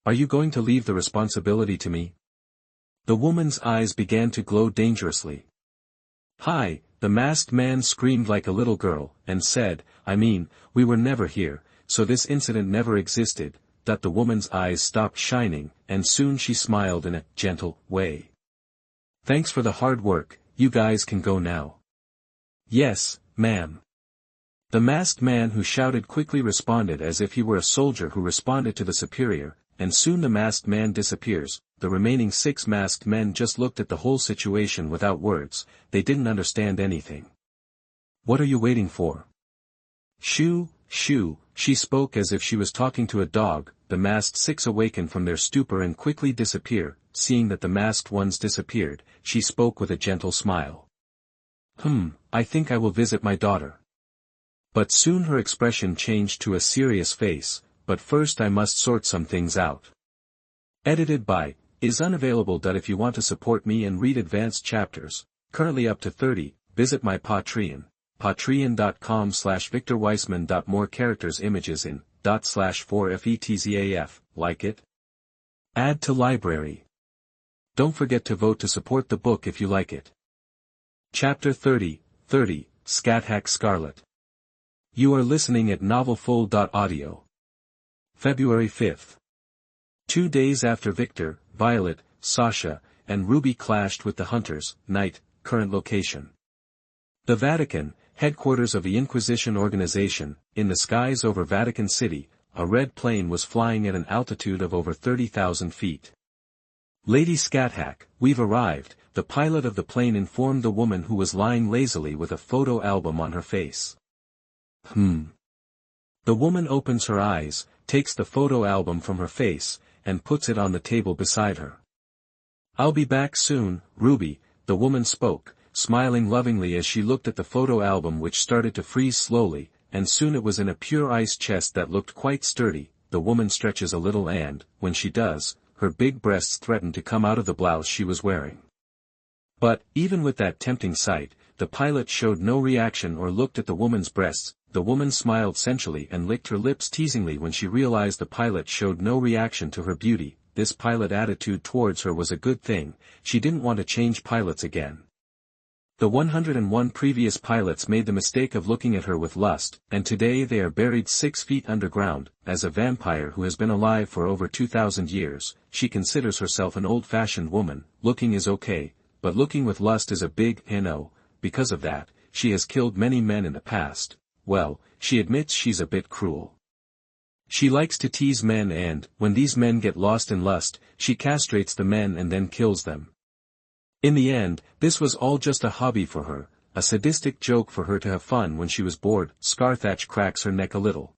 Speaker 1: Are you going to leave the responsibility to me? The woman's eyes began to glow dangerously. Hi, the masked man screamed like a little girl, and said, I mean, we were never here, so this incident never existed. That the woman's eyes stopped shining, and soon she smiled in a gentle way. Thanks for the hard work, you guys can go now. Yes, ma'am. The masked man who shouted quickly responded as if he were a soldier who responded to the superior, and soon the masked man disappears. The remaining 6 masked men just looked at the whole situation without words. They didn't understand anything. What are you waiting for? Shoo, shoo, she spoke as if she was talking to a dog. The masked 6 awakened from their stupor and quickly disappear. Seeing that the masked ones disappeared, she spoke with a gentle smile. I think I will visit my daughter. But soon her expression changed to a serious face. But first I must sort some things out. Edited by is unavailable. If you want to support me and read advanced chapters, currently up to 30, visit my Patreon, patreon.com/VictorWeissman. More characters images in /4FETZAF, like it? Add to library. Don't forget to vote to support the book if you like it. Chapter 30, Scathach Scarlett. You are listening at NovelFull.audio. February 5th. 2 days after Victor, Violet, Sasha, and Ruby clashed with the Hunters, night, current location. The Vatican, headquarters of the Inquisition organization, in the skies over Vatican City, a red plane was flying at an altitude of over 30,000 feet. Lady Scathach, we've arrived, the pilot of the plane informed the woman who was lying lazily with a photo album on her face. The woman opens her eyes, takes the photo album from her face, and puts it on the table beside her. I'll be back soon, Ruby, the woman spoke, smiling lovingly as she looked at the photo album which started to freeze slowly, and soon it was in a pure ice chest that looked quite sturdy. The woman stretches a little and, when she does, her big breasts threaten to come out of the blouse she was wearing. But, even with that tempting sight, the pilot showed no reaction or looked at the woman's breasts. The woman smiled sensually and licked her lips teasingly when she realized the pilot showed no reaction to her beauty. This pilot attitude towards her was a good thing. She didn't want to change pilots again. The 101 previous pilots made the mistake of looking at her with lust, and today they are buried 6 feet underground. As a vampire who has been alive for over 2,000 years, she considers herself an old-fashioned woman. Looking is okay, but looking with lust is a big no. Because of that, she has killed many men in the past. Well, she admits she's a bit cruel. She likes to tease men and, when these men get lost in lust, she castrates the men and then kills them. In the end, this was all just a hobby for her, a sadistic joke for her to have fun when she was bored. Scathach cracks her neck a little.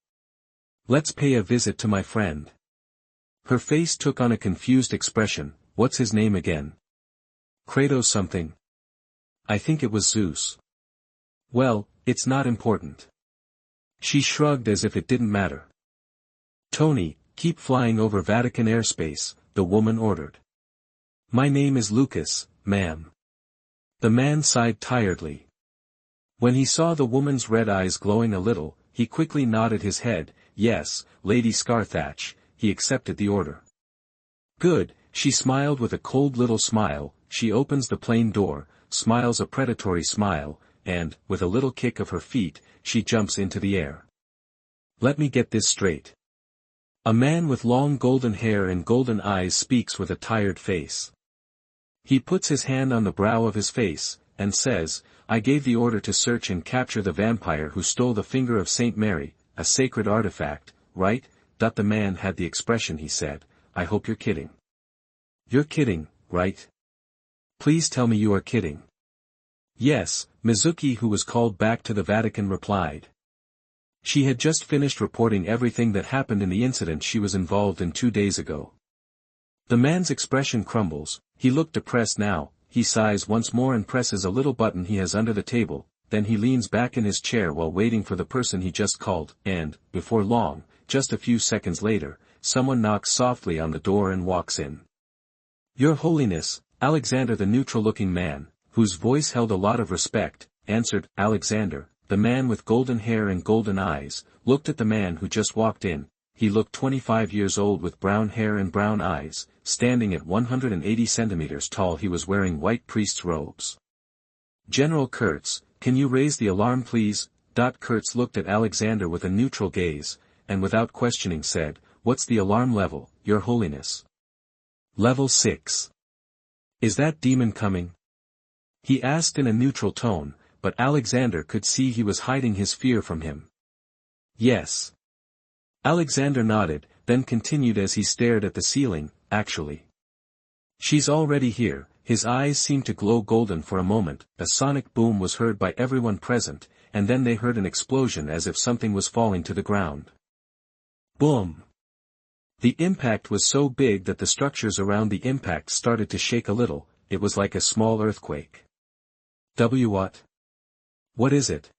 Speaker 1: Let's pay a visit to my friend. Her face took on a confused expression. What's his name again? Kratos something. I think it was Zeus. Well, it's not important. She shrugged as if it didn't matter. Tony, keep flying over Vatican airspace, the woman ordered. My name is Lucas, ma'am. The man sighed tiredly. When he saw the woman's red eyes glowing a little, he quickly nodded his head. Yes, Lady Scathach, he accepted the order. Good, she smiled with a cold little smile. She opens the plane door, smiles a predatory smile, and, with a little kick of her feet, she jumps into the air. Let me get this straight. A man with long golden hair and golden eyes speaks with a tired face. He puts his hand on the brow of his face, and says, I gave the order to search and capture the vampire who stole the finger of Saint Mary, a sacred artifact, right? The man had the expression he said, I hope you're kidding. You're kidding, right? Please tell me you are kidding. Yes, Mizuki, who was called back to the Vatican, replied. She had just finished reporting everything that happened in the incident she was involved in 2 days ago. The man's expression crumbles. He looked depressed now. He sighs once more and presses a little button he has under the table, then he leans back in his chair while waiting for the person he just called, and, before long, just a few seconds later, someone knocks softly on the door and walks in. "Your Holiness," Alexander, the neutral-looking man, whose voice held a lot of respect, answered. Alexander, the man with golden hair and golden eyes, looked at the man who just walked in. He looked 25 years old with brown hair and brown eyes, standing at 180 centimeters tall. He was wearing white priest's robes. "General Kurtz, can you raise the alarm please?" Kurtz looked at Alexander with a neutral gaze, and without questioning said, "What's the alarm level, Your Holiness?" "Level 6. Is that demon coming?" he asked in a neutral tone, but Alexander could see he was hiding his fear from him. "Yes." Alexander nodded, then continued as he stared at the ceiling, "Actually, she's already here." His eyes seemed to glow golden for a moment. A sonic boom was heard by everyone present, and then they heard an explosion as if something was falling to the ground. Boom! The impact was so big that the structures around the impact started to shake a little. It was like a small earthquake. What? What is it?"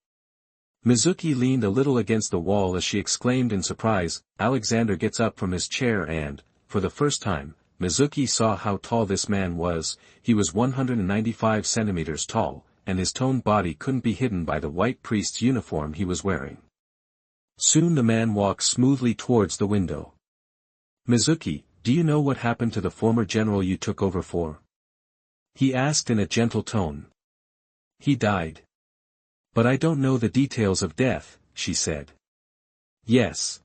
Speaker 1: Mizuki leaned a little against the wall as she exclaimed in surprise. Alexander gets up from his chair and, for the first time, Mizuki saw how tall this man was. He was 195 centimeters tall, and his toned body couldn't be hidden by the white priest's uniform he was wearing. Soon the man walked smoothly towards the window. "Mizuki, do you know what happened to the former general you took over for?" he asked in a gentle tone. "He died. But I don't know the details of death," she said. "Yes.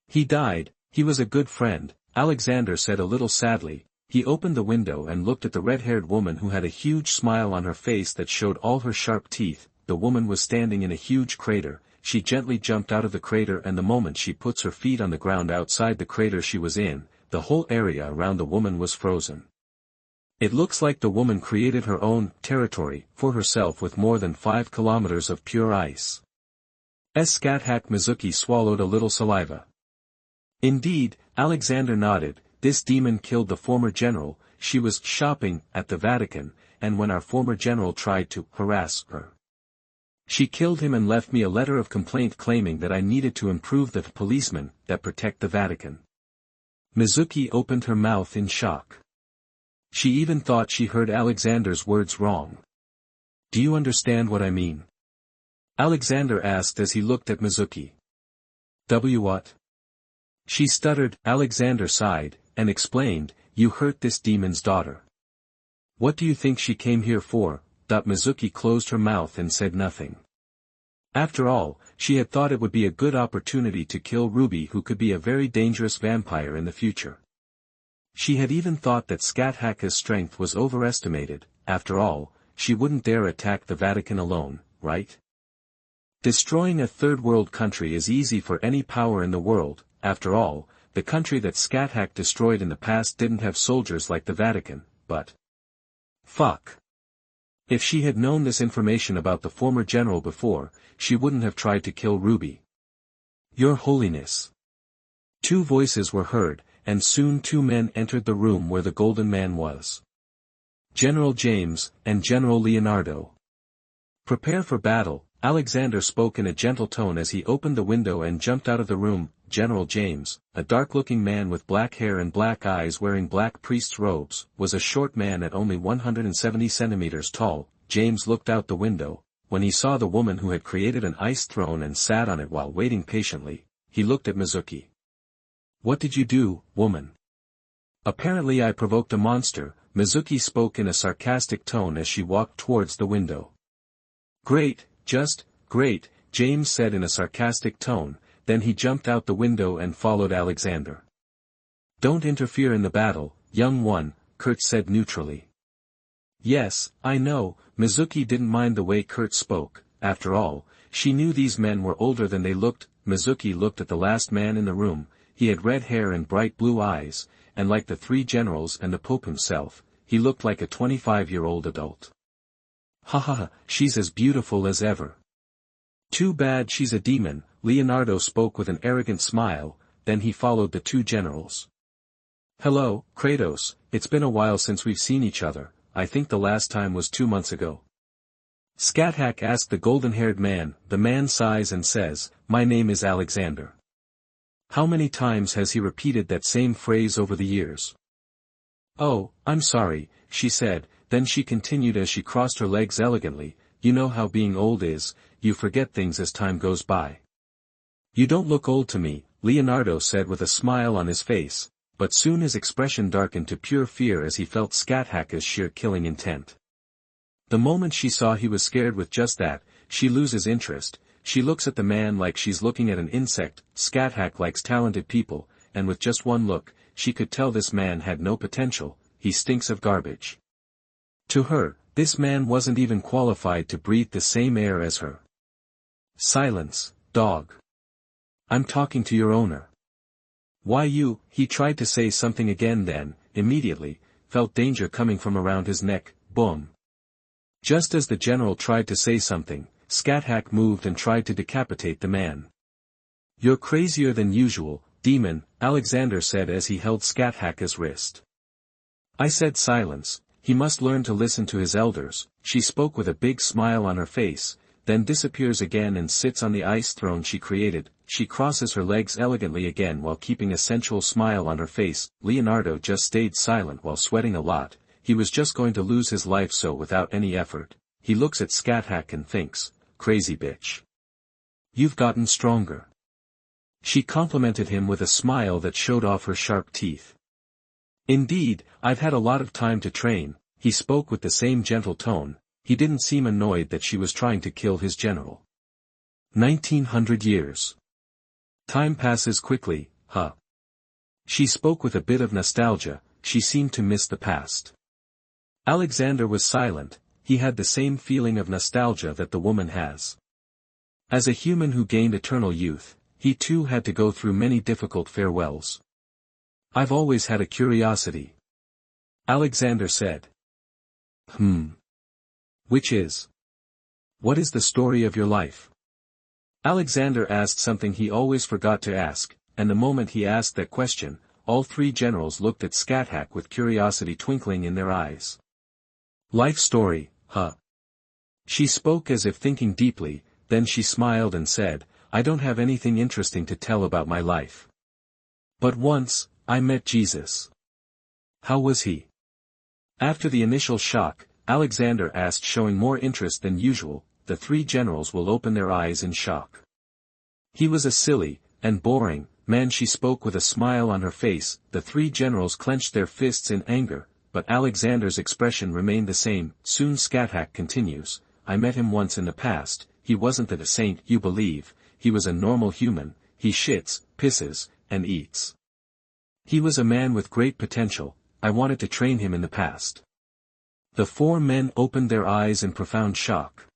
Speaker 1: He died. He was a good friend," Alexander said a little sadly. He opened the window and looked at the red-haired woman who had a huge smile on her face that showed all her sharp teeth. The woman was standing in a huge crater. She gently jumped out of the crater, and the moment she puts her feet on the ground outside the crater she was in, the whole area around the woman was frozen. It looks like the woman created her own territory for herself with more than 5 kilometers of pure ice. Scathach Mizuki swallowed a little saliva. "Indeed," Alexander nodded, "this demon killed the former general. She was shopping at the Vatican, and when our former general tried to harass her, she killed him and left me a letter of complaint claiming that I needed to improve the policemen that protect the Vatican." Mizuki opened her mouth in shock. She even thought she heard Alexander's words wrong. "Do you understand what I mean?" Alexander asked as he looked at Mizuki. What? She stuttered. Alexander sighed, and explained, "You hurt this demon's daughter." "What do you think she came here for?" Mizuki closed her mouth and said nothing. After all, she had thought it would be a good opportunity to kill Ruby, who could be a very dangerous vampire in the future. She had even thought that Scathach's strength was overestimated. After all, she wouldn't dare attack the Vatican alone, right? Destroying a third-world country is easy for any power in the world. After all, the country that Scathach destroyed in the past didn't have soldiers like the Vatican, but... Fuck. If she had known this information about the former general before, she wouldn't have tried to kill Ruby. "Your Holiness." Two voices were heard, and soon two men entered the room where the Golden Man was. General James, and General Leonardo. "Prepare for battle," Alexander spoke in a gentle tone as he opened the window and jumped out of the room. General James, a dark-looking man with black hair and black eyes wearing black priest's robes, was a short man at only 170 centimeters tall. James looked out the window. When he saw the woman who had created an ice throne and sat on it while waiting patiently, he looked at Mizuki. "What did you do, woman?" "Apparently I provoked a monster," Mizuki spoke in a sarcastic tone as she walked towards the window. "Great, just great," James said in a sarcastic tone, then he jumped out the window and followed Alexander. "Don't interfere in the battle, young one," Kurtz said neutrally. "Yes, I know," Mizuki didn't mind the way Kurtz spoke. After all, she knew these men were older than they looked. Mizuki looked at the last man in the room. He had red hair and bright blue eyes, and like the three generals and the Pope himself, he looked like a 25-year-old adult. "Ha ha ha, she's as beautiful as ever." "Too bad she's a demon," Leonardo spoke with an arrogant smile, then he followed the two generals. "Hello, Kratos, it's been a while since we've seen each other. I think the last time was 2 months ago." Scathach asked the golden-haired man. The man sighs and says, "My name is Alexander." How many times has he repeated that same phrase over the years? "Oh, I'm sorry," she said, then she continued as she crossed her legs elegantly, "You know how being old is, you forget things as time goes by." "You don't look old to me," Leonardo said with a smile on his face, but soon his expression darkened to pure fear as he felt Scathach's sheer killing intent. The moment she saw he was scared with just that, she loses interest. She looks at the man like she's looking at an insect. Scathach likes talented people, and with just one look, she could tell this man had no potential. He stinks of garbage. To her, this man wasn't even qualified to breathe the same air as her. "Silence, dog. I'm talking to your owner." "Why you?" He tried to say something again, then, immediately, felt danger coming from around his neck. Boom. Just as the general tried to say something, Scathach moved and tried to decapitate the man. "You're crazier than usual, demon," Alexander said as he held Scathach's wrist. "I said silence, he must learn to listen to his elders." She spoke with a big smile on her face, then disappears again and sits on the ice throne she created. She crosses her legs elegantly again while keeping a sensual smile on her face. Leonardo just stayed silent while sweating a lot. He was just going to lose his life so without any effort. He looks at Scathach and thinks, "Crazy bitch. You've gotten stronger." She complimented him with a smile that showed off her sharp teeth. "Indeed, I've had a lot of time to train." He spoke with the same gentle tone. He didn't seem annoyed that she was trying to kill his general. 1900 years. Time passes quickly, huh? She spoke with a bit of nostalgia. She seemed to miss the past. Alexander was silent. He had the same feeling of nostalgia that the woman has. As a human who gained eternal youth, he too had to go through many difficult farewells. "I've always had a curiosity," Alexander said. Which is? What is the story of your life?" Alexander asked something he always forgot to ask, and the moment he asked that question, all three generals looked at Scathach with curiosity twinkling in their eyes. "Life story, huh?" She spoke as if thinking deeply, then she smiled and said, "I don't have anything interesting to tell about my life. But once, I met Jesus." "How was he?" After the initial shock, Alexander asked, showing more interest than usual. The three generals will open their eyes in shock. "He was a silly, and boring, man." She spoke with a smile on her face. The three generals clenched their fists in anger, but Alexander's expression remained the same. Soon Scathach continues, "I met him once in the past. He wasn't the saint you believe. He was a normal human. He shits, pisses, and eats. He was a man with great potential. I wanted to train him in the past." The four men opened their eyes in profound shock.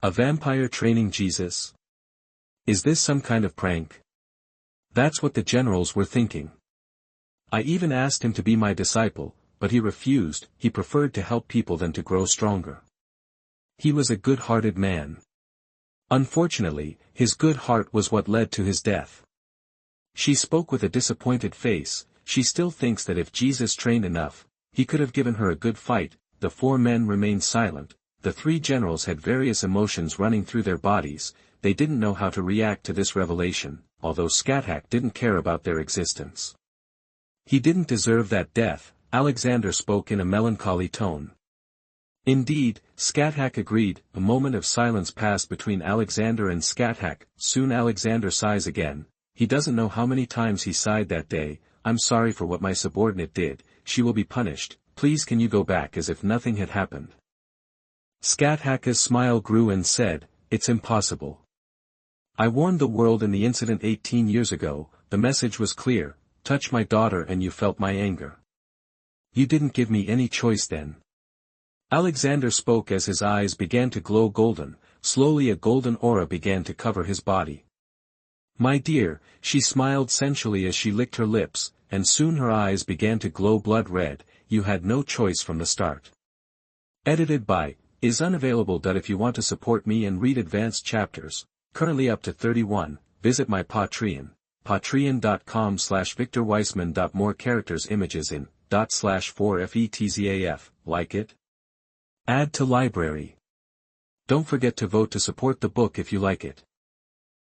Speaker 1: A vampire training Jesus? Is this some kind of prank? That's what the generals were thinking. "I even asked him to be my disciple, but he refused. He preferred to help people than to grow stronger. He was a good-hearted man. Unfortunately, his good heart was what led to his death." She spoke with a disappointed face. She still thinks that if Jesus trained enough, he could have given her a good fight. The four men remained silent. The three generals had various emotions running through their bodies. They didn't know how to react to this revelation, although Scathach didn't care about their existence. "He didn't deserve that death," Alexander spoke in a melancholy tone. "Indeed," Scathach agreed. A moment of silence passed between Alexander and Scathach. Soon Alexander sighs again. He doesn't know how many times he sighed that day. "I'm sorry for what my subordinate did. She will be punished. Please can you go back as if nothing had happened?" Scathach's smile grew and said, "It's impossible. I warned the world in the incident 18 years ago. The message was clear. Touch my daughter and you felt my anger. You didn't give me any choice then." Alexander spoke as his eyes began to glow golden. Slowly a golden aura began to cover his body. "My dear," she smiled sensually as she licked her lips, and soon her eyes began to glow blood red. "You had no choice from the start." Edited by is unavailable. If you want to support me and read advanced chapters, currently up to 31, visit my Patreon, patreon.com/victorweissman. More characters images in /4fetzaf, like it? Add to library. Don't forget to vote to support the book if you like it.